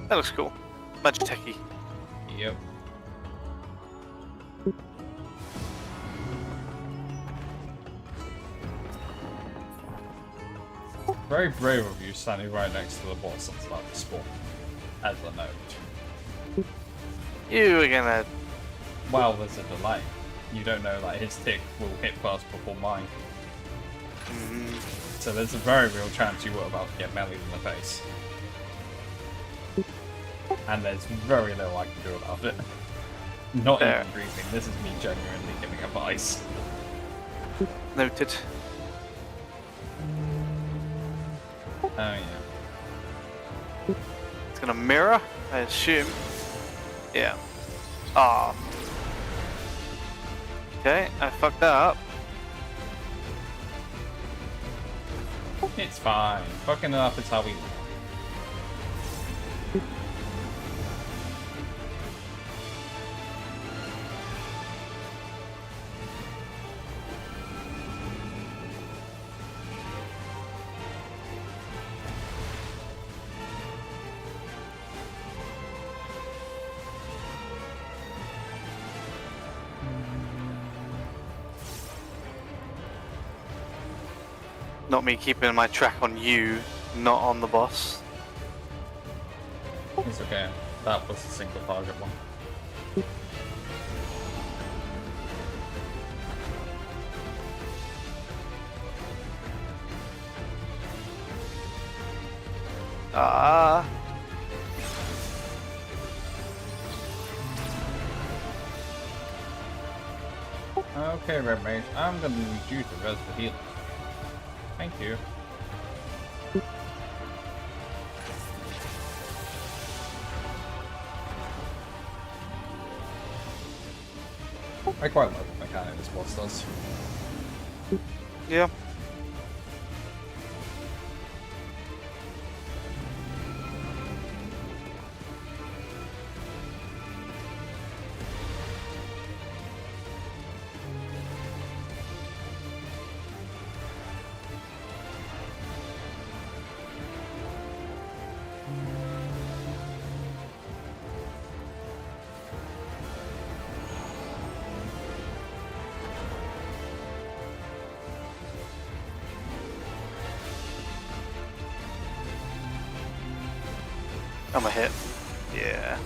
That looks cool. Magitech-y. Yep. Very brave of you standing right next to the boss and start to spawn. As a note. You were gonna... Well, there's a delay. You don't know that his tick will hit first before mine. So there's a very real chance you were about to get melee in the face. And there's very little I can do about it. Not Fair. even breathing, this is me genuinely giving advice. Noted. Oh yeah. It's gonna mirror, I assume. Yeah. Ah. Okay, I fucked that up. It's fine. Fucking it up is how we live. Not me keeping my track on you, not on the boss. It's okay. That was a single target one. Ah. Okay, Red Mage, I'm gonna need you to res the healer. Thank you. I quite like the mechanic this boss does. Yeah. I'm a hit. Yeah.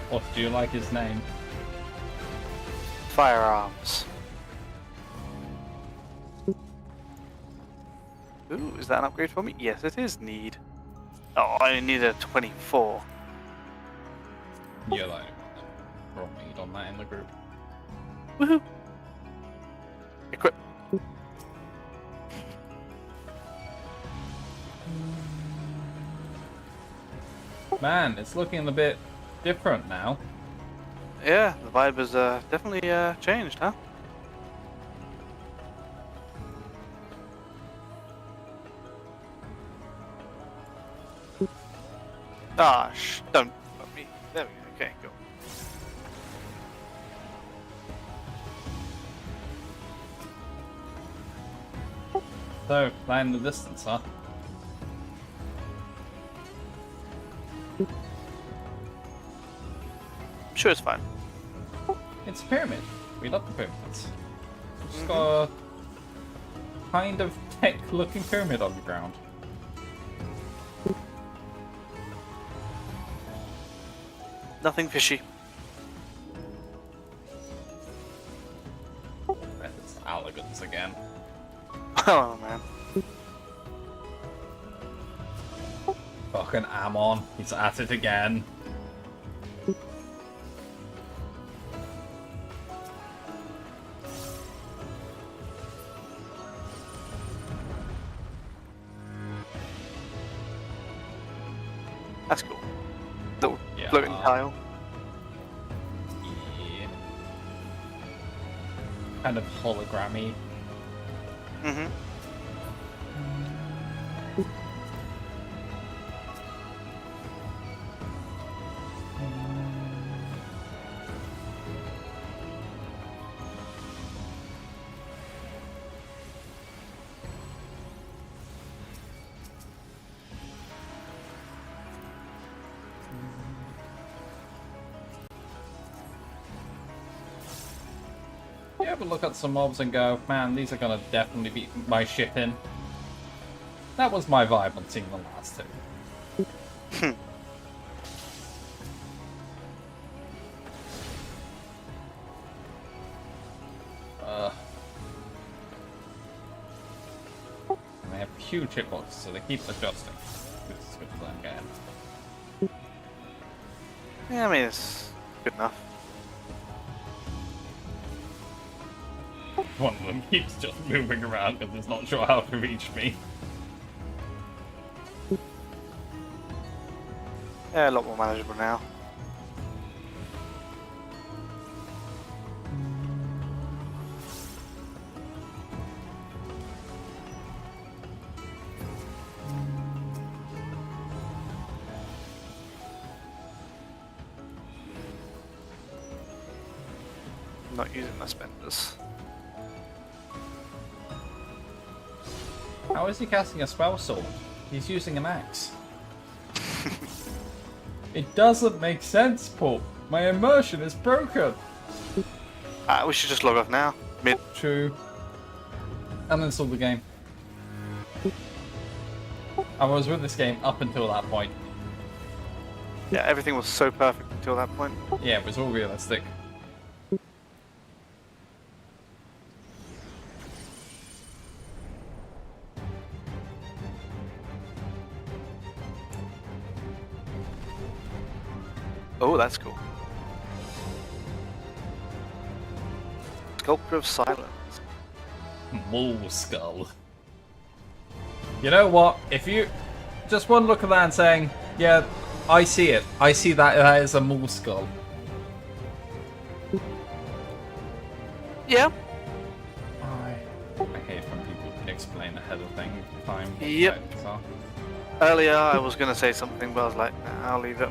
What do you like his name? Firearms. Ooh, is that an upgrade for me? Yes, it is. Need. Oh, I need a 24. You're like wrong need on that in the group. Woohoo! Equip. Man, it's looking a bit different now. Yeah, the vibe has definitely changed, huh? Ah, don't fuck me. There we go. Okay, go. So, flying the distance, huh? Sure, it's fine. It's a pyramid. We love the pyramids. It's just got a kind of tech-looking pyramid on the ground. Nothing fishy. It's elegance again. Oh man. Fucking Ammon. He's at it again. That's cool. Little Yeah. floating tile. Yeah. Kind of hologrammy. Mm-hmm. You ever look at some mobs and go, man, these are gonna definitely beat my ship in? That was my vibe on seeing the last two. And they have huge hitboxes, so they keep adjusting. This is good for them game. Yeah, I mean it's good enough. One of them keeps just moving around because it's not sure how to reach me. Yeah, a lot more manageable now. I'm not using my spenders. How is he casting a spell sword? He's using an axe. It doesn't make sense, Paul. My immersion is broken. We should just log off now. Mid. True. Uninstall the game. I was with this game up until that point. Yeah, everything was so perfect until that point. Yeah, it was all realistic. Oh, that's cool. Sculptor of Silence. Mole skull. You know what? If you just one look at that and saying, yeah, I see it. I see that is a mole skull. Yeah, Yeah. I hate when people explain ahead of time what Yep. titles are. Earlier, I was gonna say something, but I was like, nah, I'll leave it.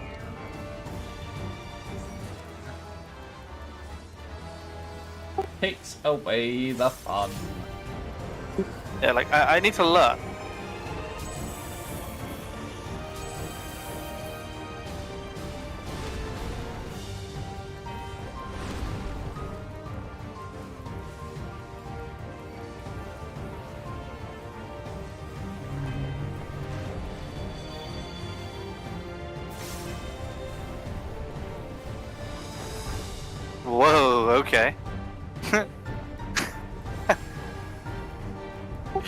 Takes away the fun. Yeah, like I need to learn. Whoa. Okay.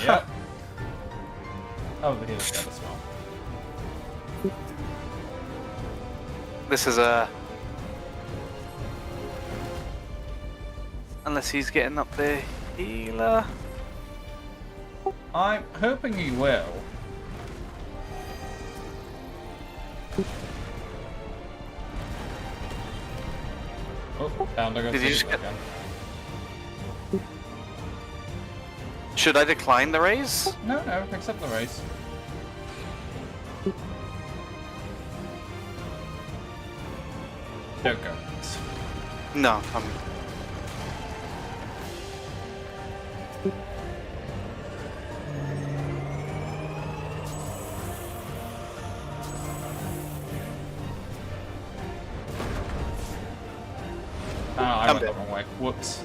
Yep. Over here, the other smell. This is a. Unless he's getting up the healer. I'm hoping he will. Oh, down to go. Did you see just it get- again. Should I decline the raise? No, accept the race. Don't go. No. I went the wrong way. Whoops.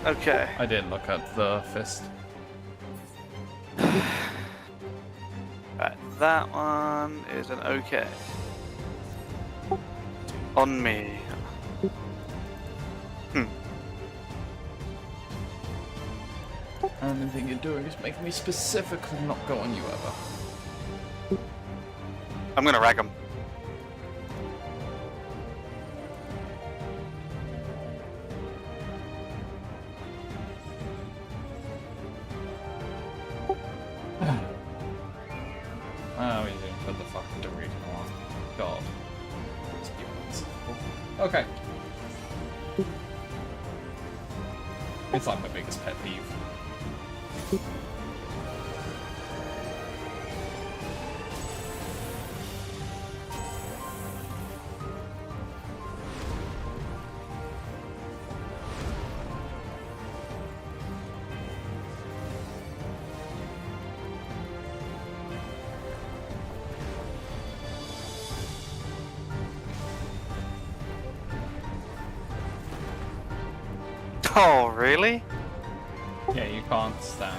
Okay. I did look at the fist. Right, that one is an okay. On me. Only thing you're doing is making me specifically not go on you ever. I'm gonna rag him. Oh, we didn't put the fucking Dorito on. God. Let's be unacceptable. Okay. It's like my biggest pet peeve. Oh, really? Yeah, you can't stand.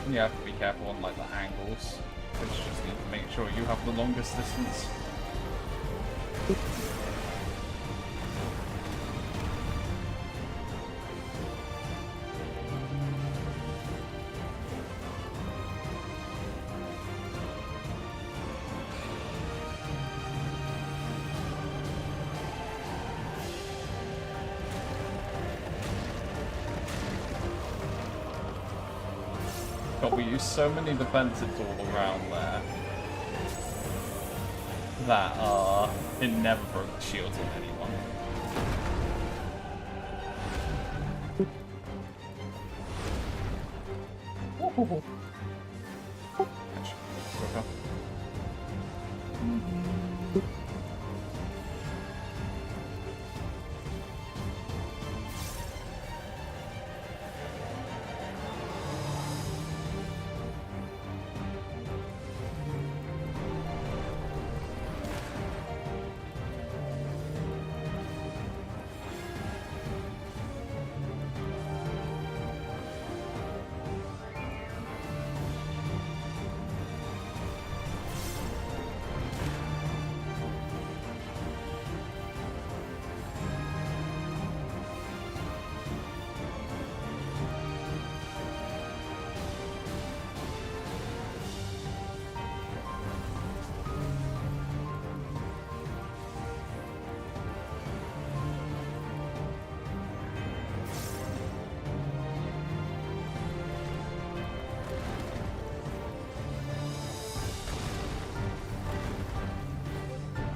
You have to be careful on like the angles, which just need to make sure you have the longest distance. But we use so many defensives all around there that it never broke the shields on anyone.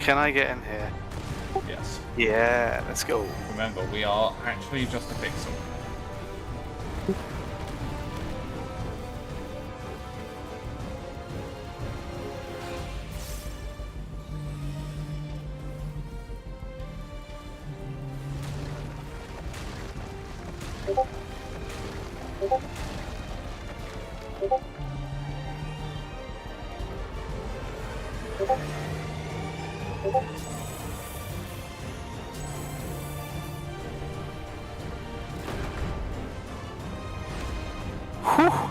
Can I get in here? Yes. Yeah, let's go. Remember, we are actually just a pixel. Whew.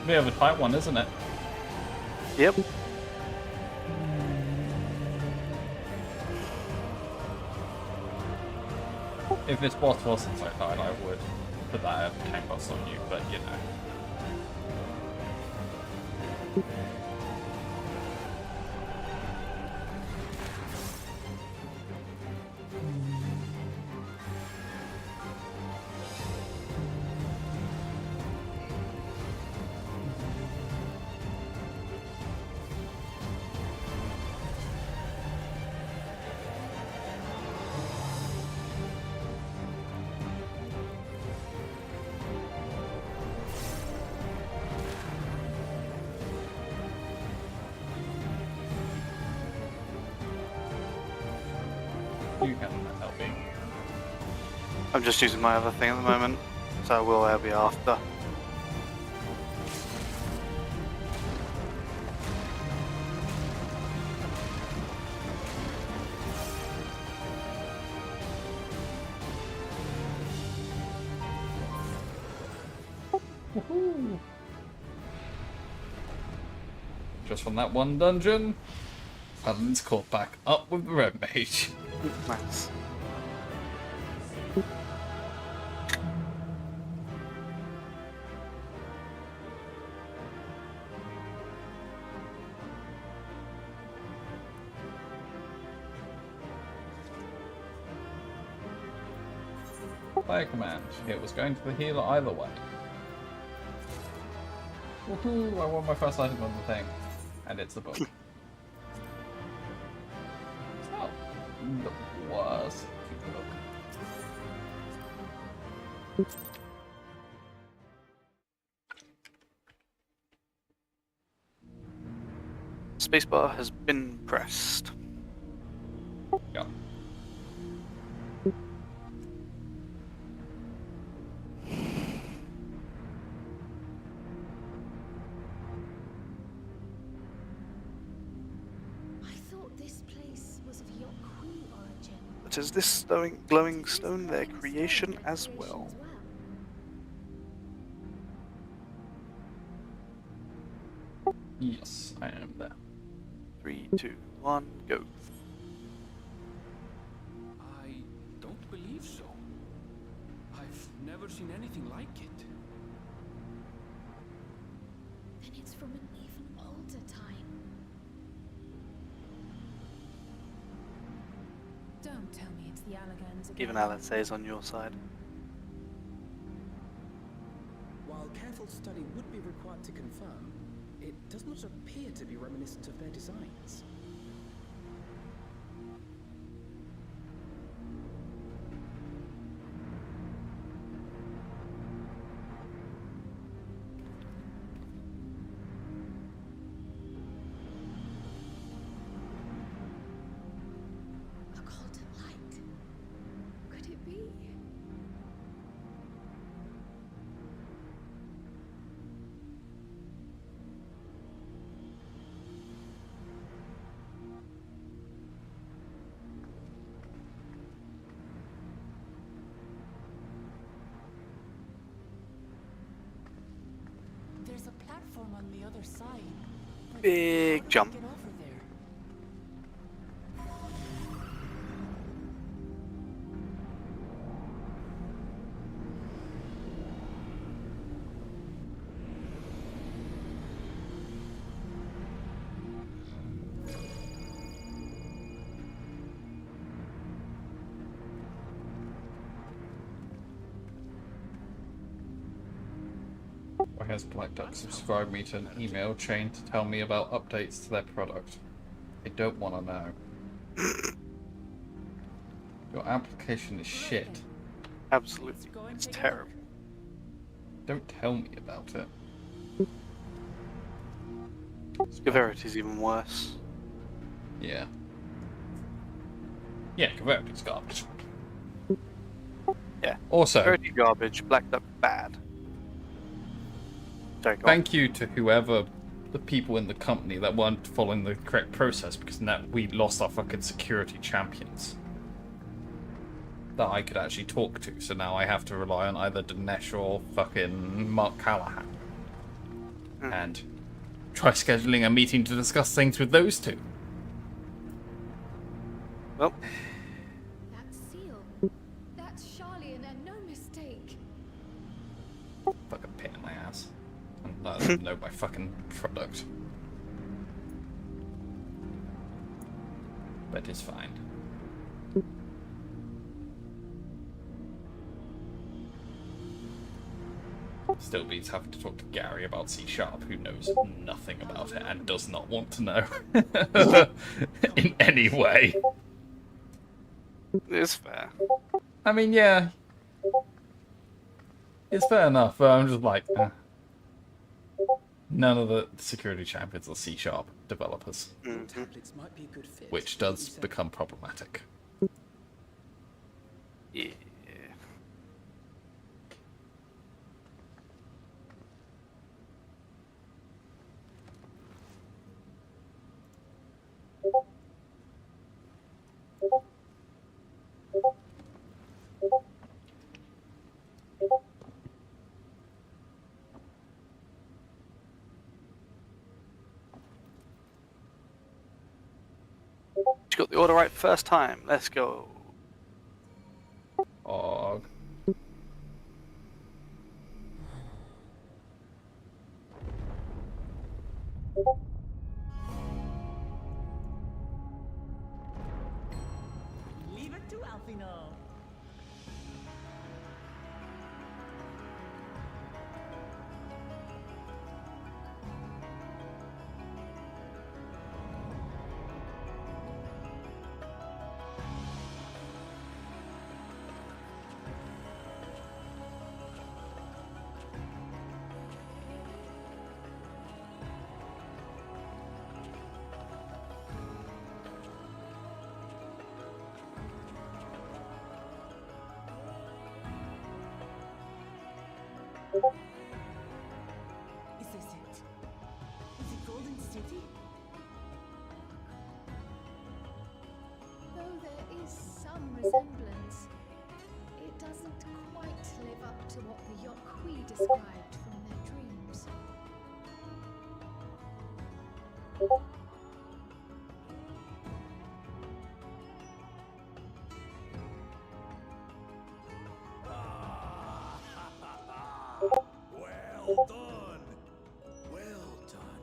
Bit of a tight one, isn't it? Yep. If this boss wasn't so tight, I would put that tank boss on you, but you know. You can help me. I'm just using my other thing at the moment, so I will help you after. Woohoo! Just from that one dungeon, Paladin's caught back up with the Red Mage. Nice. Fire command. It was going to the healer either way. Woohoo! I won my first item on the thing. And it's a book. It's not the worst book. Spacebar has been pressed. Yeah. I thought this place was of Yokhu origin. But is this glowing stone their creation as well? Yes, I am there. 3, 2, 1, go. I don't believe so. I've never seen anything like it. Then it's from an even older time. Don't tell me it's the Allagans again. Even Alan says on your side. While careful study would be required to confirm, it does not appear to be reminiscent of their designs. A golden light. Could it be? There's a platform on the other side. But Big how do we jump. get over there? Why has Black Duck subscribed me to an email chain to tell me about updates to their product? I don't want to know. Your application is shit. Absolutely. It's terrible. Don't tell me about it. Severity's even worse. Yeah. Yeah, Severity's garbage. Yeah. Also, Severity garbage, Black Duck bad. Sorry, go on. thank you to whoever, the people in the company that weren't following the correct process, because now we lost our fucking security champions that I could actually talk to, so now I have to rely on either Dinesh or fucking Mark Callahan. And try scheduling a meeting to discuss things with those two. Well, That seal. That's Charlian and no mistake. Fucking pain in my ass. And let them know my fucking product. But it's fine. Still beats having to talk to Gary about C#, who knows nothing about it and does not want to know in any way. it's fair. I mean, yeah, it's fair enough, but I'm just like, none of the security champions are C# developers, Tablets might be a good fit. which does become problematic. Yeah. You got the order right first time. Let's go. Og. Leave it to Alfino. Is this it? Is it Golden City? Though there is some resemblance, it doesn't quite live up to what the Yokwi described from their dreams. Well done. Well done,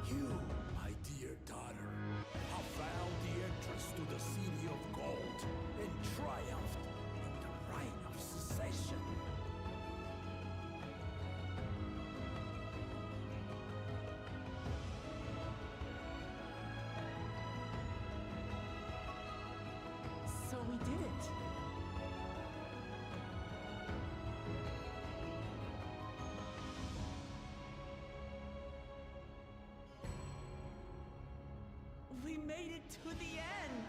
You, my dear daughter, have found the entrance to the City of Gold and triumphed in the right of secession. So we did it. We made it to the end.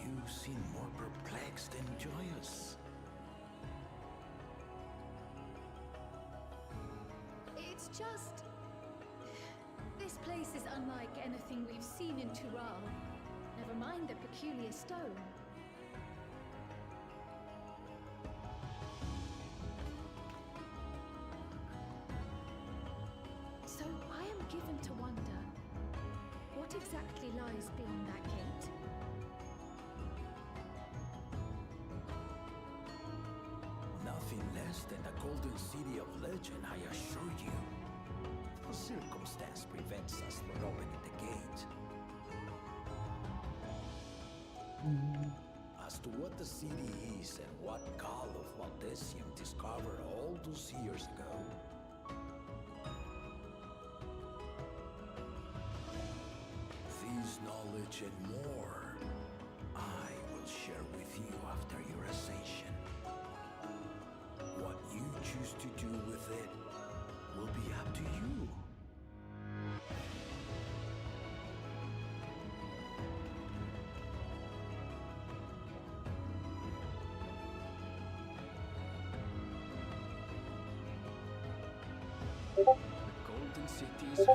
You seem more perplexed than joyous. It's just... This place is unlike anything we've seen in Tural. Never mind the peculiar stone. given to wonder, what exactly lies beyond that gate? Nothing less than the golden city of legend, I assure you. A circumstance prevents us from opening the gate. As to what the city is and what Gall of Valdesium discovered all those years ago, this knowledge and more, I will share with you after your ascension. What you choose to do with it will be up to you. The Golden City is free.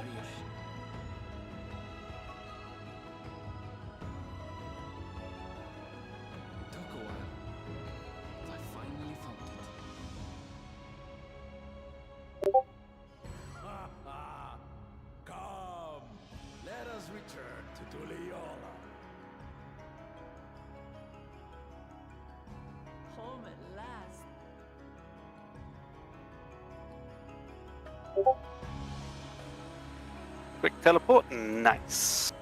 It took a while, but I finally found it. Come, let us return to Tuliola. Home at last. Quick teleport, nice.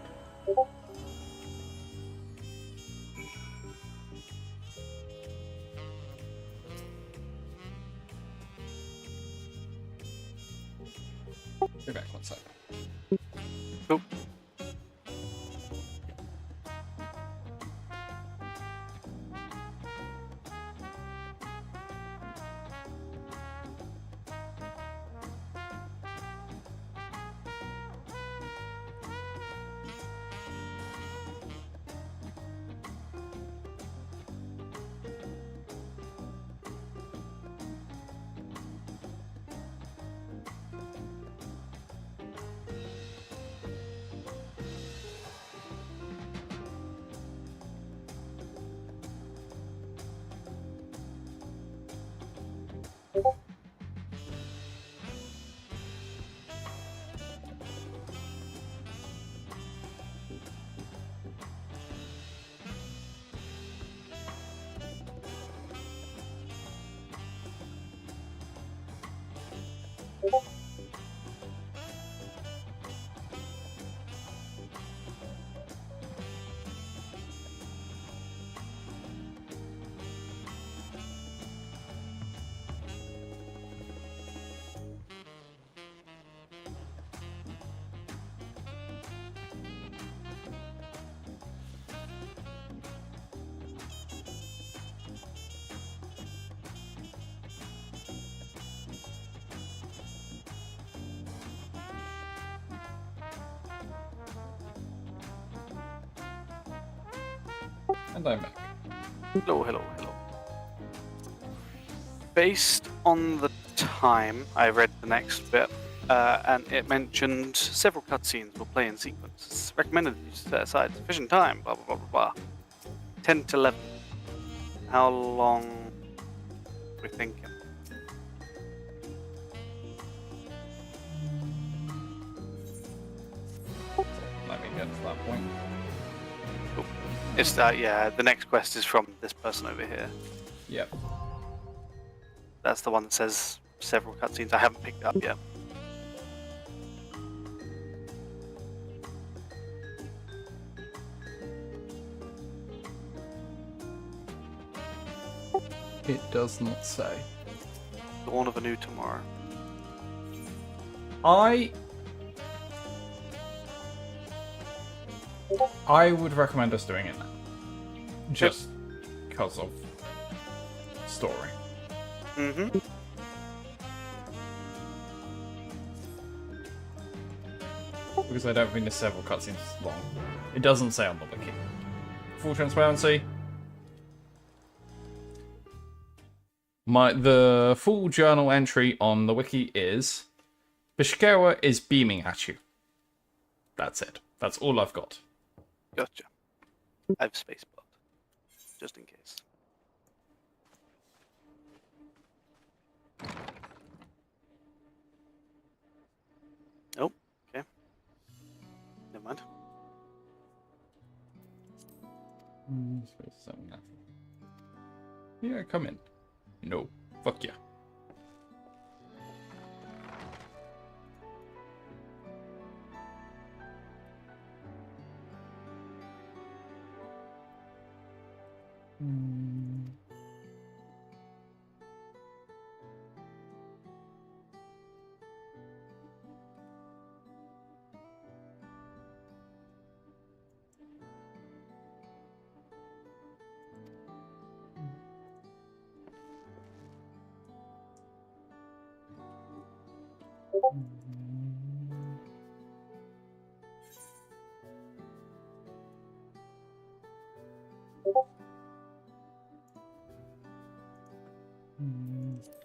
Be back 1 second. Cool. And I'm back. Hello, hello, hello. Based on the time, I read the next bit, and it mentioned several cutscenes will play in sequence. It's recommended that you set aside sufficient time, blah, blah, blah, blah, blah. 10 to 11. How long are we thinking? Let me get to that point. Cool. It's yeah, the next quest is from this person over here. Yep. That's the one that says several cutscenes. I haven't picked it up yet. It does not say. Dawn of a New Tomorrow. I would recommend us doing it now. Just because of story. Mm-hmm. Because I don't think the several cutscenes is long. It doesn't say on the wiki. Full transparency. The full journal entry on the wiki is Bishkawa is beaming at you. That's it. That's all I've got. Gotcha. I've spacebarred. Just in case. Oh, okay. Yeah, come in. No. Fuck yeah.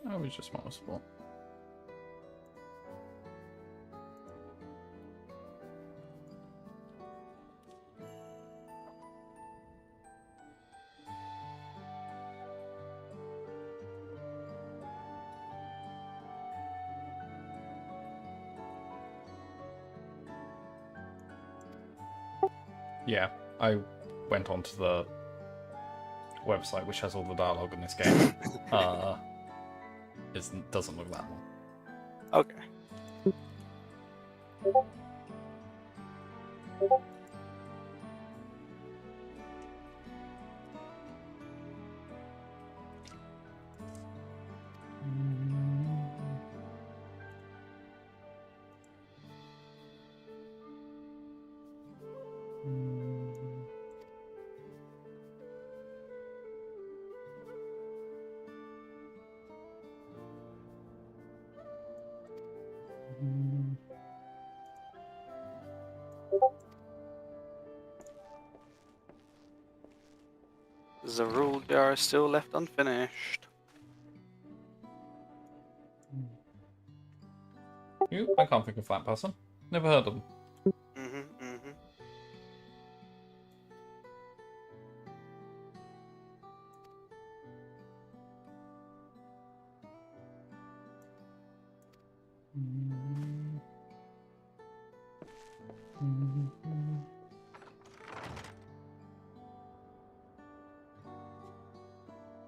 I was just possible. Yeah, I went onto the website which has all the dialogue in this game. It doesn't look that long. Okay. The rule jar is still left unfinished. I can't think of that person. Never heard of them.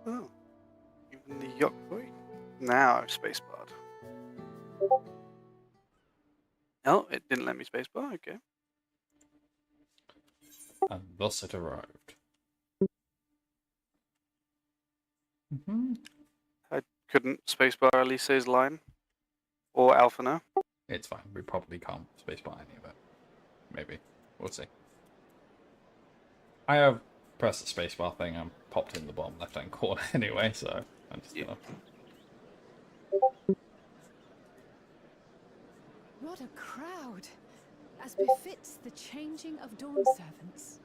Oh, even the Yokoi. Now I've spacebarred. Oh, it didn't let me spacebar. Okay. And thus it arrived. I couldn't spacebar Elise's line or Alpha now. It's fine. We probably can't spacebar any of it. Maybe. We'll see. I have pressed the spacebar thing and popped in the bottom left-hand corner anyway, so I'm just gonna... What a crowd! As befits the changing of dawn servants.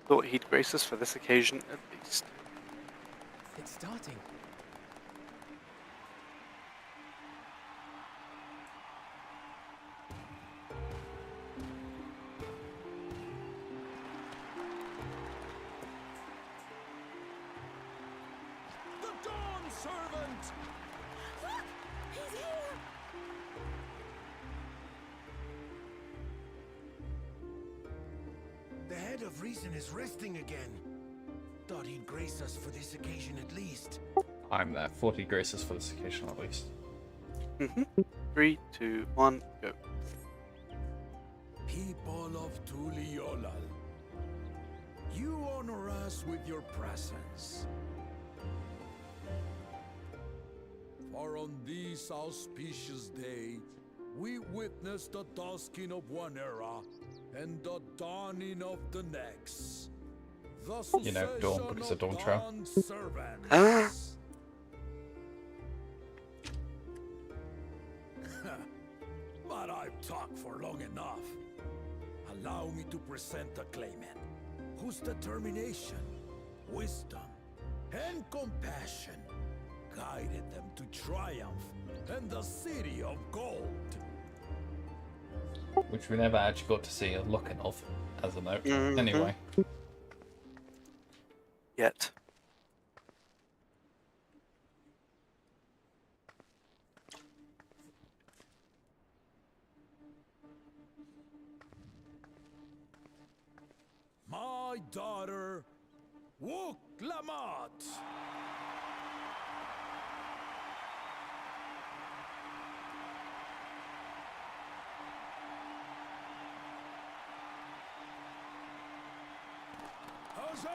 Thought he'd grace us for this occasion at least. It's starting. The Dawn Servant! Look! He's here! The head of reason is resting again. Thought he'd grace us for this occasion at least. I'm there. 40 graces for this occasion at least. 3, 2, 1, go. People of Tuliolal, you honor us with your presence. For on this auspicious day, we witness the dusking of one era and the dawning of the next. The You know, Dawn because of Dawn Trail. Dawn servants. But I've talked for long enough. Allow me to present a claimant whose determination, wisdom, and compassion guided them to triumph in the city of gold. Which we never actually got to see a looking of, as a note. Mhm. Anyway. Yet. My daughter, Wook Lamont. Huzzah!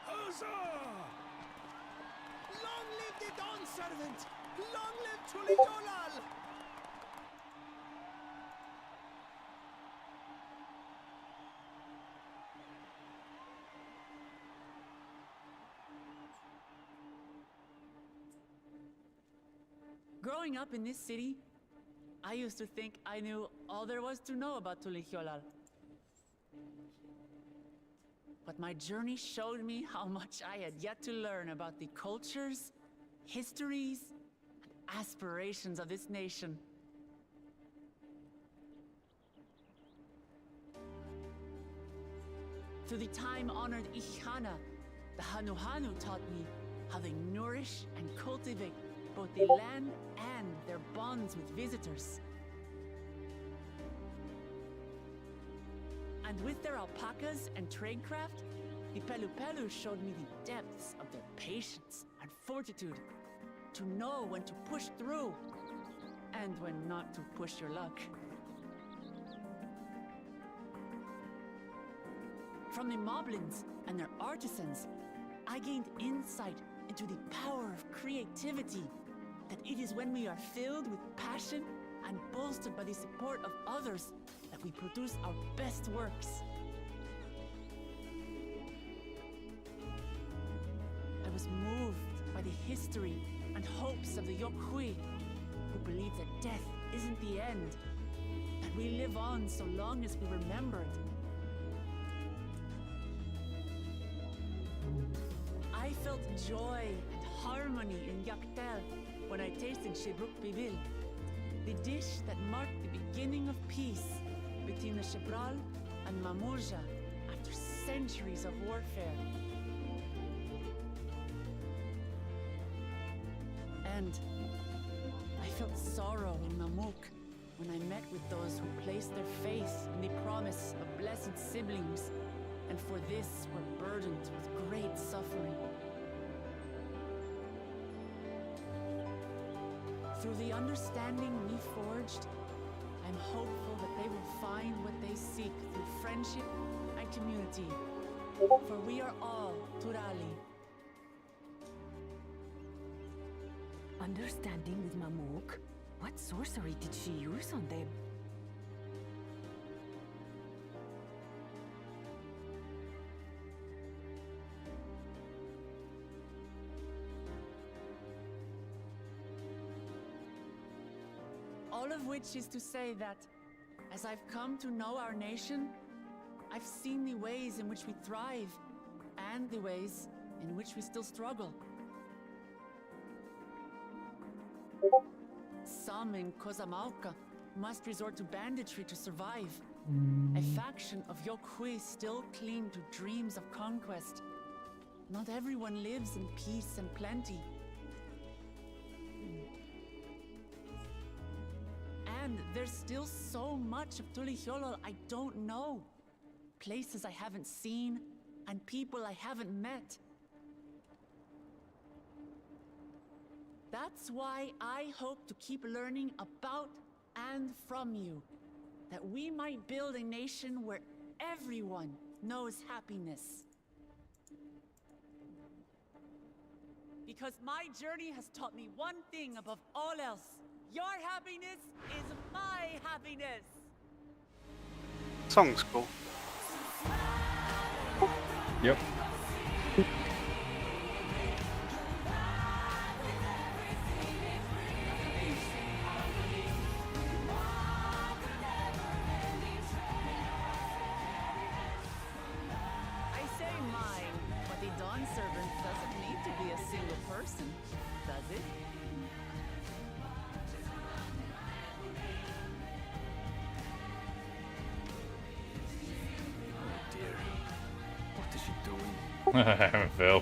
Huzzah! Long live the Dawn Servant! Long live Tulidolal! Growing up in this city, I used to think I knew all there was to know about Tulihyolal. But my journey showed me how much I had yet to learn about the cultures, histories, and aspirations of this nation. Through the time-honored Ihana, the Hanuhanu taught me how they nourish and cultivate both the land and their bonds with visitors. And with their alpacas and tradecraft, the Pelupelu showed me the depths of their patience and fortitude, to know when to push through and when not to push your luck. From the Moblins and their artisans, I gained insight into the power of creativity, that it is when we are filled with passion and bolstered by the support of others that we produce our best works. I was moved by the history and hopes of the Yokhui, who believe that death isn't the end, that we live on so long as we remembered. I felt joy and harmony in Yaktel when I tasted Shebruk Bivil, the dish that marked the beginning of peace between the Shebral and Mamurja after centuries of warfare. And I felt sorrow in Mamook when I met with those who placed their faith in the promise of blessed siblings, and for this were burdened with great suffering. Through the understanding we forged, I'm hopeful that they will find what they seek through friendship and community. For we are all Turali. Understanding with Mamook? What sorcery did she use on them? All of which is to say that, as I've come to know our nation, I've seen the ways in which we thrive, and the ways in which we still struggle. Some in Kozamauka must resort to banditry to survive. A faction of Yokhui still cling to dreams of conquest. Not everyone lives in peace and plenty. And there's still so much of Tulihyolal I don't know. Places I haven't seen, and people I haven't met. That's why I hope to keep learning about and from you, that we might build a nation where everyone knows happiness. Because my journey has taught me one thing above all else. Your happiness is my happiness! Song's cool. Yep. I say mine, but the Dawn Servant doesn't need to be a single person, does it? Dear, what is she doing? Phil.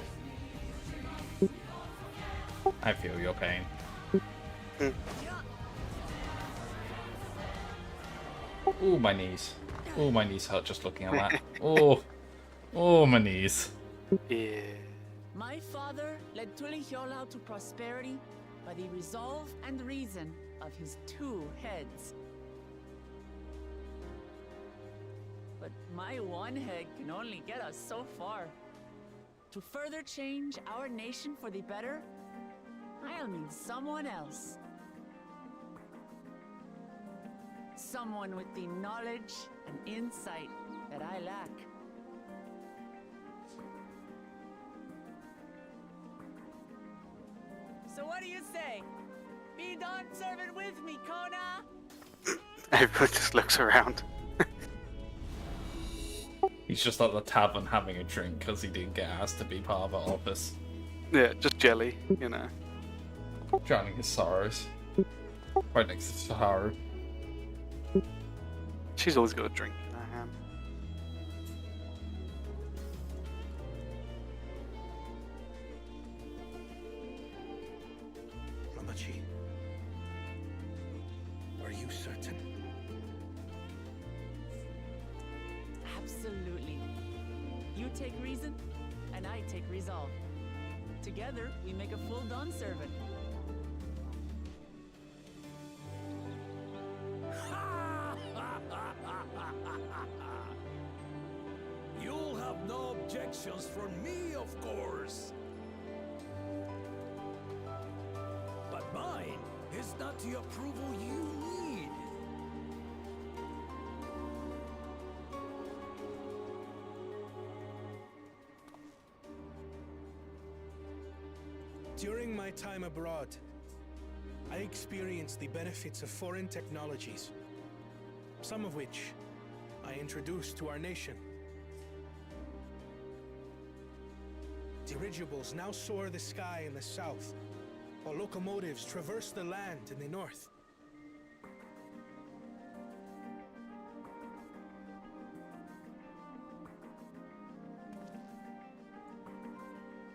I feel your pain. Ooh, my knees. Ooh, my knees hurt just looking at that. Oh, my knees. Yeah. My father led Tulihiola to prosperity by the resolve and reason of his 2 heads. But my 1 head can only get us so far. To further change our nation for the better, I'll need someone else. Someone with the knowledge and insight that I lack. So what do you say? Be Dawn Servant with me, Kona? Everyone just looks around. He's just at the tavern having a drink because he didn't get asked to be part of our office. Yeah, just jelly, you know. Drowning his sorrows. Right next to Saharu. She's always got a drink in her hand. Ramachi, are you certain? Absolutely. You take reason, and I take resolve. Together, we make a full Dawn Servant. You'll have no objections from me, of course. But mine is not the approval you need. During my time abroad, I experienced the benefits of foreign technologies, some of which I introduced to our nation. Dirigibles now soar the sky in the south, while locomotives traverse the land in the north.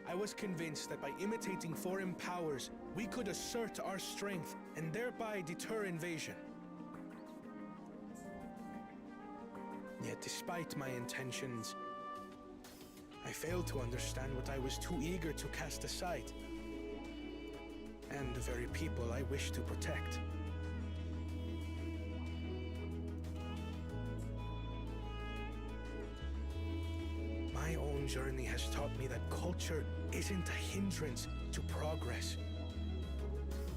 I was convinced that by imitating foreign powers, we could assert our strength and thereby deter invasion. Yet despite my intentions, I failed to understand what I was too eager to cast aside, and the very people I wish to protect. My own journey has taught me that culture isn't a hindrance to progress,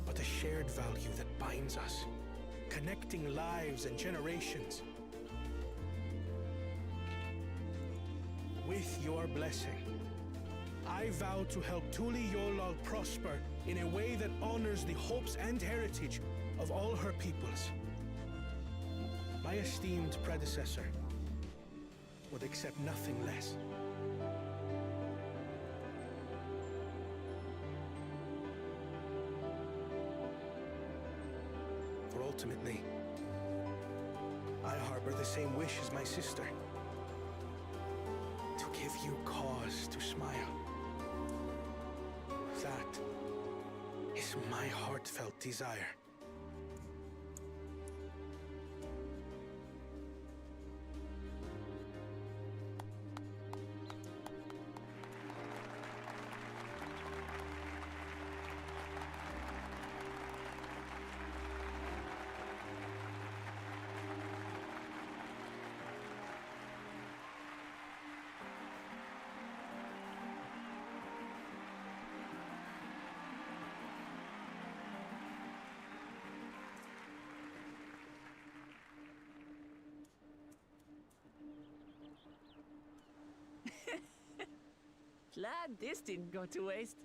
but a shared value that binds us, connecting lives and generations. With your blessing, I vow to help Tuli Yolal prosper in a way that honors the hopes and heritage of all her peoples. My esteemed predecessor would accept nothing less. For ultimately, I harbor the same wish as my sister. To give you cause to smile. That is my heartfelt desire. Glad this didn't go to waste.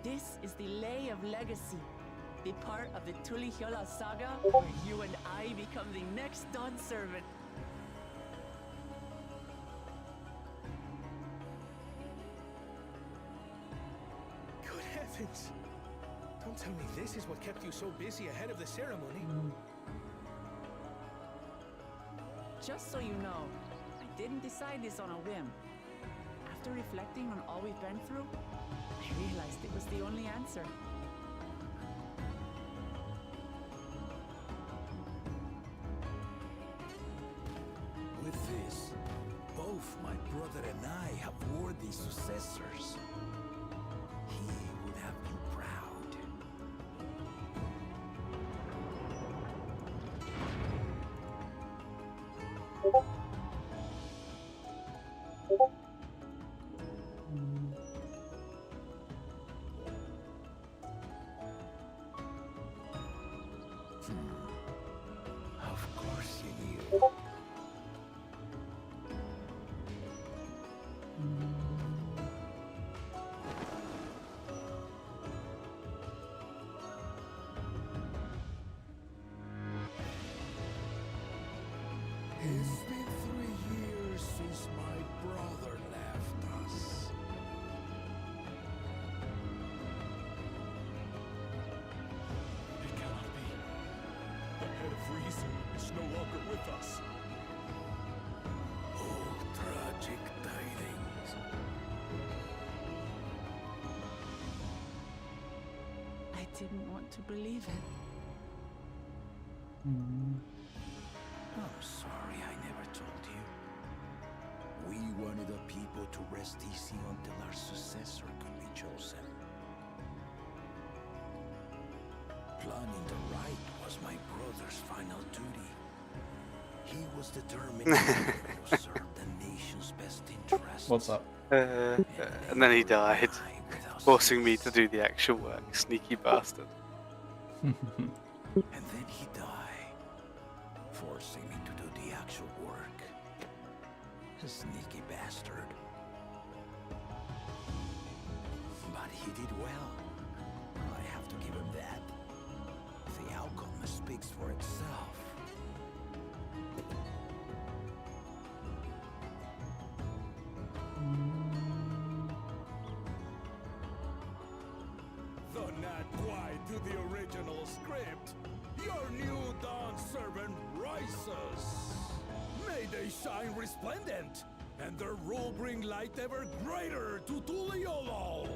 This is the Lay of Legacy, the part of the Tulihiola saga where you and I become the next Dawn Servant. Good Heavens! Don't tell me this is what kept you so busy ahead of the ceremony. Just so you know, I didn't decide this on a whim. After reflecting on all we've been through, I realized it was the only answer. With this, both my brother and I have worthy successors. He would have you proud. Of course you knew. It's been 3 years since my brother left us. It cannot be. The head of reason is no longer with us. Oh, tragic tidings. I didn't want to believe it. I'm sorry I never told you. We wanted the people to rest easy until our successor could be chosen. Planning the right was my brother's final duty. He was determined to serve the nation's best interests. What's up? And then he died, forcing me to do the actual work. Sneaky bastard. And then he died, forcing me to do the actual work. A sneaky bastard. But he did well. I have to give him that. The outcome speaks for itself. Though not quite to the original script, your new dawn servant rises. May they shine resplendent, and their rule bring light ever greater to Tuliolo.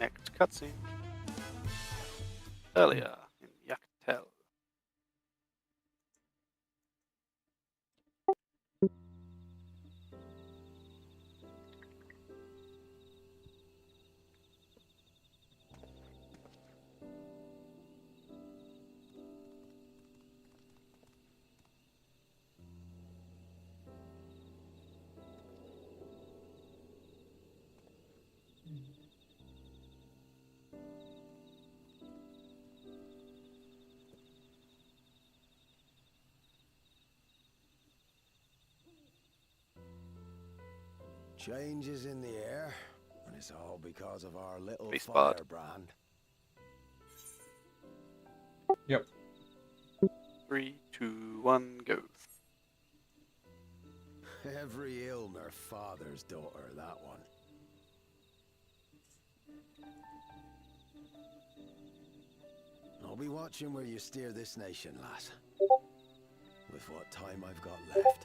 Next cutscene. Earlier in Yaktel. Changes in the air, and it's all because of our little Be spot. firebrand. Yep. 3, 2, 1, go. Every Ilmer father's daughter, that one. I'll be watching where you steer this nation, lass. With what time I've got left.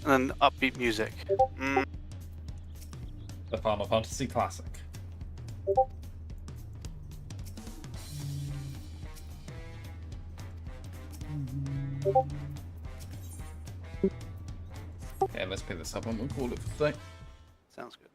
and then upbeat music. The Final Fantasy classic. Okay, let's pick this up and we'll call it for today. Sounds good.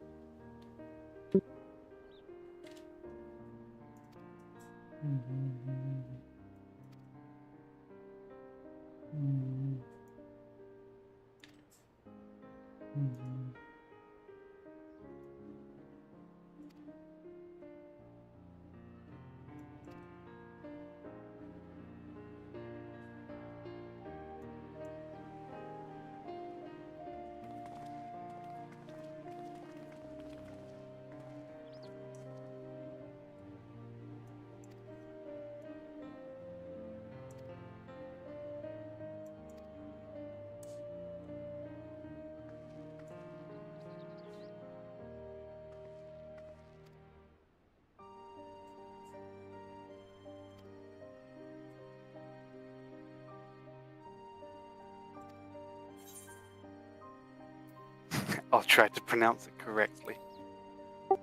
I'll try to pronounce it correctly.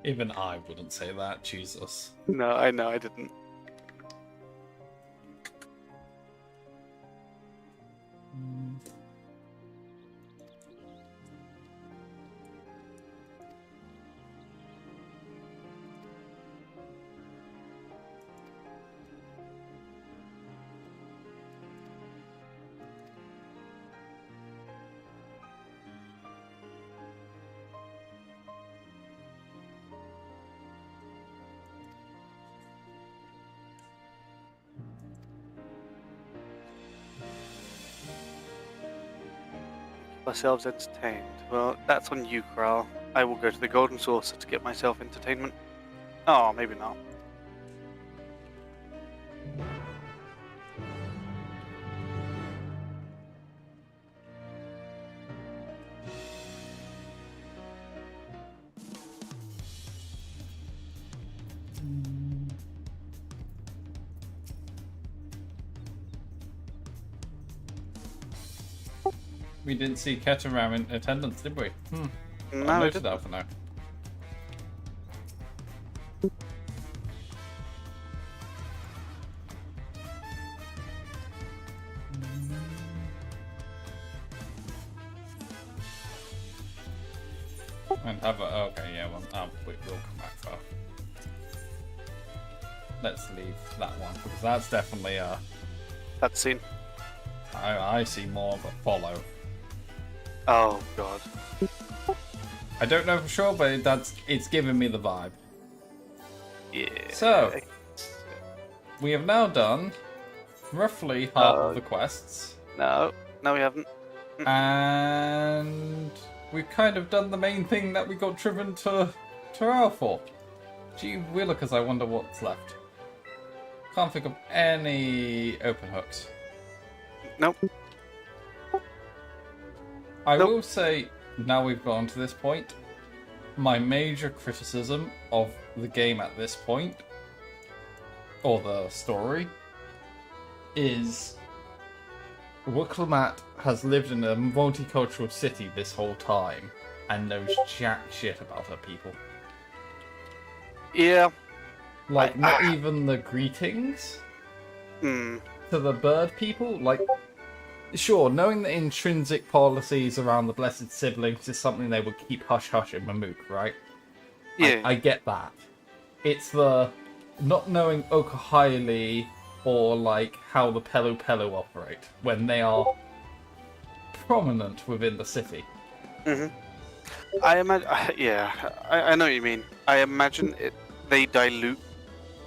Even I wouldn't say that, Jesus. No, I know I didn't. Ourselves entertained. Well, that's on you, Kral. I will go to the Golden Saucer to get myself entertainment. Oh, maybe not. We didn't see Ketaram in attendance, did we? No, I'll I note didn't. that for now. And have a okay, yeah, well, we'll come back for. Let's leave that one because that's definitely That scene. I see more of a follow. Oh god. I don't know for sure, but it's giving me the vibe. Yeah. So we have now done roughly half of the quests, No, we haven't. and we've kind of done the main thing that we got driven to Terrell for. Gee willikers, I wonder what's left. Can't think of any open hooks. Nope. I Nope. will say, now we've gone to this point, my major criticism of the game at this point, or the story, is Wukalamat has lived in a multicultural city this whole time and knows jack shit about her people. Yeah. Like, not even the greetings Hmm. to the bird people. Like, sure, knowing the intrinsic policies around the Blessed Siblings is something they would keep hush-hush in Mamook, right? Yeah. I get that. It's the not knowing Okahili or, like, how the Pelu Pelu operate when they are prominent within the city. I imagine. Yeah, I know what you mean. I imagine they dilute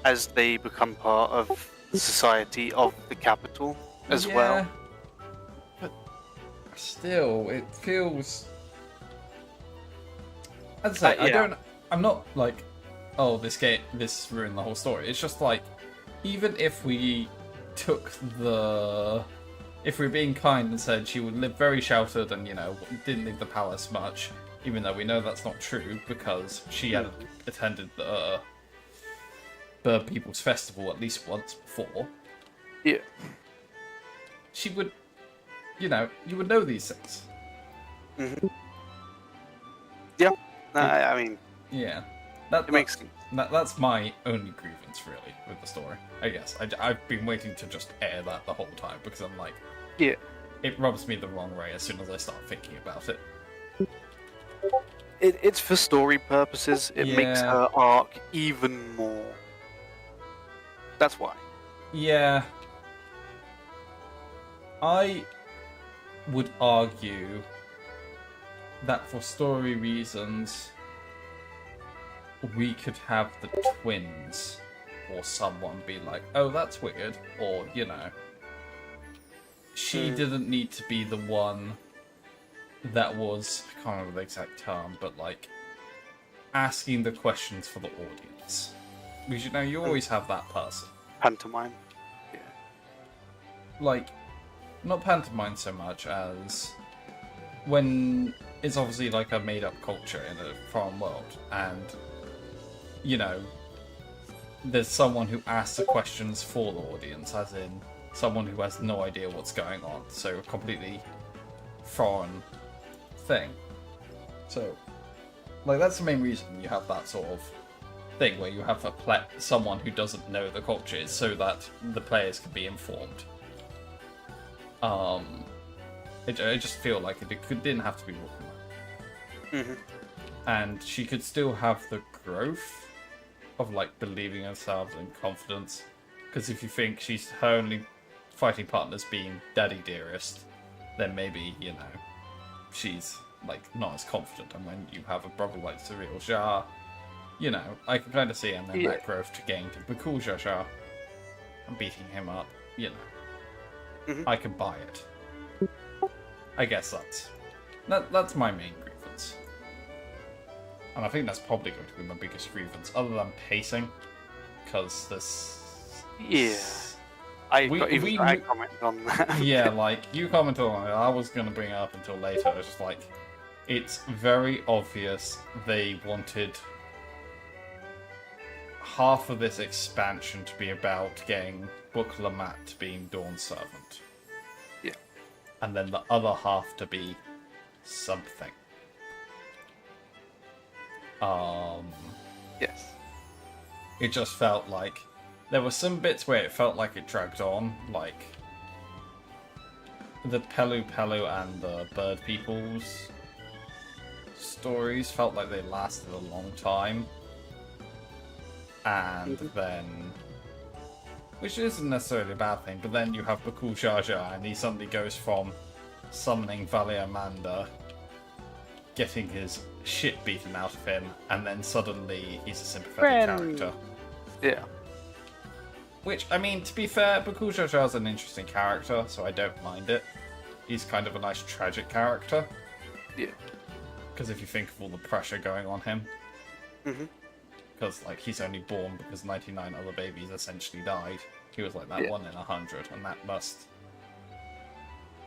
as they become part of the society of the capital as well. But still, it feels. I'd say Yeah. I'm not like, oh, this ruined the whole story. It's just like, even if we took if we're being kind and said she would live very sheltered and didn't leave the palace much, even though we know that's not true because she had attended the Bird People's Festival at least once before. Yeah. She would, you would know these things. Mm-hmm. Yeah, no, I mean, Yeah. it makes sense. That's my only grievance, really, with the story. I guess. I've been waiting to just air that the whole time, because I'm like... Yeah. It rubs me the wrong way as soon as I start thinking about it. It's for story purposes. It makes Yeah. her arc even more. That's why. Yeah. I would argue that for story reasons, we could have the twins or someone be like, oh, that's weird, or, you know, she didn't need to be the one that was, I can't remember the exact term, but like, asking the questions for the audience. Because, you know, you always have that person. Pantomime. Yeah. Like, not pantomime so much as when it's obviously like a made-up culture in a foreign world, and, you know, there's someone who asks the questions for the audience, as in someone who has no idea what's going on, so a completely foreign thing. So, like, that's the main reason you have that sort of thing where you have someone who doesn't know the culture, is so that the players can be informed. I just feel like didn't have to be Wookiee. Mm-hmm. And she could still have the growth of like believing herself and confidence. Because if you think her only fighting partner's being Daddy Dearest, then maybe, you know, she's like not as confident. And when you have a brother like Cyril Jar, you know, I can kind of see, and then that growth to gain to Bakul Jar Jar and beating him up, you know, I can buy it. I guess that's my main grievance. And I think that's probably going to be my biggest grievance, other than pacing, because this... Yeah. I commented on that. Yeah, like, you commented on it, I was going to bring it up until later. I was just like, it's very obvious they wanted half of this expansion to be about getting Book Lamat being Dawn's servant. Yeah. And then the other half to be something. Yes. It just felt like there were some bits where it felt like it dragged on, like the Pelu Pelu and the Bird People's stories felt like they lasted a long time. And then, which isn't necessarily a bad thing, but then you have Bakul Jar Jar and he suddenly goes from summoning Valiamanda, getting his shit beaten out of him, and then suddenly he's a sympathetic character. Yeah. Which, I mean, to be fair, Bakul Jar Jar's an interesting character, so I don't mind it. He's kind of a nice tragic character. Yeah. Because if you think of all the pressure going on him. Because, like, he's only born because 99 other babies essentially died. He was like that 1 in 100, and that must...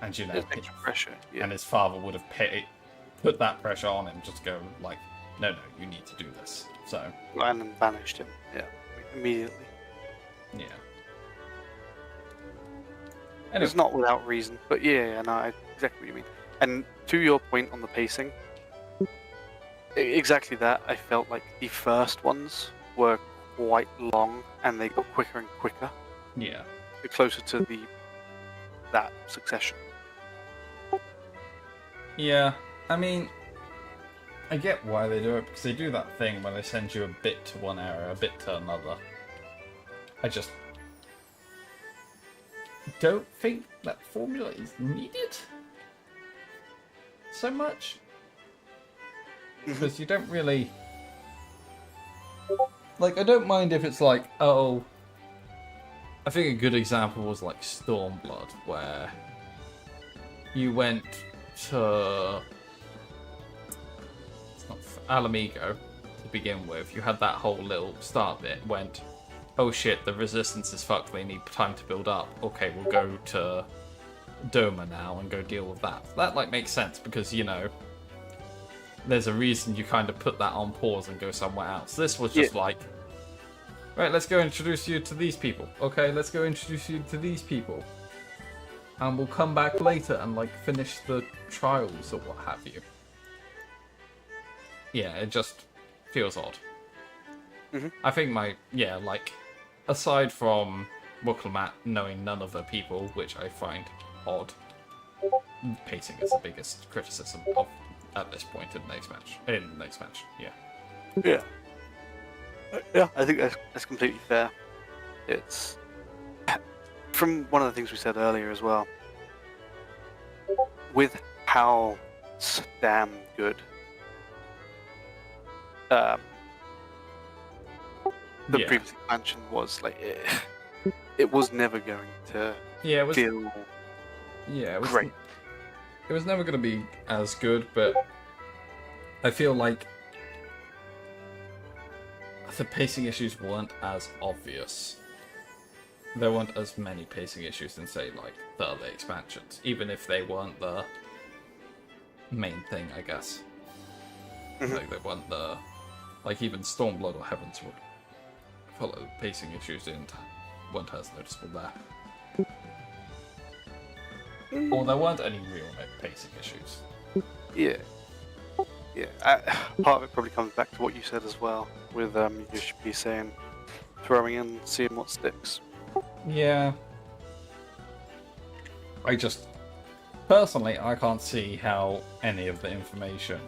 And, you know... There's extra pressure, yeah. And his father would have put that pressure on him, just go, like, no, you need to do this. So... And then banished him, yeah, immediately. Yeah. And it's not without reason, but yeah, no, exactly what you mean. And to your point on the pacing, exactly that. I felt like the first ones were quite long, and they got quicker and quicker. Yeah. The closer to that succession. Yeah, I mean, I get why they do it, because they do that thing where they send you a bit to one area, a bit to another. I just don't think that formula is needed so much. Because you don't really... Like, I don't mind if it's like, oh... I think a good example was like Stormblood, where you went to... It's not Alamigo to begin with. You had that whole little start bit, went, oh shit, the resistance is fucked, they need time to build up. Okay, we'll go to Doma now and go deal with that. That, like, makes sense, because, you know, there's a reason you kind of put that on pause and go somewhere else. This was just like, right, let's go introduce you to these people. Okay, let's go introduce you to these people. and we'll come back later and like finish the trials or what have you. Yeah, it just feels odd. I think aside from Wuklemat knowing none of the people, which I find odd, pacing is the biggest criticism of at this point in the next match. Yeah. Yeah. Yeah, I think that's completely fair. It's from one of the things we said earlier as well. With how damn good the previous expansion was, like it was never going to feel great. It was never going to be as good, but I feel like the pacing issues weren't as obvious. There weren't as many pacing issues in, say, like, the other expansions, even if they weren't the main thing, I guess. Like, they weren't the... Like, even Stormblood or Heavensward. I felt like the pacing issues weren't as noticeable there. Or there weren't any real pacing issues. Yeah. Yeah. Part of it probably comes back to what you said as well, with you should be saying, throwing in, seeing what sticks. Yeah. Personally, I can't see how any of the information,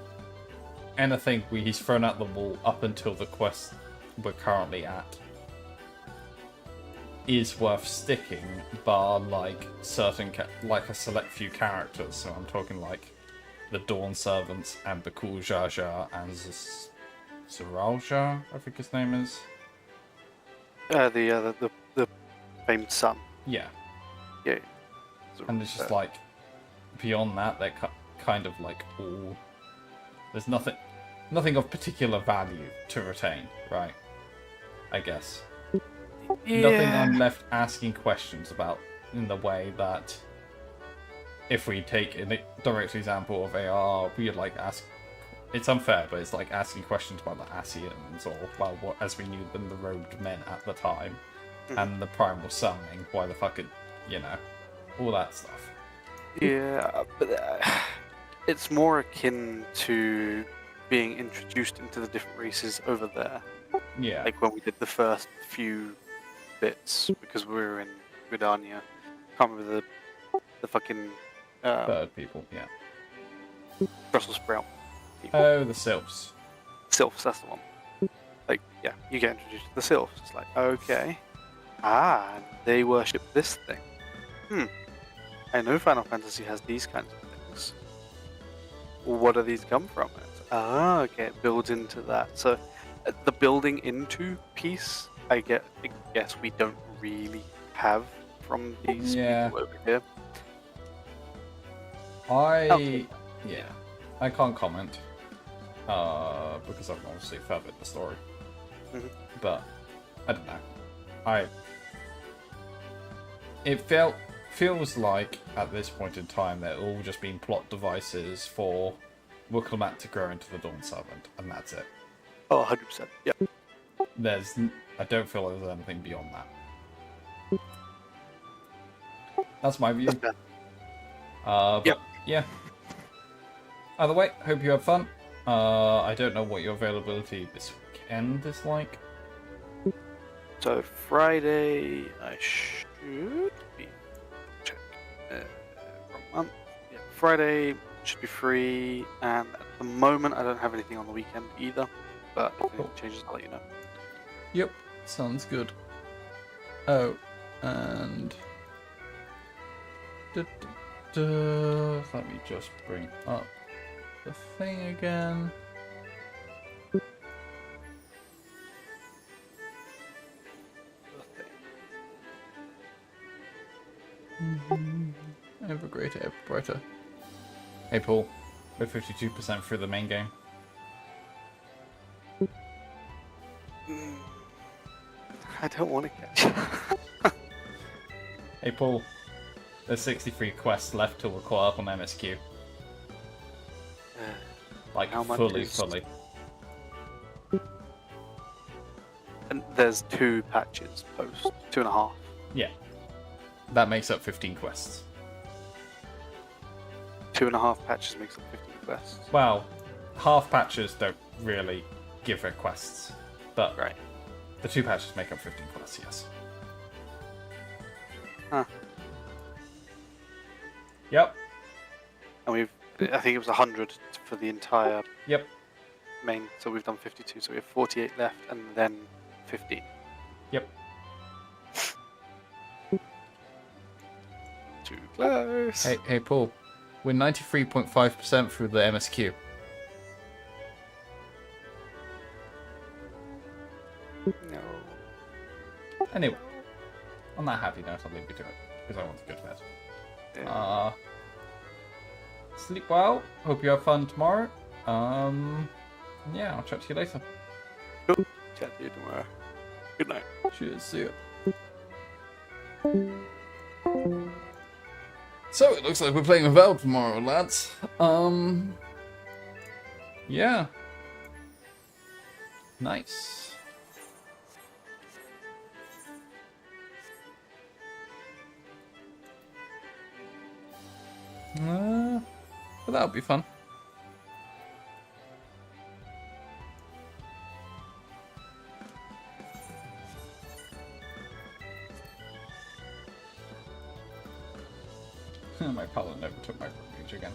anything he's thrown at the wall up until the quest we're currently at, is worth sticking, bar like like a select few characters. So I'm talking like the Dawn Servants and Bakul Jar Jar and Zeralja, I think his name is. The famed son. Yeah. Yeah. And it's just like, beyond that, they're kind of like all... There's nothing of particular value to retain, right? I guess. Yeah. Nothing I'm left asking questions about in the way that if we take a direct example of AR, we'd like ask... It's unfair, but it's like asking questions about the Asians, or, well, what, as we knew them, the robed men at the time, and the primal summoning, why the fuck it, all that stuff. Yeah, but it's more akin to being introduced into the different races over there. Yeah. Like when we did the first few bits, because we were in Gridania. Can't remember the fucking... Bird people, yeah. Brussels sprout people. Oh, the Sylphs. Sylphs, that's the one. Like, yeah, you get introduced to the Sylphs. It's like, okay. Ah, they worship this thing. I know Final Fantasy has these kinds of things. What do these come from? Okay, it builds into that. So, the building into piece, I guess we don't really have from these people over here. I can't comment because I've obviously furthered the story. But I don't know. It feels like at this point in time they're all just been plot devices for Wuklemat to grow into the Dawn Servant, and that's it. Oh, 100%. Yep. I don't feel like there's anything beyond that. That's my view. But yeah. Either way, hope you have fun. I don't know what your availability this weekend is like. So Friday, I should be check wrong month. Yeah, Friday should be free, and at the moment I don't have anything on the weekend either. But if anything changes, I'll let you know. Yep, sounds good. Oh, and let me just bring up the thing again. Ever greater, ever brighter. Hey Paul, we're 52% through the main game. I don't want to catch. Hey Paul, there's 63 quests left to acquire from MSQ. Like fully. And there's 2 patches post, 2.5. Yeah. That makes up 15 quests. 2.5 patches makes up 15 quests. Well, half patches don't really give it quests, but Right. the 2 patches make up 15 quests, yes. Huh. Yep. And I think it was 100 for the entire Yep. main, so we've done 52, so we have 48 left, and then 15. Yep. Too close. Hey, Paul. We're 93.5% through the MSQ. No. Anyway, on that happy note, I'll leave you to it, because I want to go to bed. Yeah. Sleep well. Hope you have fun tomorrow. Yeah, I'll chat to you later. Chat to you tomorrow. Good night. Cheers, see ya. So, it looks like we're playing with Val tomorrow, lads. Yeah. Nice. But that'll be fun. My pilot never took my refuge again.